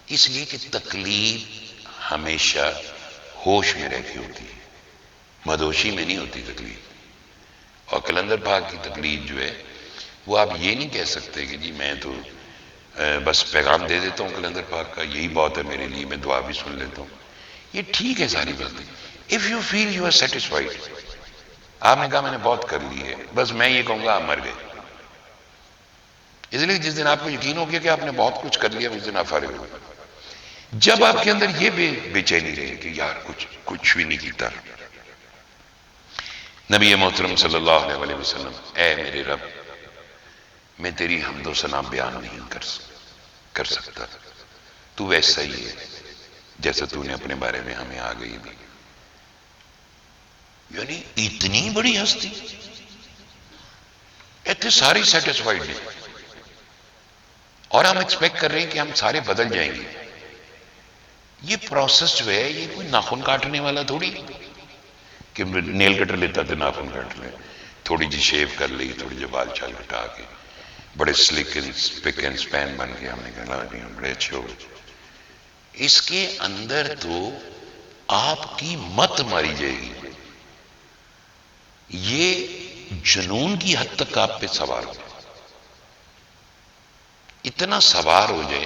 اس لیے کہ تکلیف ہمیشہ ہوش میں رہ کے ہوتی ہے، مدوشی میں نہیں ہوتی تکلیف. اور کلندر پاک کی تکلیف جو ہے وہ آپ یہ نہیں کہہ سکتے کہ جی میں تو بس پیغام دے دیتا ہوں کلندر پاک کا، یہی بہت ہے میرے لیے، میں دعا بھی سن لیتا ہوں. یہ ٹھیک ہے ساری باتیں. If you feel you are satisfied, آپ نے کہا میں نے بہت کر لی ہے، بس میں یہ کہوں گا آپ مر گئے. اس لیے جس دن آپ کو یقین ہو گیا کہ آپ نے بہت کچھ کر لیا، اس دن آپ فارغ ہو. جب آپ کے اندر یہ بے چینی رہے کہ یار کچھ بھی نہیں کیتا. نبی محترم صلی اللہ علیہ وسلم، اے میرے رب، میں تیری حمد و ثنا بیان نہیں کر سکتا، تو ویسا ہی ہے جیسا تو نے اپنے بارے میں ہمیں آ گئی دی. یعنی اتنی بڑی ہستی اتنے ساری سیٹسفائیڈ نہیں، اور ہم ایکسپیکٹ کر رہے ہیں کہ ہم سارے بدل جائیں گے. یہ پروسیس جو ہے یہ کوئی ناخن کاٹنے والا تھوڑی کہ نیل کٹر لیتا تھا ناخن کاٹ لے، تھوڑی جی شیو کر لی، تھوڑی جی بال چال کٹا کے بڑے سلک پک اینڈ سپین بن کے ہم نے کہا جی بڑے اچھے ہو گئے. اس کے اندر تو آپ کی مت ماری جائے گی. یہ جنون کی حد تک آپ پہ سوار ہو، اتنا سوار ہو جائے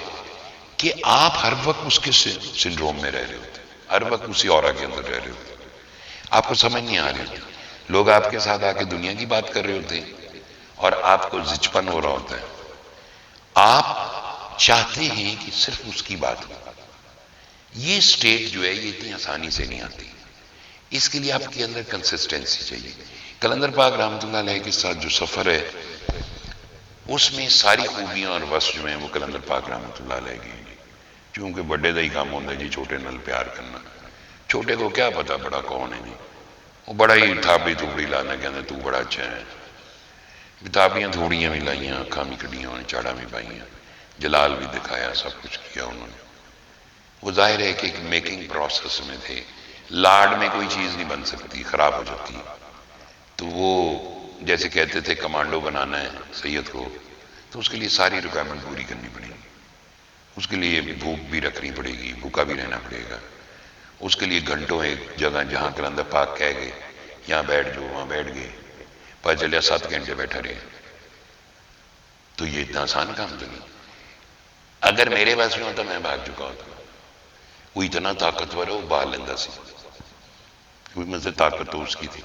کہ آپ ہر وقت اس کے سنڈروم میں رہ رہے ہوتے، ہر وقت اسی اورا کے اندر رہ رہے ہوتے، آپ کو سمجھ نہیں آ رہی ہوتی. لوگ آپ کے ساتھ آ کے دنیا کی بات کر رہے ہوتے ہیں اور آپ کو زچپن ہو رہا ہوتا ہے. آپ چاہتے ہیں کہ صرف اس کی بات ہو. یہ سٹیٹ جو ہے یہ اتنی آسانی سے نہیں آتی. اس کے لیے آپ کے اندر کنسسٹنسی چاہیے. کلندر پاک رحمۃ اللہ علیہ کے ساتھ جو سفر ہے اس میں ساری خوبیاں اور وصف جو ہیں وہ کلندر پاک رحمۃ اللہ علیہ کی. چونکہ بڑے دا ہی کام ہوتا ہے جی چھوٹے نال پیار کرنا. چھوٹے کو کیا پتا بڑا کون ہے جی، وہ بڑا ہی تھاپڑی تھوڑی لانا کہنا تو بڑا اچھا ہے. تھاپیاں تھوڑیاں بھی لائیاں، اکھاں بھی کھڑیاں، چاڑا بھی پائیاں، جلال بھی دکھایا، سب کچھ کیا انہوں نے. وہ ظاہر ہے کہ ایک میکنگ پروسیس میں تھے. لاڈ میں کوئی چیز نہیں بن سکتی، خراب ہو جاتی ہے. تو وہ جیسے کہتے تھے کمانڈو بنانا ہے سید کو، تو اس کے لیے ساری ریکوائرمنٹ پوری کرنی پڑے گی. اس کے لیے بھوک بھی رکھنی پڑے گی، بھوکا بھی رہنا پڑے گا. اس کے لیے گھنٹوں ایک جگہ جہاں کلندر پاک کہہ گئے یہاں بیٹھ جو وہاں بیٹھ گئے، پتہ چلیا 7 گھنٹے بیٹھا رہے. تو یہ اتنا آسان کام تو نہیں. اگر میرے پاس میں ہوتا میں بھاگ چکا ہوتا. وہ اتنا طاقتور ہے، وہ باہر لیندہ سی کوئی مجھے طاقت تو اس کی تھی.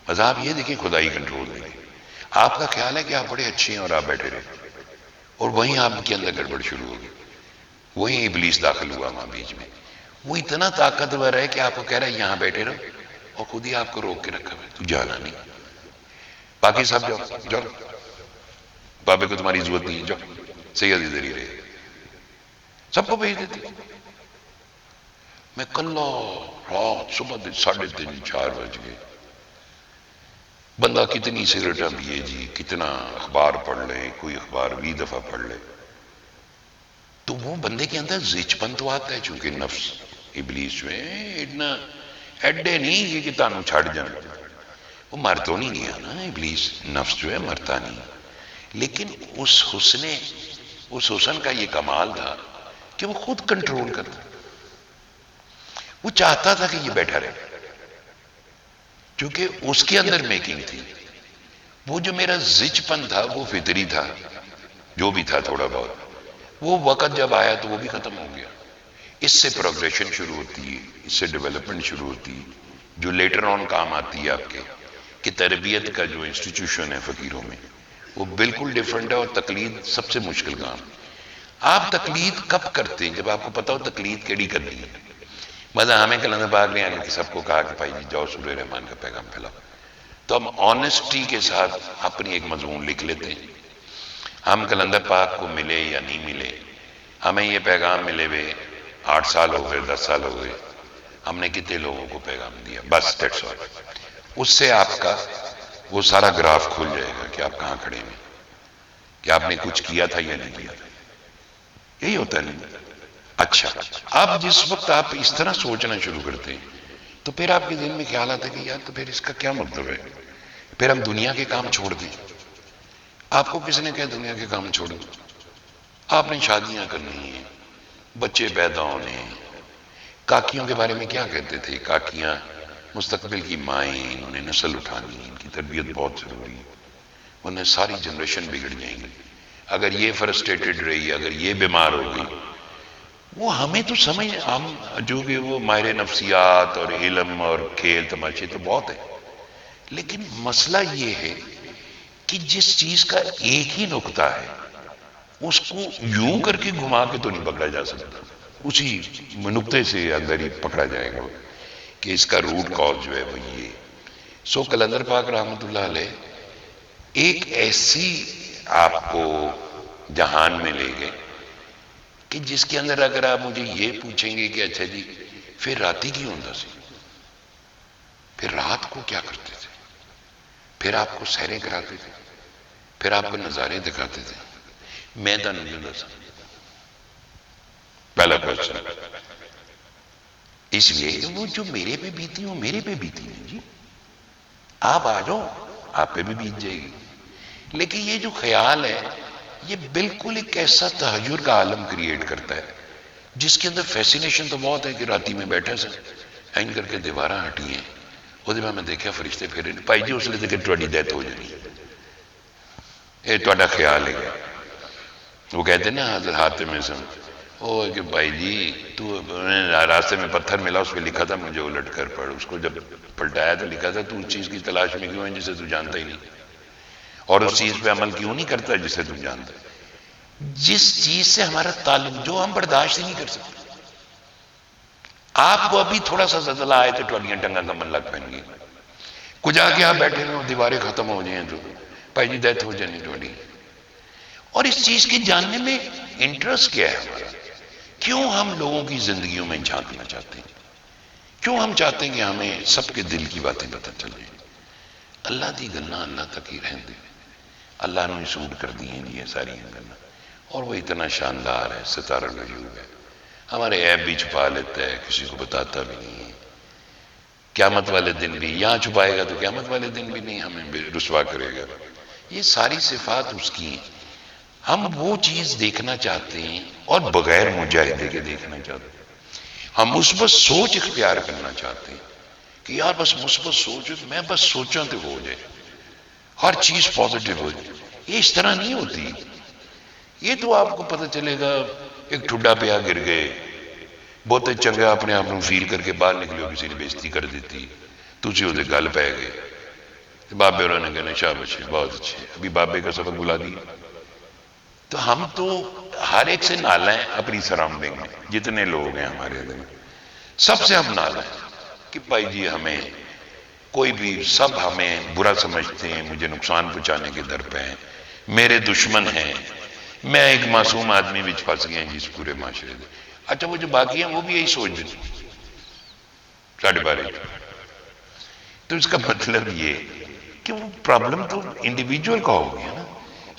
بس آپ یہ دیکھیں خدائی کنٹرول دیکھیں. آپ کا خیال ہے کہ آپ بڑے اچھے ہیں اور آپ بیٹھے رہے، اور وہیں آپ کے اندر گڑبڑ شروع ہوگی. وہیں ابلیس داخل ہوا وہاں بیچ میں. وہ اتنا طاقتور ہے کہ آپ کو کہہ رہا ہے یہاں بیٹھے رہو، اور خود ہی آپ کو روک کے رکھا ہے تو جانا نہیں. باقی سب جاؤ جاؤ، بابے کو تمہاری ضرورت نہیں ہے، جاؤ سید ادھر ہی رہے. سب کو بھیج دیتے. میں کل رات صبح 3:30 4 بج گئے. بندہ کتنی سگریٹاں پیے جی، کتنا اخبار پڑھ لے، کوئی اخبار 20 دفعہ پڑھ لے، تو وہ بندے کے اندر زچ پن تو آتا ہے. چونکہ نفس ابلیس جو ہے اتنا ایڈے نہیں کہ تانوں چھڑ جان، وہ مر تو نہیں گیا نا. ابلیس نفس جو ہے مرتا نہیں، لیکن اس حسن کا یہ کمال تھا کہ وہ خود کنٹرول کرتا. وہ چاہتا تھا کہ یہ بیٹھا رہے، کیونکہ اس کے اندر میکنگ تھی. وہ جو میرا زچ پن تھا وہ فطری تھا، جو بھی تھا تھوڑا بہت. وہ وقت جب آیا تو وہ بھی ختم ہو گیا. اس سے پروگریشن شروع ہوتی ہے، اس سے ڈیولپمنٹ شروع ہوتی ہے، جو لیٹر آن کام آتی ہے آپ کے. کہ تربیت کا جو انسٹیٹیوشن ہے فقیروں میں وہ بالکل ڈیفرنٹ ہے، اور تقلید سب سے مشکل کام. آپ تقلید کب کرتے ہیں؟ جب آپ کو پتا ہو تقلید کیڑی کرنی ہے. مزہ ہمیں کلندر پاک نے آگے سب کو کہا کہ بھائی جی جاؤ سورہ رحمان کا پیغام پھیلاؤ. تو ہم آنیسٹی کے ساتھ اپنی ایک مضمون لکھ لیتے ہیں. ہم کلندر پاک کو ملے یا نہیں ملے، ہمیں یہ پیغام ملے ہوئے 8 سال ہو گئے، 10 سال ہو گئے، ہم نے کتنے لوگوں کو پیغام دیا، بس دیٹس آل. اس سے آپ کا وہ سارا گراف کھل جائے گا کہ آپ کہاں کھڑے ہیں، کہ آپ نے کچھ کیا تھا یا نہیں کیا تھا. یہی ہوتا ہے نہیں. اچھا، اب جس وقت آپ اس طرح سوچنا شروع کرتے ہیں تو پھر آپ کے دل میں خیال آتا ہے کہ یار تو پھر اس کا کیا مطلب ہے. پھر ہم دنیا کے کام چھوڑ دیں. آپ کو کس نے کہا دنیا کے کام چھوڑیں؟ آپ نے شادیاں کرنی ہیں، بچے پیدا ہونے ہیں. کاکیوں کے بارے میں کیا کہتے تھے؟ کاکیاں مستقبل کی مائیں، انہوں نے نسل اٹھانی، ان کی تربیت بہت ضروری ہے، انہیں ساری جنریشن بگڑ جائیں گی اگر یہ فرسٹریٹڈ رہی، اگر یہ بیمار ہو گئی. وہ ہمیں تو سمجھ، ہم جو کہ وہ ماہر نفسیات اور علم اور کھیل تماشے تو بہت ہے، لیکن مسئلہ یہ ہے کہ جس چیز کا ایک ہی نقطہ ہے اس کو یوں کر کے گھما کے تو نہیں پکڑا جا سکتا. اسی نقطے سے اندر ہی پکڑا جائے گا کہ اس کا روٹ کاز جو ہے وہ یہ. سو کلندر پاک رحمت اللہ علیہ ایک ایسی آپ کو جہان میں لے گئے کہ جس کے اندر اگر آپ مجھے یہ پوچھیں گے کہ اچھا جی پھر راتی کی ہوتا سی، پھر رات کو کیا کرتے تھے، پھر آپ کو سیریں کراتے تھے، پھر آپ کو نظارے دکھاتے تھے، میں تو نہیں دسا. پہلا کوشچن اس لیے کہ وہ جو میرے پہ بیتی وہ میرے پہ بیتی نہیں جی. آپ آ جاؤ آپ پہ بھی بیت جائے گی. لیکن یہ جو خیال ہے یہ بالکل ایک ایسا تحجر کا عالم کریٹ کرتا ہے جس کے اندر فیسینیشن تو بہت ہے کہ راتی میں بیٹھے سے این کر کے دیواراں ہٹی ہیں. وہ دن میں دیکھا فرشتے پھر پائی جی اس لیے کہ تھوڑی ڈیتھ ہو جانی یہ تھوڑا خیال ہے. وہ کہتے ہیں نا حضرت حاتم میں سن وہ کہ بھائی جی تو راستے میں پتھر ملا اس پہ لکھا تھا مجھے الٹ کر پڑھ. اس کو جب پلٹایا تو لکھا تھا تو اس چیز کی تلاش میں کیوں ہے جسے تو جانتا ہی نہیں، اور اس چیز پہ عمل کیوں نہیں کرتا جسے تو جانتا ہے. جس چیز سے ہمارا تعلق جو ہم برداشت ہی نہیں کر سکتے. آپ کو ابھی تھوڑا سا زلزلہ آئے تو ٹولیاں ٹنگا کمن لگ پائیں گی. کجا کے آپ بیٹھے ہوئے دیواریں ختم ہو جائیں تو بھائی جی ڈیتھ ہو جانی ٹولی. اور اس چیز کے جاننے میں انٹرسٹ کیا ہے ہمارا؟ کیوں ہم لوگوں کی زندگیوں میں جھانکنا چاہتے ہیں؟ کیوں ہم چاہتے ہیں کہ ہمیں سب کے دل کی باتیں پتہ چل جائیں؟ اللہ دی گلنا اللہ تک ہی رہن دے. اللہ نے سوٹ کر دی ہیں یہ ساری گلنا، اور وہ اتنا شاندار ہے، ستارہ نجوم ہے. ہمارے عیب بھی چھپا لیتا ہے، کسی کو بتاتا بھی نہیں ہے، قیامت والے دن بھی یہاں چھپائے گا تو قیامت والے دن بھی نہیں ہمیں رسوا کرے گا۔ یہ ساری صفات اس کی ہیں۔ ہم وہ چیز دیکھنا چاہتے ہیں اور بغیر مجاہدے کے دیکھنا چاہتے ہیں۔ ہم مثبت سوچ اختیار کرنا چاہتے ہیں کہ یار بس مثبت سوچ، میں بس سوچاں تو ہو جائے، ہر چیز پازیٹیو ہو جائے۔ یہ اس طرح نہیں ہوتی۔ یہ تو آپ کو پتہ چلے گا ایک ٹھڈا پیا گر گئے، بہت چنگا اپنے آپ کو فیل کر کے باہر نکلے ہو، کسی نے بےزتی کر دیتی، تجھے اسے گل پہ گئے، بابے اور نے کہنا شاباش بہت اچھے، ابھی بابے کا سبق بلا دیا۔ تو ہم تو ہر ایک سے نالا ہیں اپنی سراؤنڈنگ میں، جتنے لوگ ہیں ہمارے اندر سب سے ہم نالا ہیں کہ بھائی جی ہمیں کوئی بھی، سب ہمیں برا سمجھتے ہیں، مجھے نقصان پہنچانے کے در پہ ہیں، میرے دشمن ہیں، میں ایک معصوم آدمی بچ پھنس گیا جس پورے معاشرے میں۔ اچھا وہ جو باقی ہیں وہ بھی یہی سوچ دیتے ساڑھے بارے۔ تو اس کا مطلب یہ کہ وہ پرابلم تو انڈیویجول کا ہو گیا نا۔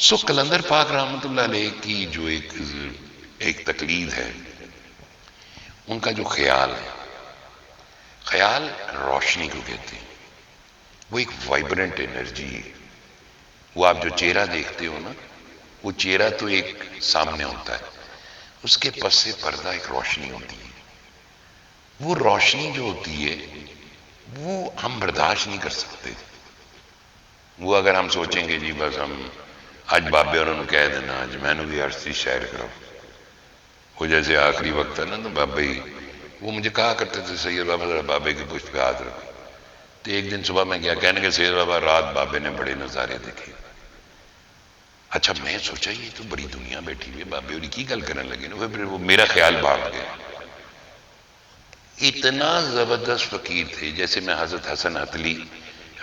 سو قلندر پاک رحمۃ اللہ علیہ کی جو ایک تقلید ہے، ان کا جو خیال ہے، خیال روشنی کو کہتے ہیں، وہ ایک وائبرنٹ انرجی ہے۔ وہ آپ جو چہرہ دیکھتے ہو نا، وہ چہرہ تو ایک سامنے ہوتا ہے، اس کے پس سے پردہ ایک روشنی ہوتی ہے۔ وہ روشنی جو ہوتی ہے وہ ہم برداشت نہیں کر سکتے۔ وہ اگر ہم سوچیں گے جی بس ہم آج بابے اور انہوں کہہ دینا آج میں نے بھی ہر چیز شیئر کرو، وہ جیسے آخری وقت ہے نا تو بابے ہی وہ مجھے کہا کرتے تھے سید بابا ذرا بابے کے پشت پہ ہاتھ رکھو۔ تو ایک دن صبح میں کیا کہنے کہ سید بابا رات بابے نے بڑے نظارے دیکھے۔ اچھا میں سوچا یہ تو بڑی دنیا بیٹھی ہوئی ہے، بابے اور کی گل کرنے لگے نا، پھر وہ میرا خیال بھاگ گیا۔ اتنا زبردست فقیر تھے، جیسے میں حضرت حسن عتلی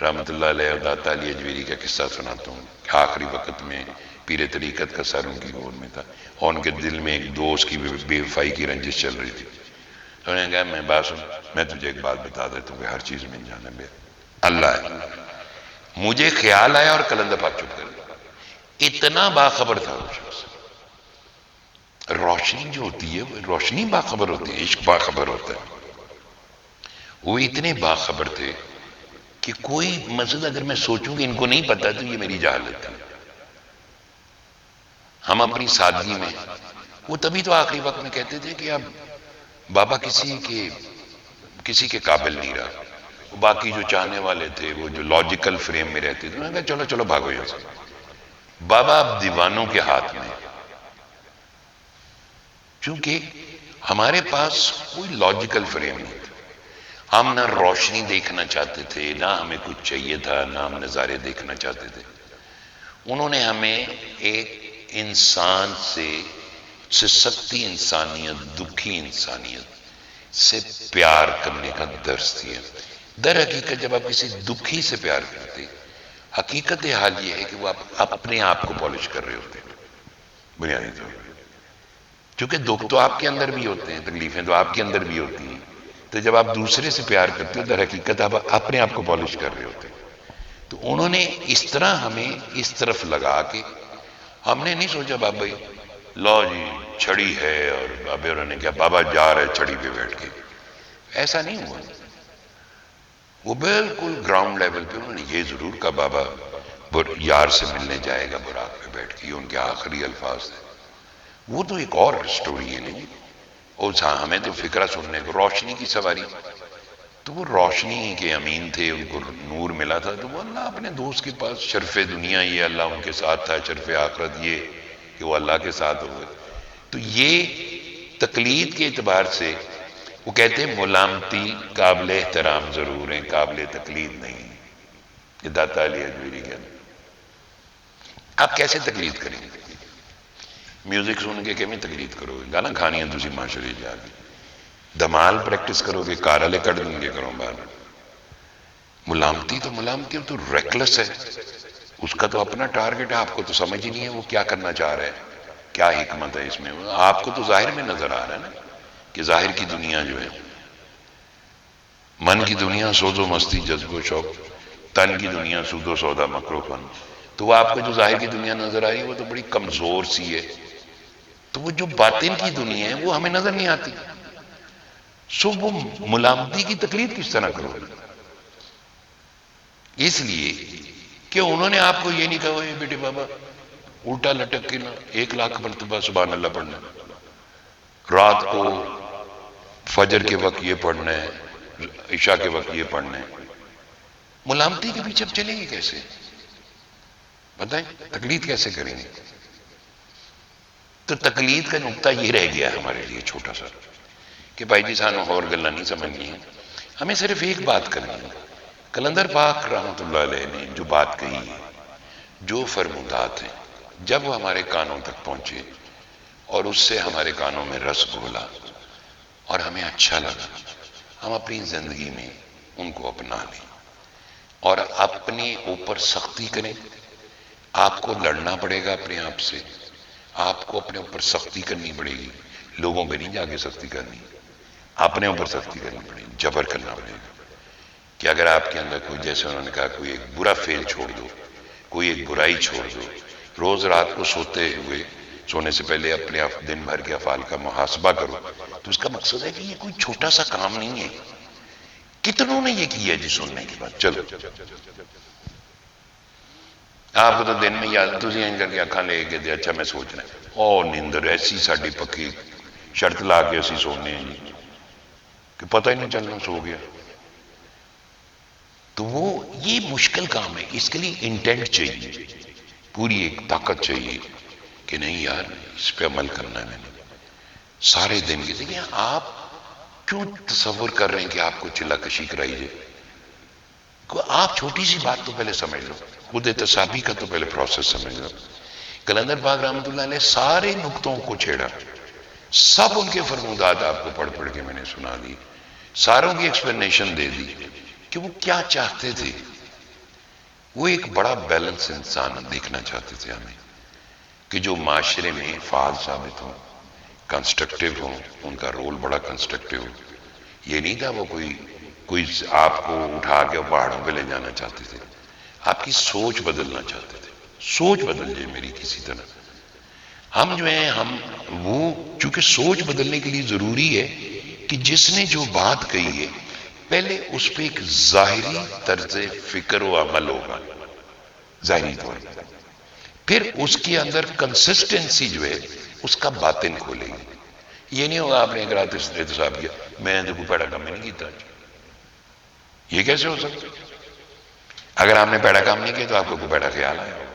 رحمۃ اللہ علیہ اور داتا علی اجویری کا قصہ سناتا ہوں کہ آخری وقت میں پیر طریقت کا سر ان کی گود میں تھا اور ان کے دل میں ایک دوست کی بے وفائی کی رنجش چل رہی تھی۔ تو انہوں نے کہا میں بات سن، میں تجھے ایک بات بتا دیتا ہوں کہ ہر چیز میں جانب ہے اللہ ہے۔ مجھے خیال آیا اور قلندر پاک چپ کر گیا۔ اتنا باخبر تھا وہ شخص۔ روشنی جو ہوتی ہے وہ روشنی باخبر ہوتی ہے، عشق باخبر ہوتا ہے۔ وہ اتنے باخبر تھے کہ کوئی مسئلہ اگر میں سوچوں کہ ان کو نہیں پتا تو یہ میری جہالت ہے۔ ہم اپنی سادگی میں، وہ تبھی تو آخری وقت میں کہتے تھے کہ اب بابا کسی کے قابل نہیں رہا۔ وہ باقی جو چاہنے والے تھے، وہ جو لاجیکل فریم میں رہتے تھے، انہوں نے کہا چلو چلو بھاگو یہاں سے، بابا اب دیوانوں کے ہاتھ میں۔ چونکہ ہمارے پاس کوئی لاجیکل فریم نہیں تھا، ہم نہ روشنی دیکھنا چاہتے تھے، نہ ہمیں کچھ چاہیے تھا، نہ ہم نظارے دیکھنا چاہتے تھے۔ انہوں نے ہمیں ایک انسان سے سستی انسانیت، دکھی انسانیت سے پیار کرنے کا درس دیا۔ در حقیقت جب آپ کسی دکھی سے پیار کرتے، حقیقت حال یہ ہے کہ وہ آپ اپنے آپ کو پالش کر رہے ہوتے ہیں بنیادی طور پر، کیونکہ دکھ تو آپ کے اندر بھی ہوتے ہیں، تکلیفیں تو آپ کے اندر بھی ہوتی ہیں۔ تو جب آپ دوسرے سے پیار کرتے ہو در حقیقت آپ اپنے آپ کو پالش کر رہے ہوتے ہیں۔ تو انہوں نے اس طرح ہمیں اس طرف لگا کے، ہم نے نہیں سوچا بابا لو جی چھڑی ہے اور بابے انہوں نے کیا بابا جا رہے چھڑی پہ بیٹھ کے، ایسا نہیں ہوا۔ وہ بالکل گراؤنڈ لیول پہ انہوں نے یہ ضرور کہا بابا یار سے ملنے جائے گا براق پہ بیٹھ کے، یہ ان کے آخری الفاظ تھے۔ وہ تو ایک اور سٹوری ہے نہیں، اور ہمیں تو فکرہ سننے کو روشنی کی سواری۔ تو وہ روشنی کے امین تھے، ان کو نور ملا تھا، تو وہ اللہ اپنے دوست کے پاس، شرف دنیا یہ اللہ ان کے ساتھ تھا، شرف آخرت یہ کہ وہ اللہ کے ساتھ ہوئے۔ تو یہ تقلید کے اعتبار سے وہ کہتے ہیں ملامتی قابل احترام ضرور ہیں، قابل تقلید نہیں۔ یہ داتا علی اجویری کہتے ہیں۔ آپ کیسے تقلید کریں گے؟ میوزک سن کے کیویں تقلید کرو گے؟ گانا کھانی ہے تسی معاشرے جا کے، دمال پریکٹس کرو گے، کارالے کٹ دیں گے کرو باہر۔ ملامتی تو ریکلس ہے، اس کا تو اپنا ٹارگٹ ہے، آپ کو تو سمجھ ہی نہیں ہے وہ کیا کرنا چاہ رہا ہے، کیا حکمت ہے اس میں۔ آپ کو تو ظاہر میں نظر آ رہا ہے نا کہ ظاہر کی دنیا جو ہے، من کی دنیا سوز و مستی جذب و شوق، تن کی دنیا سود و سودا مکر و فن۔ تو وہ آپ کو جو ظاہر کی دنیا نظر آئی وہ تو بڑی کمزور سی ہے، تو وہ جو باطن کی دنیا ہے وہ ہمیں نظر نہیں آتی. سو وہ ملامتی کی تکلیف کس طرح کرو؟ اس لیے کہ انہوں نے آپ کو یہ نہیں کہا اے بیٹے بابا الٹا لٹک کے نا 1,00,000 مرتبہ سبحان اللہ پڑھنا ہے، رات کو فجر کے وقت یہ پڑھنا ہے، عشاء کے وقت یہ پڑھنا ہے. ملامتی کے پیچھے اب چلیں گے کیسے؟ بتائیں تقلید کیسے کریں گے؟ تو تقلید کا نقطہ یہ رہ گیا ہمارے لیے چھوٹا سا کہ بھائی جی سانو اور گلہ نہیں سمجھنی ہے، ہمیں صرف ایک بات کرنی ہے. کلندر پاک رحمۃ اللہ علیہ نے جو بات کہی ہے، جو فرمودات ہیں، جب وہ ہمارے کانوں تک پہنچے اور اس سے ہمارے کانوں میں رس گھولا اور ہمیں اچھا لگا، ہم اپنی زندگی میں ان کو اپنا لیں اور اپنے اوپر سختی کریں. آپ کو لڑنا پڑے گا اپنے آپ سے، آپ کو اپنے اوپر سختی کرنی پڑے گی. لوگوں پہ نہیں جا کے سختی کرنی، اپنے اوپر سختی کرنی پڑے گی، جبر کرنا پڑے گا. کہ اگر آپ کے اندر کوئی، جیسے انہوں نے کہا، کوئی ایک برا فعل چھوڑ دو، کوئی ایک برائی چھوڑ دو. روز رات کو سونے سے پہلے اپنے دن بھر کے افعال کا محاسبہ کرو. تو اس کا مقصد ہے کہ یہ کوئی چھوٹا سا کام نہیں ہے. کتنوں نے یہ کیا جی سننے کے بعد؟ چلو آپ کو تو دن میں یاد تھی کر کے اکھاں لے کے دے اچھا میں سوچنا اور نیندر ایسی ساڈی پکی شرط لا کے اسی سونے ہیں جی کہ پتہ ہی نہیں چلنا سو گیا. تو وہ یہ مشکل کام ہے. اس کے لیے انٹینٹ چاہیے، پوری ایک طاقت چاہیے کہ نہیں یار اس پہ عمل کرنا ہے. میں نے سارے دن کی دیکھیں، آپ کیوں تصور کر رہے ہیں کہ آپ کو چلا کشی کرائی جائے؟ آپ چھوٹی سی بات تو پہلے سمجھ لو، خود احتسابی کا تو پہلے پروسیس سمجھ لو. کلندر پاک رحمۃ اللہ علیہ سارے نقطوں کو چھیڑا، سب ان کے فرمودات آپ کو پڑھ پڑھ کے میں نے سنا دی، ساروں کی ایکسپلینیشن دے دی کہ وہ کیا چاہتے تھے. وہ ایک بڑا بیلنس انسان دیکھنا چاہتے تھے ہمیں، کہ جو معاشرے میں فعال ثابت ہوں، کنسٹرکٹیو ہوں، ان کا رول بڑا کنسٹرکٹیو ہو. یہ نہیں تھا وہ کوئی آپ کو اٹھا کے پہاڑوں پہ لے جانا چاہتے تھے. آپ کی سوچ بدلنا چاہتے تھے. سوچ بدل جائے میری کسی طرح. ہم جو ہیں وہ چونکہ سوچ بدلنے کے لیے ضروری ہے کہ جس نے جو بات کہی ہے پہلے اس پہ ایک ظاہری طرز فکر و عمل ہوگا، ظاہری طور پر، پھر اس کے اندر کنسسٹنسی جو ہے اس کا باطن کھولے گی. یہ نہیں ہوگا آپ نے ایک رات احتساب کیا میں نے کوئی پیڑا کام نہیں کیتا. یہ کیسے ہو سکتا؟ اگر آپ نے پیڑا کام نہیں کیا تو آپ کو کوئی پیڑا خیال آیا ہوگا.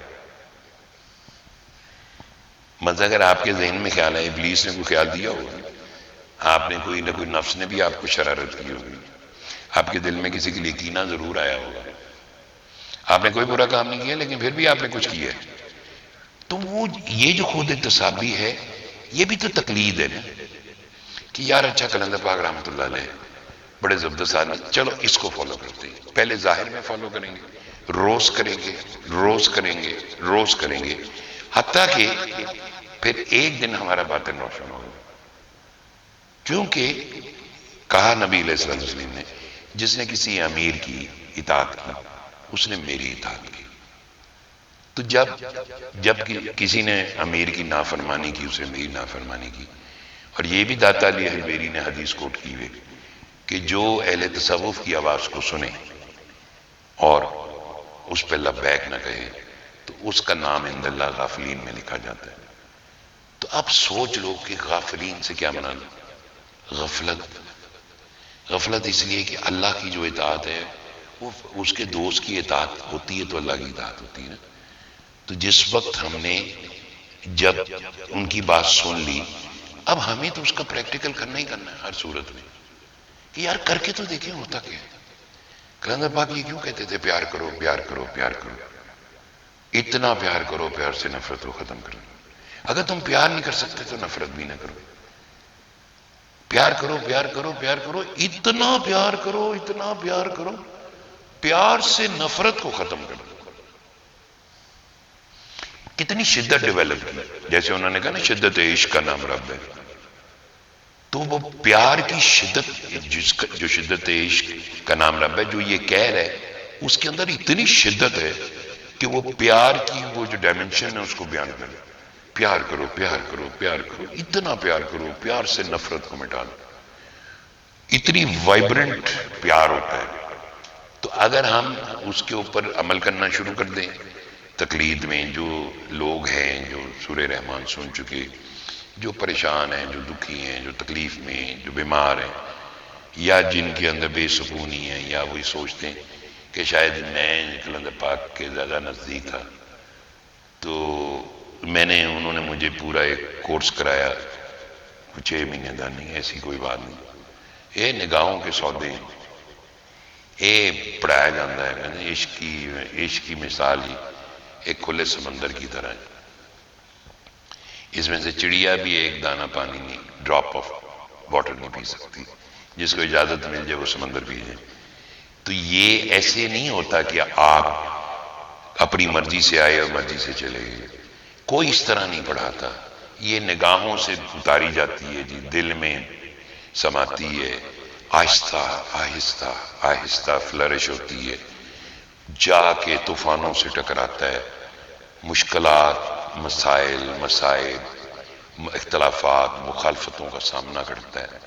مطلب اگر آپ کے ذہن میں خیال ہے، ابلیس نے کوئی خیال دیا ہوگا، آپ نے کوئی نہ کوئی نفس نے بھی آپ کو شرارت کی ہوگی، آپ کے دل میں کسی کے لیے کینہ ضرور آیا ہوگا. آپ نے کوئی برا کام نہیں کیا لیکن پھر بھی آپ نے کچھ کیا ہے. تو وہ یہ جو خود احتسابی ہے یہ بھی تو تقلید ہے نا، کہ یار اچھا کلندر پاک رحمۃ اللہ علیہ بڑے زبردست آدمی، چلو اس کو فالو کرتے ہیں. پہلے ظاہر میں فالو کریں گے، روز کریں گے، روز کریں گے، روز کریں گے، حتیٰ کہ پھر ایک دن ہمارا باطن روشن ہوگا. کیونکہ کہا نبی علیہ السلام وسلم نے جس نے کسی امیر کی اطاعت کی اس نے میری اطاعت کی. تو جب کسی نے امیر کی نافرمانی کی اسے میری نافرمانی کی. اور یہ بھی داتا علی حجویری نے حدیث کوٹ کی ہوئی کہ جو اہل تصوف کی آواز کو سنے اور اس پہ لبیک نہ کہے تو اس کا نام عند اللہ غافلین میں لکھا جاتا ہے. تو اب سوچ لو کہ غافلین سے کیا منانا؟ غفلت اس لیے کہ اللہ کی جو اطاعت ہے وہ اس کے دوست کی اطاعت ہوتی ہے تو اللہ کی اطاعت ہوتی ہے نا. تو جس وقت ہم نے جب ان کی بات سن لی اب ہمیں تو اس کا پریکٹیکل کرنا ہی کرنا ہے ہر صورت میں، کہ یار کر کے تو دیکھیں ہوتا کیا ہے. کلندر پاک یہ کیوں کہتے تھے پیار کرو پیار کرو پیار کرو، اتنا پیار کرو پیار سے نفرت کو ختم کرو. اگر تم پیار نہیں کر سکتے تو نفرت بھی نہ کرو. پیار کرو پیار کرو پیار کرو، اتنا پیار کرو اتنا پیار کرو پیار سے نفرت کو ختم کرو. کتنی شدت ڈیولپ کی، جیسے انہوں نے کہا نا شدت عشق کا نام رب ہے. تو وہ پیار کی شدت، جو شدت عشق کا نام رب ہے جو یہ کہہ رہے اس کے اندر اتنی شدت ہے کہ وہ پیار کی وہ جو ڈائمنشن ہے اس کو بیان کرے. پیار کرو پیار کرو پیار کرو، اتنا پیار کرو، پیار سے نفرت کو مٹا دو، اتنی وائبرنٹ پیار ہوتا ہے۔ تو اگر ہم اس کے اوپر عمل کرنا شروع کر دیں، تقلید میں جو لوگ ہیں جو سورہ رحمان سن چکے، جو پریشان ہیں، جو دکھی ہیں، جو تکلیف میں ہیں، جو بیمار ہیں، یا جن کے اندر بے سکونی ہے، یا وہی سوچتے ہیں کہ شاید میں کلندر پاک کے زیادہ نزدیک تھا تو انہوں نے مجھے پورا ایک کورس کرایا 6 مہینے کا، نہیں ایسی کوئی بات نہیں، یہ نگاہوں کے سودے ہیں، یہ پڑھایا جاتا ہے کہ عشق کی مثال ہی ایک کھلے سمندر کی طرح ہے، اس میں سے چڑیا بھی ایک دانہ پانی نہیں، ڈراپ آف واٹر نہیں پی سکتی، جس کو اجازت مل جائے وہ سمندر پی جائے۔ تو یہ ایسے نہیں ہوتا کہ آپ اپنی مرضی سے آئے اور مرضی سے چلے گئے، کوئی اس طرح نہیں پڑھاتا، یہ نگاہوں سے اتاری جاتی ہے جی، دل میں سماتی ہے، آہستہ آہستہ آہستہ فلرش ہوتی ہے، جا کے طوفانوں سے ٹکراتا ہے، مشکلات، مسائل، مصائب، اختلافات، مخالفتوں کا سامنا کرتا ہے،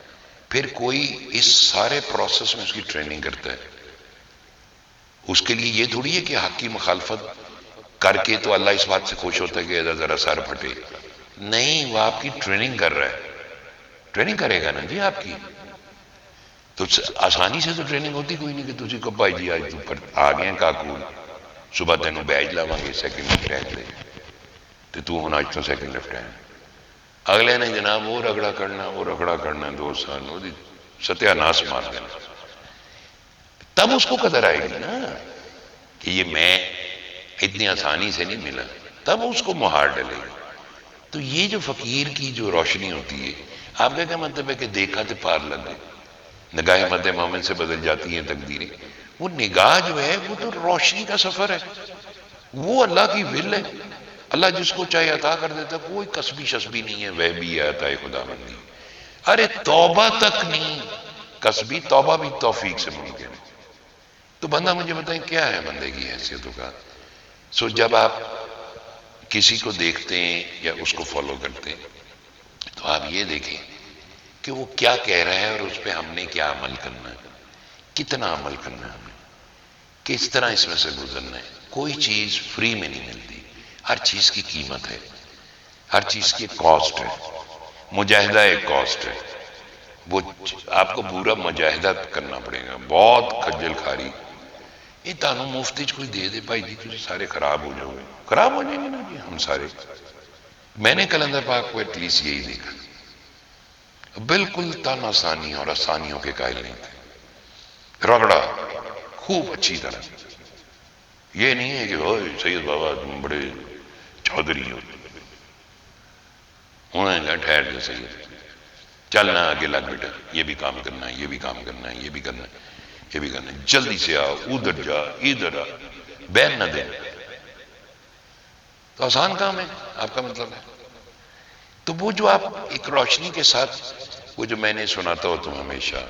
پھر کوئی اس سارے پروسیس میں اس کی ٹریننگ کرتا ہے۔ اس کے لیے یہ تھوڑی ہے کہ حق کی مخالفت کر کے تو اللہ اس بات سے خوش ہوتا ہے کہ ادھر ذرا سر پھٹے، نہیں، وہ آپ کی ٹریننگ کر رہا ہے، ٹریننگ کرے گا نا جی آپ کی، تو آسانی سے تو ٹریننگ ہوتی کوئی نہیں کہ تجھے کو بھائی جی آج آ گئے ہیں کاکول، صبح تینوں بیج لاواں گے سیکنڈ لیفٹ ہینڈ لے تو تو ہونا آج تو سیکنڈ لیفٹ ہینڈ، اگلے نے جناب وہ رگڑا کرنا 2 سال وہ ستیہ ناس مار دینا، تب اس کو قدر آئے گی نا کہ یہ میں اتنی آسانی سے نہیں ملا، تب اس کو مہار ڈلے گی۔ تو یہ جو فقیر کی جو روشنی ہوتی ہے، آپ کا کیا مطلب ہے کہ دیکھا تو پار لگ گئے، نگاہ مد مومن سے بدل جاتی ہیں تقدیریں، وہ نگاہ جو ہے وہ تو روشنی کا سفر ہے، وہ اللہ کی ول ہے، اللہ جس کو چاہے عطا کر دیتا، کوئی کسبی شسبی نہیں ہے، وہ بھی ہے عطا خدا بندی، ارے توبہ تک نہیں، کسبی توبہ بھی توفیق سے ممکن ہے۔ تو بندہ مجھے بتائیں کیا ہے بندے کی حیثیتوں کا؟ سو جب آپ کسی کو دیکھتے ہیں یا اس کو فالو کرتے ہیں تو آپ یہ دیکھیں کہ وہ کیا کہہ رہا ہے اور اس پہ ہم نے کیا عمل کرنا ہے، کتنا عمل کرنا ہے ہم نے، کس طرح اس میں سے گزرنا ہے۔ کوئی چیز فری میں نہیں ملتی، ہر چیز کی قیمت ہے، ہر چیز کی کاسٹ ہے، مجاہدہ ایک کاسٹ ہے، وہ آپ کو پورا مجاہدہ کرنا پڑے گا، بہت کھجل کھاری، یہ تانوں مفتی کوئی دے دے بھائی جی تجھے سارے خراب ہو جاؤ گے، خراب ہو جائیں گے نا جی ہم سارے۔ میں نے کلندر پاک کو ایٹ لیسٹ یہی دیکھا، بالکل تان آسانی اور آسانیوں کے قائل نہیں تھے، رگڑا خوب اچھی طرح، یہ نہیں ہے کہ اوہ سید بابا تم بڑے چودھری ہو، انہوں نے کہا ٹھہر جا سید، چلنا آگے لگ بیٹا، یہ بھی کام کرنا ہے، یہ بھی کام کرنا ہے، یہ بھی کرنا ہے، یہ بھی کرنا ہے، جلدی سے آؤ، ادھر جا ادھر آ، بین نہ دے، تو آسان کام ہے آپ کا مطلب ہے۔ تو وہ جو آپ ایک روشنی کے ساتھ، وہ جو میں نے سناتا ہو تم ہمیشہ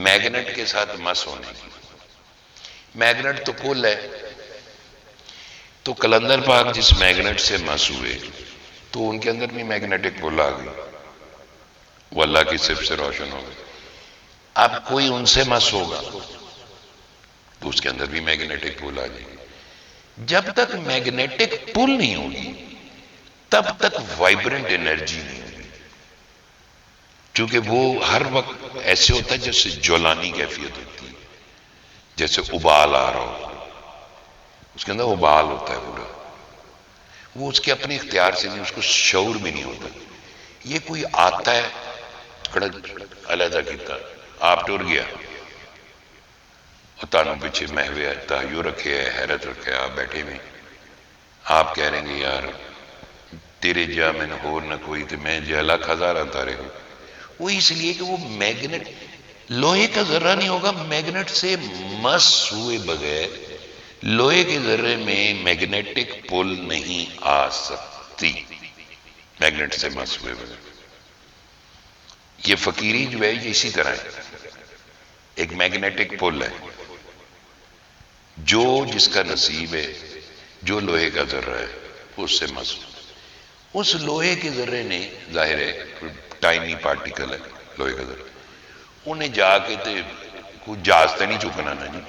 میگنٹ کے ساتھ مس ہونے کی، میگنٹ تو پل ہے، تو کلندر پاک جس میگنٹ سے مس ہوئے تو ان کے اندر بھی میگنیٹک پل آ گئی، وہ اللہ کی صرف سے روشن ہو گئی۔ اب کوئی ان سے مس ہوگا تو اس کے اندر بھی میگنیٹک پل آ جائے گی، جب تک میگنیٹک پل نہیں ہوگی تب تک وائبرنٹ انرجی نہیں ہوگی، کیونکہ وہ ہر وقت ایسے ہوتا ہے جیسے جولانی کیفیت ہوتی ہے، جیسے ابال آ رہا ہو، اس کے اندر ابال ہوتا ہے پورا، وہ اس کے اپنے اختیار سے نہیں، اس کو شعور بھی نہیں ہوتا، یہ کوئی آتا ہے کڑا علیحدہ کیتا آپ ٹر گیا اور تانوں پیچھے محوے تحیو رکھے ہے، حیرت رکھے، آپ بیٹھے میں، آپ کہہ رہے ہیں کہ یار تیرے جا میں نے ہور نہ کوئی تو میں جا لاکھ ہزار تارے ہوں، وہ اس لیے کہ وہ میگنٹ لوہے کا ذرہ نہیں ہوگا میگنٹ سے مس ہوئے بغیر، لوہے کے ذرے میں میگنیٹک پل نہیں آ سکتی، میگنٹ سے مس ہوئے بغیر۔ یہ فقیری جو ہے یہ اسی طرح ہے، ایک میگنیٹک پل ہے، جو جس کا نصیب ہے، جو لوہے کا ذرہ ہے وہ اس سے مس ہو، اس لوہے کے ذرے نے، ظاہر ہے ٹائنی پارٹیکل ہے لوہے کا ذرہ، انہیں جا کے تے کوئی جہاز تے نہیں چکنا نا جی،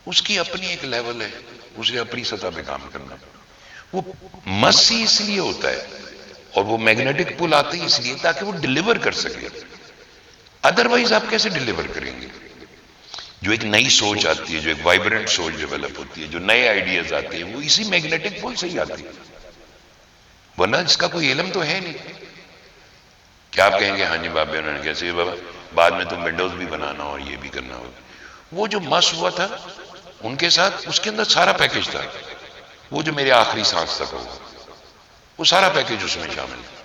اس کی اپنی ایک لیول ہے، اسے اپنی سطح پہ کام کرنا. وہ مس ہی اس لیے ہوتا ہے اور وہ میگنیٹک پل آتے ہی اس لیے تاکہ وہ ڈیلیور کر سکے. ادروائز آپ کیسے ڈیلیور کریں گے؟ جو ایک نئی سوچ آتی ہے، جو ایک وائبرنٹ سوچ ڈیولپ ہوتی ہے، جو نئے آئیڈیاز آتے ہیں، وہ اسی میگنیٹک پل سے ہی آتی ہے، ورنہ اس کا کوئی علم تو ہے نہیں. کیا آپ کہیں گے ہاں جی بابے انہوں نے کیسے بابا بعد میں تم ونڈوز بھی بنانا اور یہ بھی کرنا ہوگا. وہ جو مس ہوا تھا ان کے ساتھ، اس کے اندر سارا پیکج تھا. وہ جو میرے آخری سانس تک ہوگا وہ سارا پیکج اس میں شامل ہے.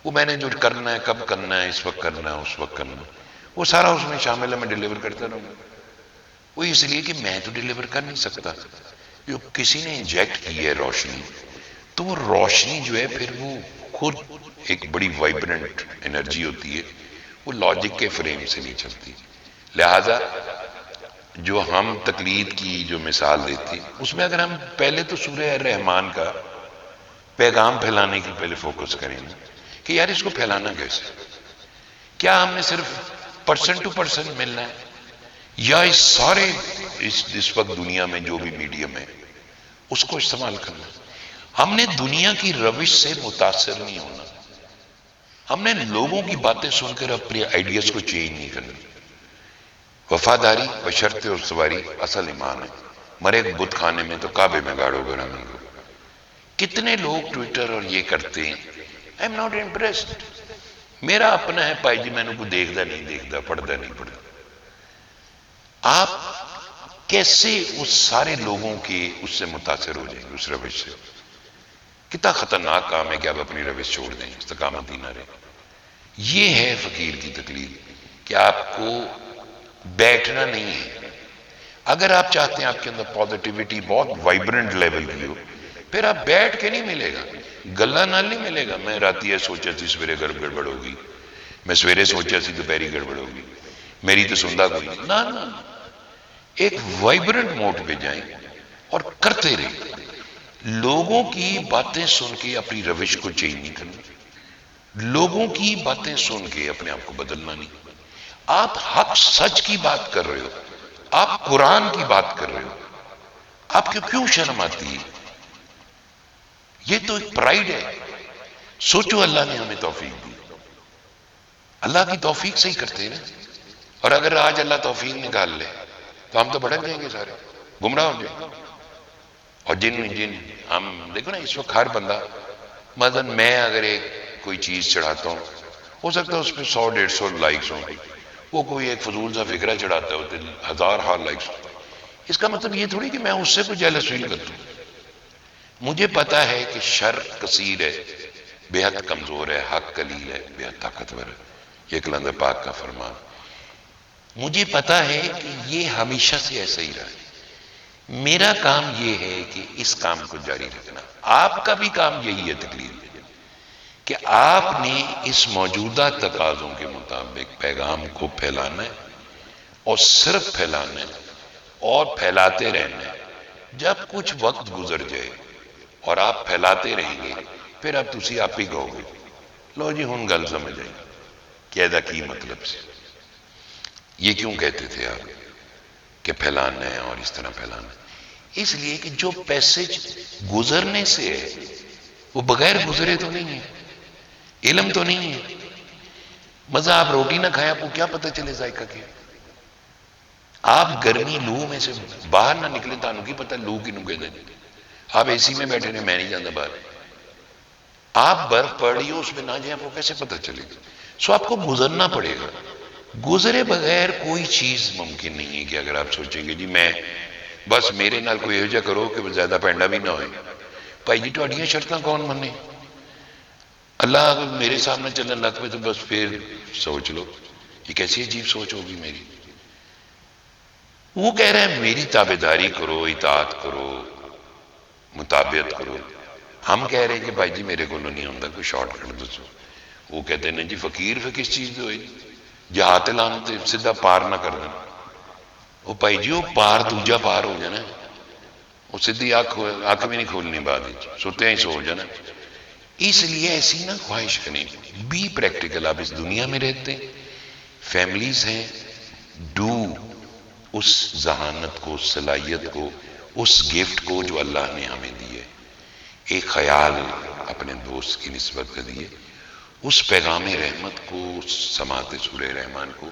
وہ میں نے جو کرنا ہے، کب کرنا ہے، اس وقت کرنا ہے، اس وقت کرنا ہے، وہ سارا اس میں شامل ہے. میں ڈیلیور کرتا رہوں گا. وہ اس لیے کہ میں تو ڈیلیور کر نہیں سکتا، جو کسی نے انجیکٹ کی ہے روشنی، تو وہ روشنی جو ہے پھر وہ خود ایک بڑی وائبرنٹ انرجی ہوتی ہے، وہ لاجک کے فریم سے نہیں چلتی. لہذا جو ہم تقلید کی جو مثال دیتی، اس میں اگر ہم پہلے تو سورہ الرحمن کا پیغام پھیلانے کی پہلے فوکس کریں گے کہ یار اس کو پھیلانا کیسے. کیا ہم نے صرف پرسن ٹو پرسن ملنا ہے، یا اس سارے اس وقت دنیا میں جو بھی میڈیم ہے اس کو استعمال کرنا؟ ہم نے دنیا کی روش سے متاثر نہیں ہونا، ہم نے لوگوں کی باتیں سن کر اپنے آئیڈیاز کو چینج نہیں کرنا. وفاداری بشرط اور سواری اصل ایمان ہے. مرے ایک بت خانے میں تو کعبے میں گاڑو گرا منگو. کتنے لوگ ٹویٹر اور یہ کرتے ہیں، آئی ایم ناٹ امپریسڈ، میرا اپنا ہے پائی جی، میں نے کوئی دیکھتا نہیں دیکھتا، پڑھتا نہیں پڑھتا. آپ کیسے اس سارے لوگوں کے اس سے متاثر ہو جائیں گے، اس روش سے؟ کتنا خطرناک کام ہے کہ آپ اپنی روش چھوڑ دیں، استقامت ہی نہ رہے. یہ ہے فقیر کی تکلیف کہ آپ کو بیٹھنا نہیں ہے. اگر آپ چاہتے ہیں آپ کے اندر پازیٹیوٹی بہت وائبرنٹ لیول کی ہو، پھر آپ بیٹھ کے نہیں ملے گا، گلہ نال نہیں ملے گا. میں رات یہ سوچا تھی سویرے گڑبڑ ہوگی، میں سویرے سوچا سی دوپہری گڑبڑ ہوگی، میری تو سندا کوئی نہیں. نہ، ایک وائبرنٹ موڈ پہ جائیں اور کرتے رہیں. لوگوں کی باتیں سن کے اپنی روش کو چینج نہیں کرنا، لوگوں کی باتیں سن کے اپنے آپ کو بدلنا نہیں. آپ حق سچ کی بات کر رہے ہو، آپ قرآن کی بات کر رہے ہو، آپ کو کیوں شرم آتی ہے؟ یہ تو ایک پرائیڈ ہے. سوچو اللہ نے ہمیں توفیق دی، اللہ کی توفیق سے ہی کرتے ہیں نا. اور اگر آج اللہ توفیق نکال لے تو ہم تو بھڑک جائیں گے، سارے گمراہ ہو جائیں گے. اور جن ہم دیکھو نا اس وقت ہر بندہ، مثلا میں اگر ایک کوئی چیز چڑھاتا ہوں، ہو سکتا ہے اس پہ 100-150 لائکس ہوں، وہ کوئی ایک فضول سا فکرہ چڑھاتا ہے ہوتے 1000 لائکس. اس کا مطلب یہ تھوڑی کہ میں اس سے کوئی جیلس فیل کرتا ہوں. مجھے پتا ہے کہ شر کثیر ہے، بے حد کمزور ہے، حق قلیل ہے، بے حد طاقتور ہے. یہ کلندر پاک کا فرمان. مجھے پتا ہے کہ یہ ہمیشہ سے ایسا ہی رہا ہے. میرا کام یہ ہے کہ اس کام کو جاری رکھنا. آپ کا بھی کام یہی ہے تقریر میں، کہ آپ نے اس موجودہ تقاضوں کے مطابق پیغام کو پھیلانا ہے، اور صرف پھیلانا ہے اور پھیلاتے رہنا ہے. جب کچھ وقت گزر جائے اور آپ پھیلاتے رہیں گے، پھر اب تسی آپ ہی کہو گے لو جی ہن گل سمجھ آئی کہ ایدا کی مطلب سے. یہ کیوں کہتے تھے آپ کہ پھیلانا ہے اور اس طرح پھیلانا ہے؟ اس لیے کہ جو پیسج گزرنے سے ہے وہ بغیر گزرے تو نہیں ہے، علم تو نہیں ہے. مزہ آپ روٹی نہ کھائیں، آپ کو کیا پتہ چلے ذائقہ کیا؟ آپ گرمی لو میں سے باہر نہ نکلیں تو آپ کی پتہ لو کی نکے دیں. آپ اے سی میں بیٹھے رہے، میں نہیں جانا باہر. آپ برف پڑ رہی ہو اس میں نہ جائیں، آپ کو کیسے پتہ چلے گا؟ سو آپ کو گزرنا پڑے گا. گزرے بغیر کوئی چیز ممکن نہیں ہے. کہ اگر آپ سوچیں گے جی میں بس میرے نال کوئی ایجا کرو کہ وہ زیادہ پینڈا بھی نہ ہوئے، بھائی جی تھوڑیاں شرطاں کون منے؟ اللہ اگر میرے سامنے چلنے لگ پہ تو بس پھر سوچ لو یہ کیسی عجیب سوچ ہوگی میری. وہ کہہ رہے ہیں میری تابعداری کرو، اطاعت کرو، مطابعت کرو. ہم کہہ رہے ہیں کہ بھائی جی میرے کو نہیں ہوتا کوئی شارٹ کٹ دسو. وہ کہتے ہیں جی فقیر پھر کس چیز ہوئی جی ہاتھ لانے سیدھا پار نہ کر دینا. وہ بھائی جی وہ پار دوجا پار ہو جانا، وہ سیدھی اکھ بھی نہیں کھولنی بعد ستے ہی سو جانا. اس لیے ایسی نہ خواہش کریں، بی پریکٹیکل. آپ اس دنیا میں رہتے ہیں، فیملیز ہیں، ڈو اس ذہانت کو، اس صلاحیت کو، اس گفٹ کو جو اللہ نے ہمیں دی ہے، ایک خیال اپنے دوست کی نسبت کر دیے، اس پیغام رحمت کو، اس سماعت سورہ رحمان کو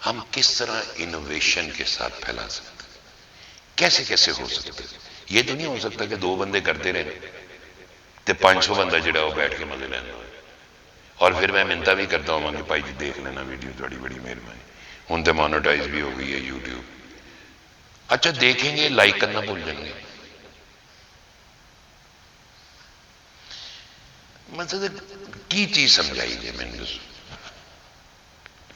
ہم کس طرح انوویشن کے ساتھ پھیلا سکتے ہیں، کیسے کیسے ہو سکتے. یہ تو نہیں ہو سکتا کہ 2 بندے کرتے رہے تے 500 بندہ جڑا وہ بیٹھ کے مزے لینا ہو. اور پھر میں منتا بھی کرتا ہوں کہ بھائی جی دیکھ لینا ویڈیو، تھوڑی بڑی مہربانی. ہوں تو مانوٹائز بھی ہو گئی ہے یوٹیوب. اچھا دیکھیں گے، لائک کرنا بھول جائیں گے. مطلب کی چیز سمجھائی جائے میں نے،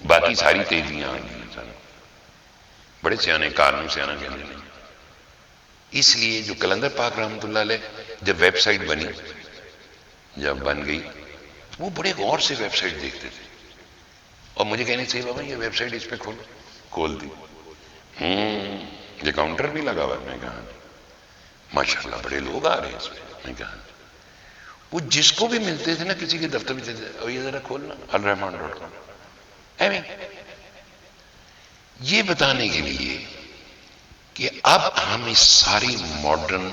باقی ساری تیزیاں آ گئی انسان، بڑے سیانے کارنوں سیانا کہنے نہیں. اس لیے جو کلندر پاک رحمۃ اللہ علیہ جب ویب سائٹ بنی، جب بن گئی، وہ بڑے غور سے ویب سائٹ دیکھتے تھے اور مجھے کہنے سے بابا یہ ویب سائٹ اس پہ کھول دی. یہ کاؤنٹر بھی لگا ہوا ہے. میں کہا ماشاءاللہ بڑے لوگ آ رہے ہیں اس میں. میں کہا وہ جس کو بھی ملتے تھے نا، کسی کے دفتر میں تھے، اور یہ ذرا کھولنا الرحمان.com. یہ بتانے کے لیے کہ اب ہم اس ساری ماڈرن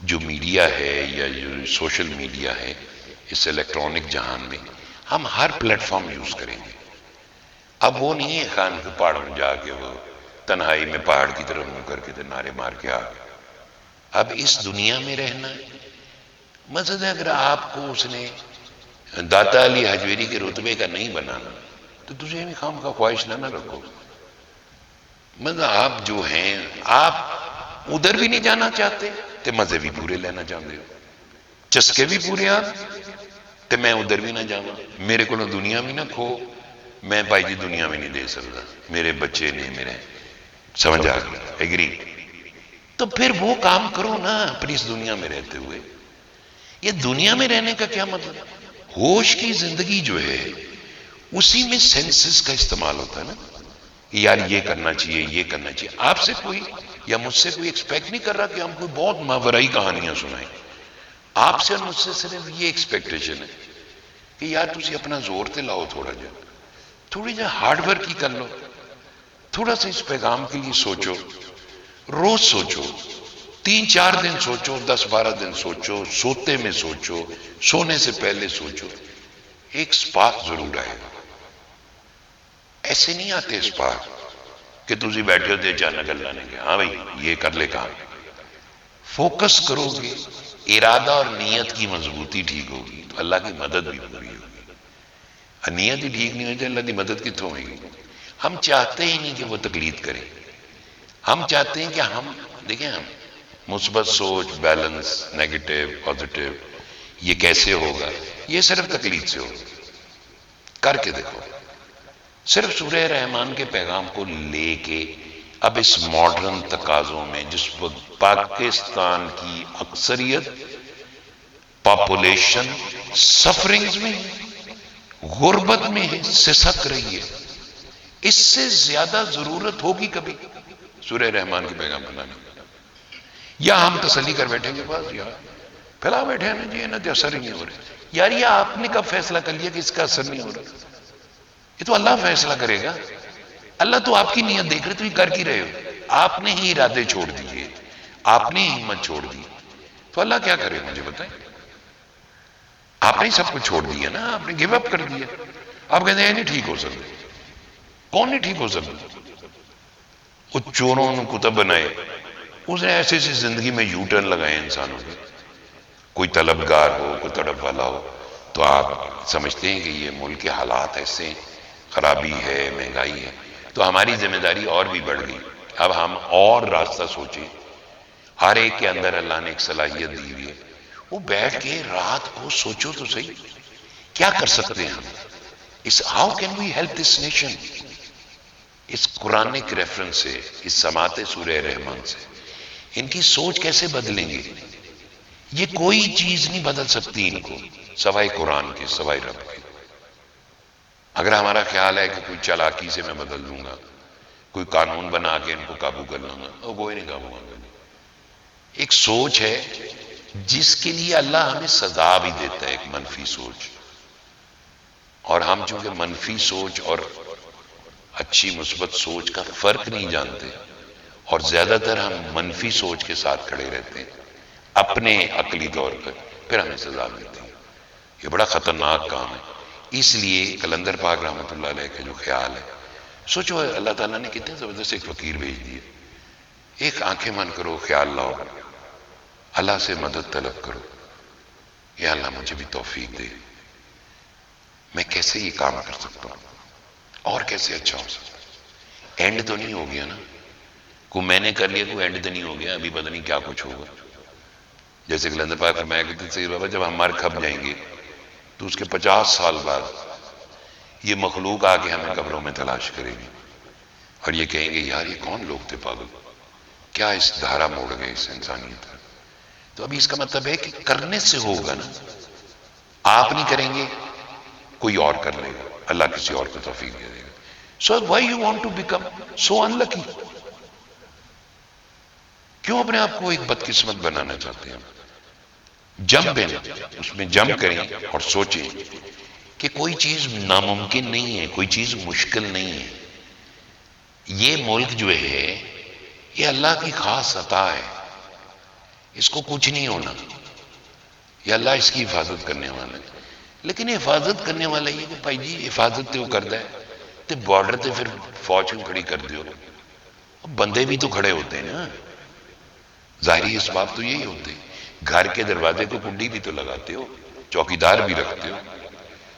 جو میڈیا ہے یا جو سوشل میڈیا ہے، اس الیکٹرانک جہان میں ہم ہر پلیٹ فارم یوز کریں گے. اب وہ نہیں ہے خان کے پہاڑوں میں جا کے وہ تنہائی میں پہاڑ کی طرف منہ کر کے نعرے مار کے آ گئے. اب اس دنیا میں رہنا ہے. مقصد ہے اگر آپ کو اس نے داتا علی حجویری کے رتبے کا نہیں بنانا تو تجھے بھی خام کا خواہش نہ رکھو. مطلب آپ جو ہیں، آپ ادھر بھی نہیں جانا چاہتے تو مزے بھی پورے لینا چاہتے ہو، چسکے بھی پورے آپ تو میں ادھر بھی نہ جاؤں. میرے کو دنیا بھی نہ کھو، میں بھائی جی دنیا میں نہیں دے سکتا، میرے بچے نہیں میرے. سمجھ آ گیا؟ ایگری؟ تو پھر وہ کام کرو نا اپنی اس دنیا میں رہتے ہوئے. یہ دنیا میں رہنے کا کیا مطلب؟ ہوش کی زندگی جو ہے اسی میں سینسز کا استعمال ہوتا ہے نا. یار یہ کرنا چاہیے، یہ کرنا چاہیے. آپ سے کوئی یا مجھ سے کوئی ایکسپیکٹ نہیں کر رہا کہ ہم کوئی بہت ماورائی کہانیاں سنائیں. آپ سے اور مجھ سے صرف یہ ایکسپیکٹیشن ہے کہ یار تسی اپنا زور تے لاؤ، تھوڑا جا تھوڑی جا ہارڈ ورک ہی کر لو، تھوڑا سا اس پیغام کے لیے سوچو، روز سوچو، 3-4 دن سوچو، 10-12 دن سوچو، سوتے میں سوچو، سونے سے پہلے سوچو. ایک سپارک ضرور آئے گا. ایسے نہیں آتے سپارک کہ تسی بیٹھے ہوتے اچانک اللہ نے کہا ہاں بھائی یہ کر لے کام. فوکس کرو گے، ارادہ اور نیت کی مضبوطی ٹھیک ہوگی تو اللہ کی مدد بھی پوری ہوگی. نیت ہی ٹھیک نہیں ہوئی تو اللہ کی مدد کتوں ہوئے گی؟ ہم چاہتے ہی نہیں کہ وہ تقلید کریں. ہم چاہتے ہیں کہ ہم دیکھیں، ہم مثبت سوچ، بیلنس، نیگیٹو، پازیٹیو، یہ کیسے ہوگا؟ یہ صرف تقلید سے ہوگا. کر کے دیکھو. صرف سورہ رحمان کے پیغام کو لے کے اب اس ماڈرن تقاضوں میں جس وقت پاکستان کی اکثریت پاپولیشن سفرنگز میں، غربت میں ہے، سسک رہی ہے، اس سے زیادہ ضرورت ہوگی کبھی سورہ رحمان کے پیغام بنانے کی. یا ہم تسلی کر بیٹھیں گے بس یار پھیلا بیٹھے ہیں جی انہیں اثر ہی نہیں ہو رہا. یار یہ آپ نے کب فیصلہ کر لیا کہ اس کا اثر نہیں ہو رہا؟ یہ تو اللہ فیصلہ کرے گا. اللہ تو آپ کی نیت دیکھ رہے، تو یہ کر کی رہے ہو. آپ نے ہی ارادے چھوڑ دیے، آپ نے ہی ہمت چھوڑ دی، تو اللہ کیا کرے مجھے بتائیں؟ آپ نے سب کچھ چھوڑ دیا نا، آپ نے گیو اپ کر دیا. آپ کہتے ہیں نہیں ٹھیک ہو سکتا. کون نہیں ٹھیک ہو سکتا؟ وہ چوروں نے کتب بنائے، اس نے ایسے ایسی زندگی میں یو ٹرن لگائے انسانوں کے. کوئی طلبگار ہو، کوئی تڑپ والا ہو، تو آپ سمجھتے ہیں کہ یہ ملک کے حالات ایسے خرابی ہے، مہنگائی ہے، تو ہماری ذمہ داری اور بھی بڑھ گئی. اب ہم اور راستہ سوچیں. ہر ایک کے اندر اللہ نے ایک صلاحیت دی ہوئی ہے. وہ بیٹھ کے رات کو سوچو تو صحیح کیا کر سکتے ہیں ہم. اس how can we help this nation. اس قرآنک ریفرنس سے، اس سماعت سورہ رحمان سے ان کی سوچ کیسے بدلیں گے؟ یہ کوئی چیز نہیں بدل سکتی ان کو سوائے قرآن کے، سوائے رب کے. اگر ہمارا خیال ہے کہ کوئی چالاکی سے میں بدل دوں گا، کوئی قانون بنا کے ان کو قابو کر لوں گا، وہ کوئی نہیں قابو کر. ایک سوچ ہے جس کے لیے اللہ ہمیں سزا بھی دیتا ہے، ایک منفی سوچ. اور ہم چونکہ منفی سوچ اور اچھی مثبت سوچ کا فرق نہیں جانتے، اور زیادہ تر ہم منفی سوچ کے ساتھ کھڑے رہتے ہیں اپنے عقلی طور پر، پھر ہمیں سزا ملتی ہے. یہ بڑا خطرناک کام ہے. اس لیے قلندر پاک رحمۃ اللہ علیہ کا جو خیال ہے، سوچو اللہ تعالیٰ نے کتنے زبردست ایک فقیر بھیج دیے. ایک آنکھیں بند کرو، خیال لاؤ، اللہ سے مدد طلب کرو، یا اللہ مجھے بھی توفیق دے، میں کیسے یہ کام کر سکتا ہوں اور کیسے اچھا ہو سکتا ہے. اینڈ تو نہیں ہو گیا نا، کو میں نے کر لیا، کوئی اینڈ تو نہیں ہو گیا، ابھی پتہ نہیں کیا کچھ ہوگا. جیسے قلندر پاک فرمایا کرتے تھے بابا جب ہم مر کھپ جائیں گے تو اس کے 50 سال بعد یہ مخلوق آ کے ہمیں قبروں میں تلاش کرے گی، اور یہ کہیں گے یار یہ کون لوگ تھے پاگل، کیا اس دھارا موڑ گئے اس انسانیت. تو ابھی اس کا مطلب ہے کہ کرنے سے ہوگا نا، آپ نہیں کریں گے کوئی اور کر لے گا، اللہ کسی اور کو توفیق دے دے گا. So why you want to become so unlucky؟ کیوں اپنے آپ کو ایک بدقسمت بنانا چاہتے ہیں؟ جمپ ان، اس میں جمپ کریں اور سوچیں کہ کوئی چیز ناممکن نہیں ہے، کوئی چیز مشکل نہیں ہے. یہ ملک جو ہے یہ اللہ کی خاص عطا ہے، اس کو کچھ نہیں ہونا، یہ اللہ اس کی حفاظت کرنے والا ہے. لیکن حفاظت کرنے والا یہ کہ بھائی جی حفاظت تو کرتا ہے تو بارڈر تے پھر فوج کیوں کھڑی کر دیو؟ بندے بھی تو کھڑے ہوتے ہیں نا، ظاہری اسباب تو یہی ہوتے ہیں. گھر کے دروازے کو کنڈی بھی تو لگاتے ہو، چوکیدار بھی رکھتے ہو.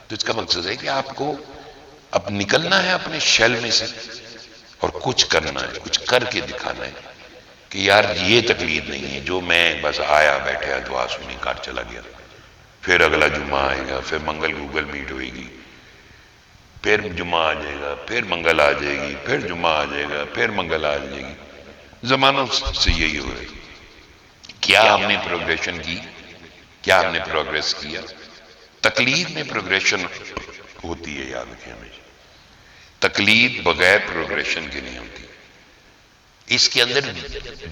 تو اس کا مقصد ہے کہ آپ کو اب نکلنا ہے اپنے شیل میں سے اور کچھ کرنا ہے، کچھ کر کے دکھانا ہے کہ یار یہ تقلید نہیں ہے جو میں بس آیا بیٹھا دعا سنی کر چلا گیا، پھر اگلا جمعہ آئے گا، پھر منگل گوگل میٹ ہوئے گی، پھر جمعہ آ جائے گا، پھر منگل آ جائے گی، پھر جمعہ آ جائے گا، پھر منگل آ جائے گی. زمانوں سے یہی ہو رہا ہے. کیا ہم نے پروگریشن کی؟ کیا ہم نے پروگریس کیا؟ تقلید میں پروگریشن ہوتی ہے، یاد رکھیں ہمیشہ. تقلید بغیر پروگریشن کی نہیں ہوتی، اس کے اندر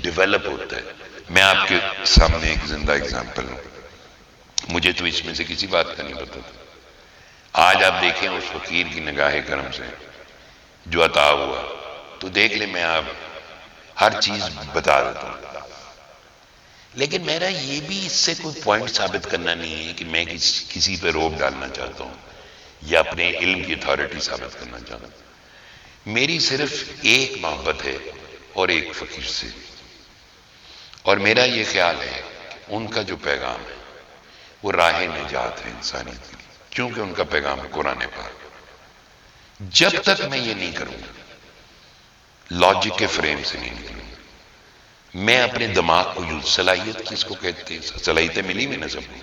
ڈیولپ ہوتا ہے. میں آپ کے سامنے ایک زندہ اگزامپل ہوں، مجھے تو اس میں سے کسی بات کا نہیں پتا تھا. آج آپ دیکھیں اس فقیر کی نگاہ کرم سے جو عطا ہوا تو دیکھ لیں، میں آپ ہر چیز بتا دیتا ہوں. لیکن میرا یہ بھی اس سے کوئی پوائنٹ ثابت کرنا نہیں ہے کہ میں کسی پہ روب ڈالنا چاہتا ہوں یا اپنے علم کی اتھارٹی ثابت کرنا چاہتا ہوں. میری صرف ایک محبت ہے اور ایک فقیر سے، اور میرا یہ خیال ہے کہ ان کا جو پیغام ہے وہ راہ نجات ہے انسانیت کے لیے، کیونکہ ان کا پیغام ہے قرآن پاک. جب تک میں یہ نہیں کروں گا، لاجک کے فریم سے نہیں نکلوں گا، میں اپنے دماغ کو یوز، صلاحیت کس کو کہتے ہیں؟ صلاحیتیں ملی ہوئی نا سب کو،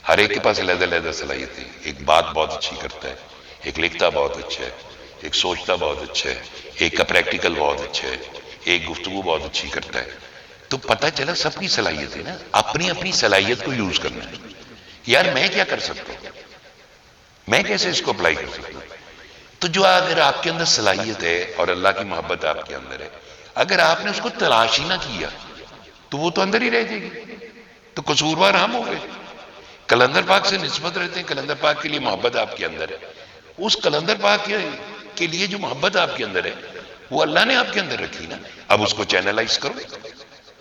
ہر ایک کے پاس علیحدہ علیحدہ صلاحیتیں. ایک بات بہت اچھی کرتا ہے، ایک لکھتا بہت اچھا ہے، ایک سوچتا بہت اچھا ہے، ایک کا پریکٹیکل بہت اچھا ہے، ایک گفتگو بہت اچھی کرتا ہے. تو پتہ چلا سب کی صلاحیت ہے نا، اپنی اپنی صلاحیت کو یوز کرنا ہے. یار میں کیا کر سکتا ہوں، میں کیسے اس کو اپلائی کر سکتا ہوں؟ تو جو اگر آپ کے اندر صلاحیت ہے اور اللہ کی محبت آپ کے اندر ہے، اگر آپ نے اس کو تلاش ہی نہ کیا تو وہ تو اندر ہی رہ جائے گی. تو قصوروار ہم ہو گئے. قلندر پاک سے نسبت رہتے ہیں، قلندر پاک کے لیے محبت آپ کے اندر ہے، اس قلندر پاک کے لیے جو محبت آپ کے اندر ہے وہ اللہ نے آپ کے اندر رکھی نا. اب اس کو چینلائز کرو،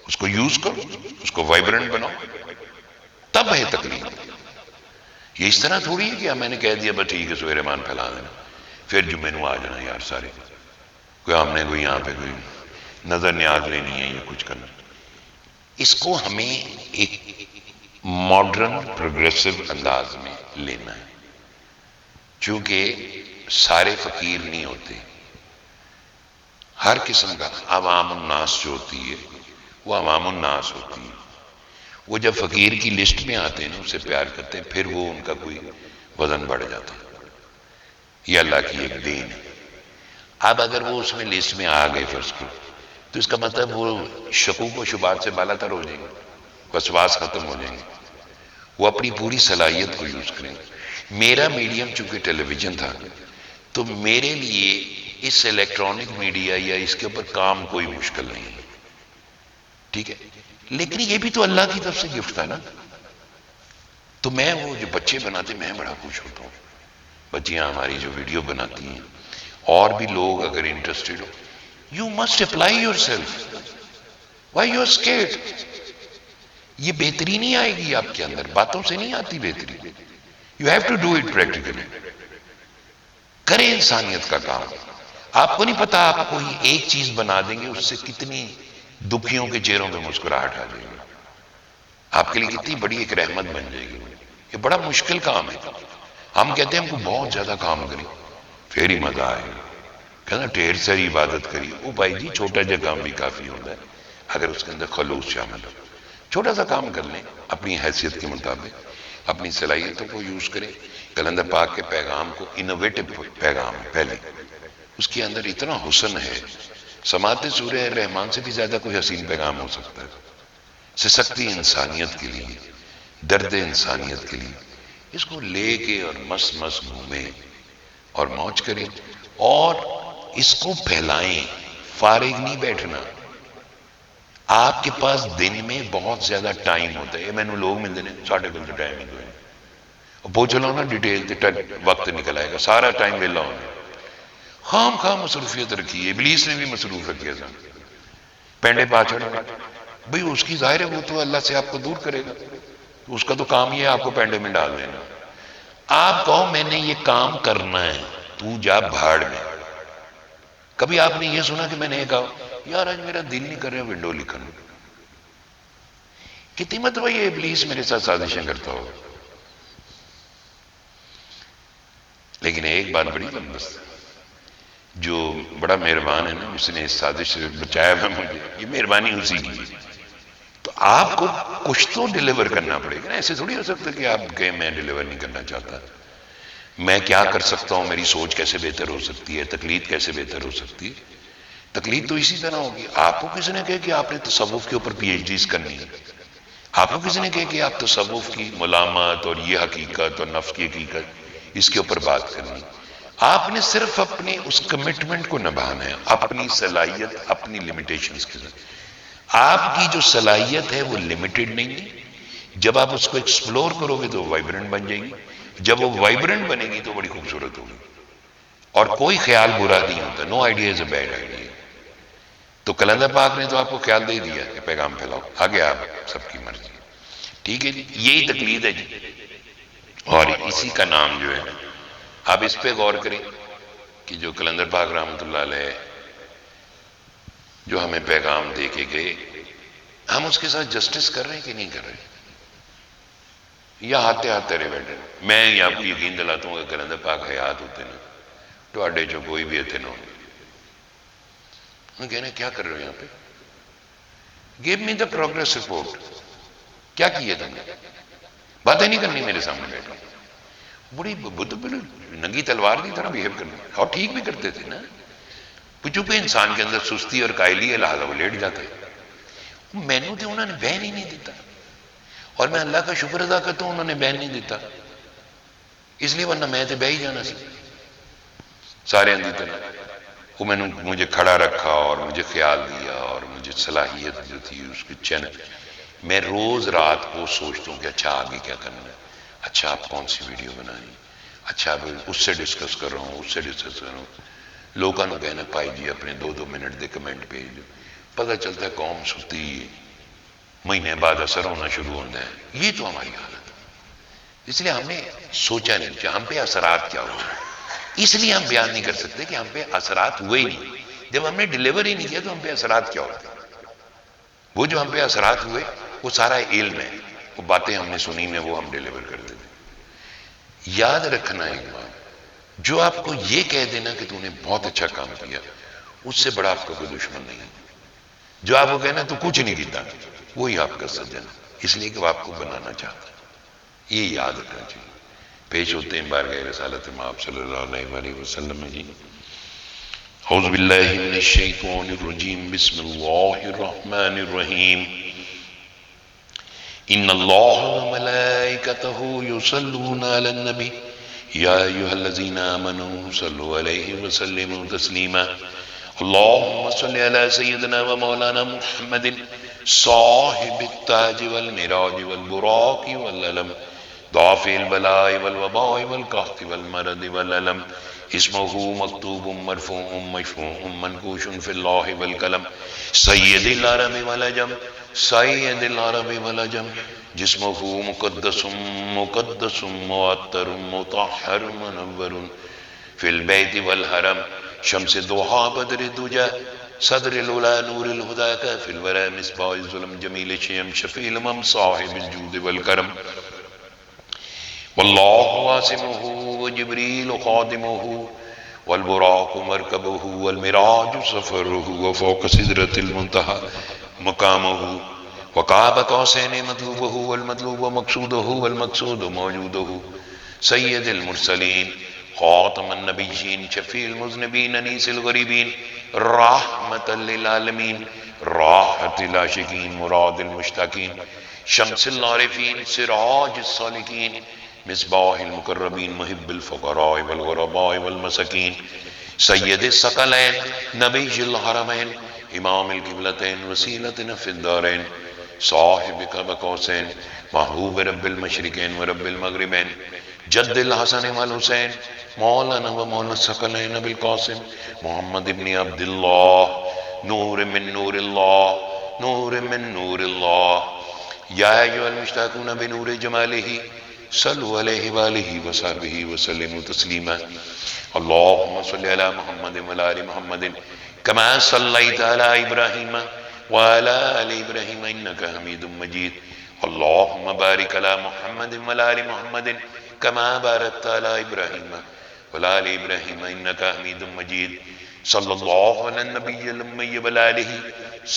اس کو یوز کرو، اس کو وائبرنٹ بناؤ، تب ہے تقلید. یہ اس طرح تھوڑی ہے کہ میں نے کہہ دیا بس ٹھیک ہے سوئے رحمان پھیلا دینا، پھر جمعے نو آ جانا یار سارے، کوئی ہم نے کوئی یہاں پہ کوئی نظر نیاز لینی ہے یا کچھ کرنا. اس کو ہمیں ایک ماڈرن پروگریسو انداز میں لینا ہے، چونکہ سارے فقیر نہیں ہوتے. ہر قسم کا عوام الناس جو ہوتی ہے وہ عوام الناس ہوتی ہے. وہ جب فقیر کی لسٹ میں آتے ہیں نا، اسے پیار کرتے ہیں، پھر وہ ان کا کوئی وزن بڑھ جاتا ہے. یہ اللہ کی ایک دین ہے. اب اگر وہ اس میں لسٹ میں آ گئے فرض کو، تو اس کا مطلب وہ شکوک و شبہات سے بالا تر ہو جائیں گے، وسواس ختم ہو جائیں گے، وہ اپنی پوری صلاحیت کو یوز کریں گے. میرا میڈیم چونکہ ٹیلی ویژن تھا تو میرے لیے اس الیکٹرانک میڈیا یا اس کے اوپر کام کوئی مشکل نہیں ہے. ٹھیک ہے، لیکن یہ بھی تو اللہ کی طرف سے گفٹ تھا نا. تو میں وہ جو بچے بناتے میں بڑا خوش ہوتا ہوں. بچیاں ہماری جو ویڈیو بناتی ہیں اور بھی لوگ اگر انٹرسٹڈ ہو, you must apply yourself. Why you are scared? یہ بہتری نہیں آئے گی آپ کے اندر, باتوں سے نہیں آتی بہتری. You have to do it practically. کریں انسانیت کا کام. آپ کو نہیں پتا آپ کوئی ایک چیز بنا دیں گے اس سے کتنی دکھیوں کے چہروں پہ مسکراہٹ آ جائے گی, آپ کے لیے کتنی بڑی ایک رحمت بن جائے گی. یہ بڑا مشکل کام ہے. ہم کہتے ہیں ہم کو بہت زیادہ کام کریں پھر ہی مزہ آئے گا. کہنا ڈھیر ساری عبادت کری. او بھائی جی چھوٹا جا کام بھی کافی ہوتا ہے اگر اس کے اندر خلوص شامل ہو. چھوٹا سا کام کر لیں اپنی حیثیت کے مطابق, اپنی صلاحیتوں کو یوز کریں. کلندر پاک کے پیغام کو انوویٹو پیغام ہے پہلے, اس کے اندر اتنا حسن ہے. سماعت سورہ الرحمن سے بھی زیادہ کوئی حسین پیغام ہو سکتا ہے. سسکتی انسانیت کے لیے, درد انسانیت کے لیے. اس کو لے کے اور مست مست گھومیں اور موج کریں اور اس کو پھیلائیں. فارغ نہیں بیٹھنا. آپ کے پاس دن میں بہت زیادہ ٹائم ہوتا ہے. میں نے لوگ ملتے ہیں ساڑھے کل تو ٹائم ہی کوئی پوچھ لو نا ڈیٹیل وقت نکل آئے گا. سارا ٹائم ویلا ہونا. خام خام مصروفیت رکھی ہے. ابلیس نے بھی مصروف رکھیا تھا. پینڈے پاچڑ بھئی اس کی ظاہر ہے وہ تو اللہ سے آپ کو دور کرے گا. اس کا تو کام یہ ہے آپ کو پینڈے میں ڈال دینا. آپ کہو میں نے یہ کام کرنا ہے, تو جا بھاڑ میں. کبھی آپ نے یہ سنا کہ میں نے یہ کہا یار آج میرا دل نہیں کر رہا ونڈو لکھنا. کتنی مرتبہ یہ ابلیس میرے ساتھ سازشیں کرتا ہو. لیکن ایک بات بڑی زبردست, جو بڑا مہربان ہے نا اس نے اس سازش سے بچایا ہے مجھے, یہ مہربانی اسی کی. تو آپ کو کچھ تو ڈیلیور کرنا پڑے گا نا. ایسے تھوڑی ہو سکتا کہ آپ کہیں میں ڈیلیور نہیں کرنا چاہتا. میں کیا کر سکتا ہوں, میری سوچ کیسے بہتر ہو سکتی ہے, تقلید کیسے بہتر ہو سکتی ہے. تقلید تو اسی طرح ہوگی. آپ کو کسی نے کہا کہ آپ نے تصوف کے اوپر پی ایچ ڈیز کرنی ہے. آپ کو کسی نے کہا کہ آپ تصوف کی ملامت اور یہ حقیقت اور نفس کی حقیقت اس کے اوپر بات کرنی. آپ نے صرف اپنے اس کمٹمنٹ کو نبھانا ہے, اپنی صلاحیت, اپنی لیمیٹیشنز کے ساتھ. آپ کی جو صلاحیت ہے وہ لیمیٹڈ نہیں ہے. جب آپ اس کو ایکسپلور کرو گے تو وائبرنٹ بن جائے گی. جب وہ وائبرنٹ بنے گی تو بڑی خوبصورت ہوگی. اور کوئی خیال برا نہیں ہوتا. No idea is a bad idea. تو کلندر پاک نے تو آپ کو خیال دے دیا کہ پیغام پھیلاؤ, آگے آپ سب کی مرضی. ٹھیک ہے جی, یہی تقلید ہے جی. اور اسی کا نام جو ہے آپ اس پہ غور کریں کہ جو کلندر پاک رحمۃ اللہ علیہ جو ہمیں پیغام دے کے گئے, ہم اس کے ساتھ جسٹس کر رہے ہیں کہ نہیں کر رہے, یا ہاتھے ہاتھے رہے بیٹھے. میں آپ کو یقین دلاتا ہوں کہ کلندر پاک حیات ہوتے نا تو اڈے جو کوئی بھی اتنے نہ ہوں. کہنا کیا کر رہے ہو یہاں پہ, give me the progress report. کیا کیے تم نے, باتیں نہیں کرنی میرے سامنے بیٹھو. بڑی ننگی تلوار کی طرح بہیو کرنا. اور ٹھیک بھی کرتے تھے نا. چونکہ انسان کے اندر سستی اور قائلی ہے لہذا وہ لیٹ جاتا ہے. مینو تو انہوں نے بہن ہی نہیں دیتا, اور میں اللہ کا شکر ادا کرتا ہوں انہوں نے بہن نہیں دیتا, اس لیے ورنہ میں تو بہ ہی جانا سی سارے اندھی طرح. وہ میں نے مجھے کھڑا رکھا اور مجھے خیال دیا اور مجھے صلاحیت جو تھی اس کی چینل. میں روز رات کو سوچتا ہوں کہ اچھا آگے کیا کرنا ہے, اچھا آپ کون سی ویڈیو بنائیں, اچھا اس سے ڈسکس کر رہا ہوں, اس سے ڈسکس کر رہا ہوں. لوگوں نے کہنا پائی جی اپنے 2-2 منٹ دے کمنٹ بھیج دو. پتہ چلتا ہے قوم ستی ہے, مہینے بعد اثر ہونا شروع ہوتا ہے. یہ تو ہماری حالت ہے. اس لیے ہم نے سوچا نہیں کہ ہم پہ اثرات کیا ہوئے. اس لیے ہم بیان نہیں کر سکتے کہ ہم پہ اثرات ہوئے ہی نہیں. جب ہم نے ڈیلیور ہی نہیں کیا تو ہم پہ اثرات کیا ہوتے. وہ جو ہم پہ اثرات ہوئے وہ سارا علم ہے, وہ باتیں ہم نے سنی میں وہ ہم ڈیلیور کر دیتے. یاد رکھنا ایک بات, جو آپ کو یہ کہہ دینا کہ تو نے بہت اچھا کام کیا, اس سے بڑا آپ کا کوئی دشمن نہیں ہے. جو آپ کو کہنا تو کچھ نہیں کیتا وہی آپ کا سجن, اس لیے کہ وہ آپ کو بنانا چاہتا ہے. یہ یاد رکھنا چاہیے. پیش ہوتے ہیں بارگاہ رسالت مآب صلی اللہ علیہ وسلم میں جی. اعوذ باللہ من الشیطان الرجیم, بسم اللہ الرحمن الرحیم. ان اللہ وملائکتہ یصلون علی النبی یا ایھا الذین آمنوا صلوا علیہ وسلموا تسلیما. اللهم صل على سيدنا ومولانا محمد صاحب التاج والمراج والبراق والألم ضعف البلاء والوباء والقحط والمرض والألم اسمه مكتوب مرفوع مشفوع منقوش في الله والقلم سيد العرب والعجم سيد العرب والعجم جسمه مقدس مقدس معطر مطهر منور في البيت والحرم شمس الضحى بدر الدجى صدر الأولى نور الهدى كافي الورى مصباح الظلم جميل الشيم شفيع الأمم صاحب الجود والكرم والله واسمه وجبريل خادمه والبراق مركبه والمراج سفره وفوق سدرة المنتهى مقامه وقاب قوسين مطلوبه والمطلوب مقصوده والمقصود موجوده سيد المرسلين خاتم النبيين شفيع المذنبين انيس الغريبين رحمة للعالمين راحة العاشقين مراد المشتاقين شمس العارفين سراج الصالحين مصباح المقربين محب الفقراء والغرباء والمساكين سيد الثقلين نبي الحرمين امام القبلتين وسيلتنا في الدارين صاحب قاب قوسين محبوب رب المشرقين ورب المغربين جد الحسن والحسين مولانا ومولا الثقلين ابي القاسم محمد بن عبد الله نور من نور الله نور من نور الله يا ايها المشتاقون بنور جماله صلوا عليه وآله وصحبه وسلموا تسليما اللهم صل على محمد وعلى آل محمد كما صليت على إبراهيم وعلى آل إبراهيم إنك حميد مجيد اللهم بارك على محمد وعلى آل محمد كما باركت على إبراهيم وعلى آل إبراهيم إنك حميد مجيد صلى الله على النبي الأمي وعلى آله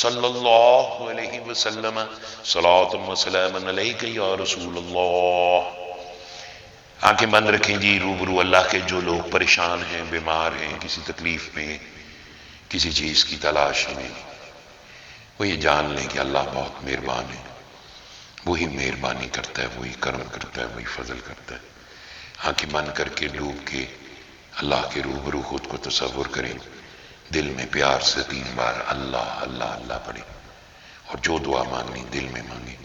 صلى الله عليه وسلم صلاة وسلام عليك يا رسول اللہ. آنکھیں بند رکھیں جی روبرو اللہ کے جو لوگ پریشان ہیں بیمار ہیں کسی تکلیف میں کسی چیز کی تلاش میں وہ یہ جان لیں کہ اللہ بہت مہربان ہے وہی مہربانی کرتا ہے وہی کرم کرتا ہے وہی فضل کرتا ہے. آنکھیں بند کر کے ڈوب کے اللہ کے روبرو خود کو تصور کریں دل میں پیار سے 3 بار اللہ اللہ اللہ پڑھیں اور جو دعا مانگنی دل میں مانگیں.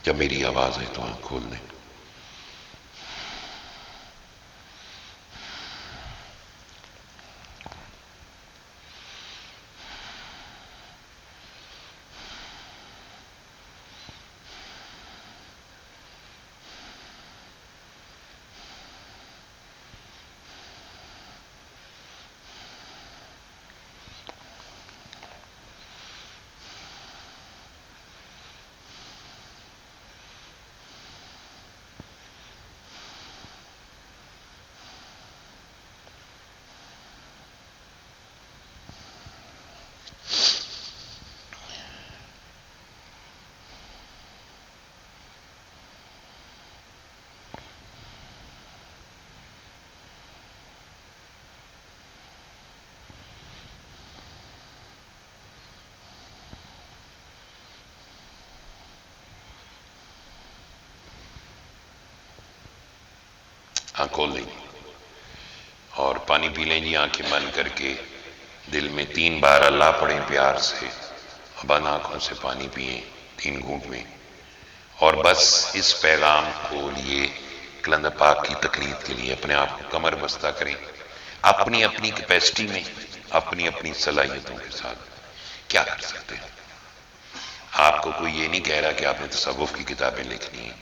جب میری آواز ہے تو آنکھ کھول دیں. آنکھ کھول لیں اور پانی پی لیں جی آنکھیں بند کر کے دل میں 3 بار اللہ پڑھیں پیار سے. اب آنکھوں سے پانی پئیں 3 گھونٹ میں اور بس اس پیغام کو لیے کلندر پاک کی تقلید کے لیے اپنے آپ کو کمر بستہ کریں اپنی اپنی کیپیسٹی میں اپنی اپنی صلاحیتوں کے ساتھ. کیا کر سکتے ہیں؟ آپ کو کوئی یہ نہیں کہہ رہا کہ آپ نے تصوف کی کتابیں لکھنی ہیں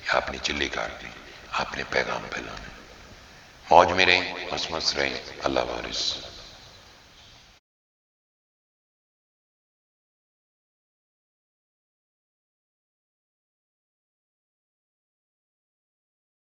یا آپ نے چلے کاٹنی. آپ نے پیغام پھیلانا. موج میں رہیں مست رہیں. اللہ وارث.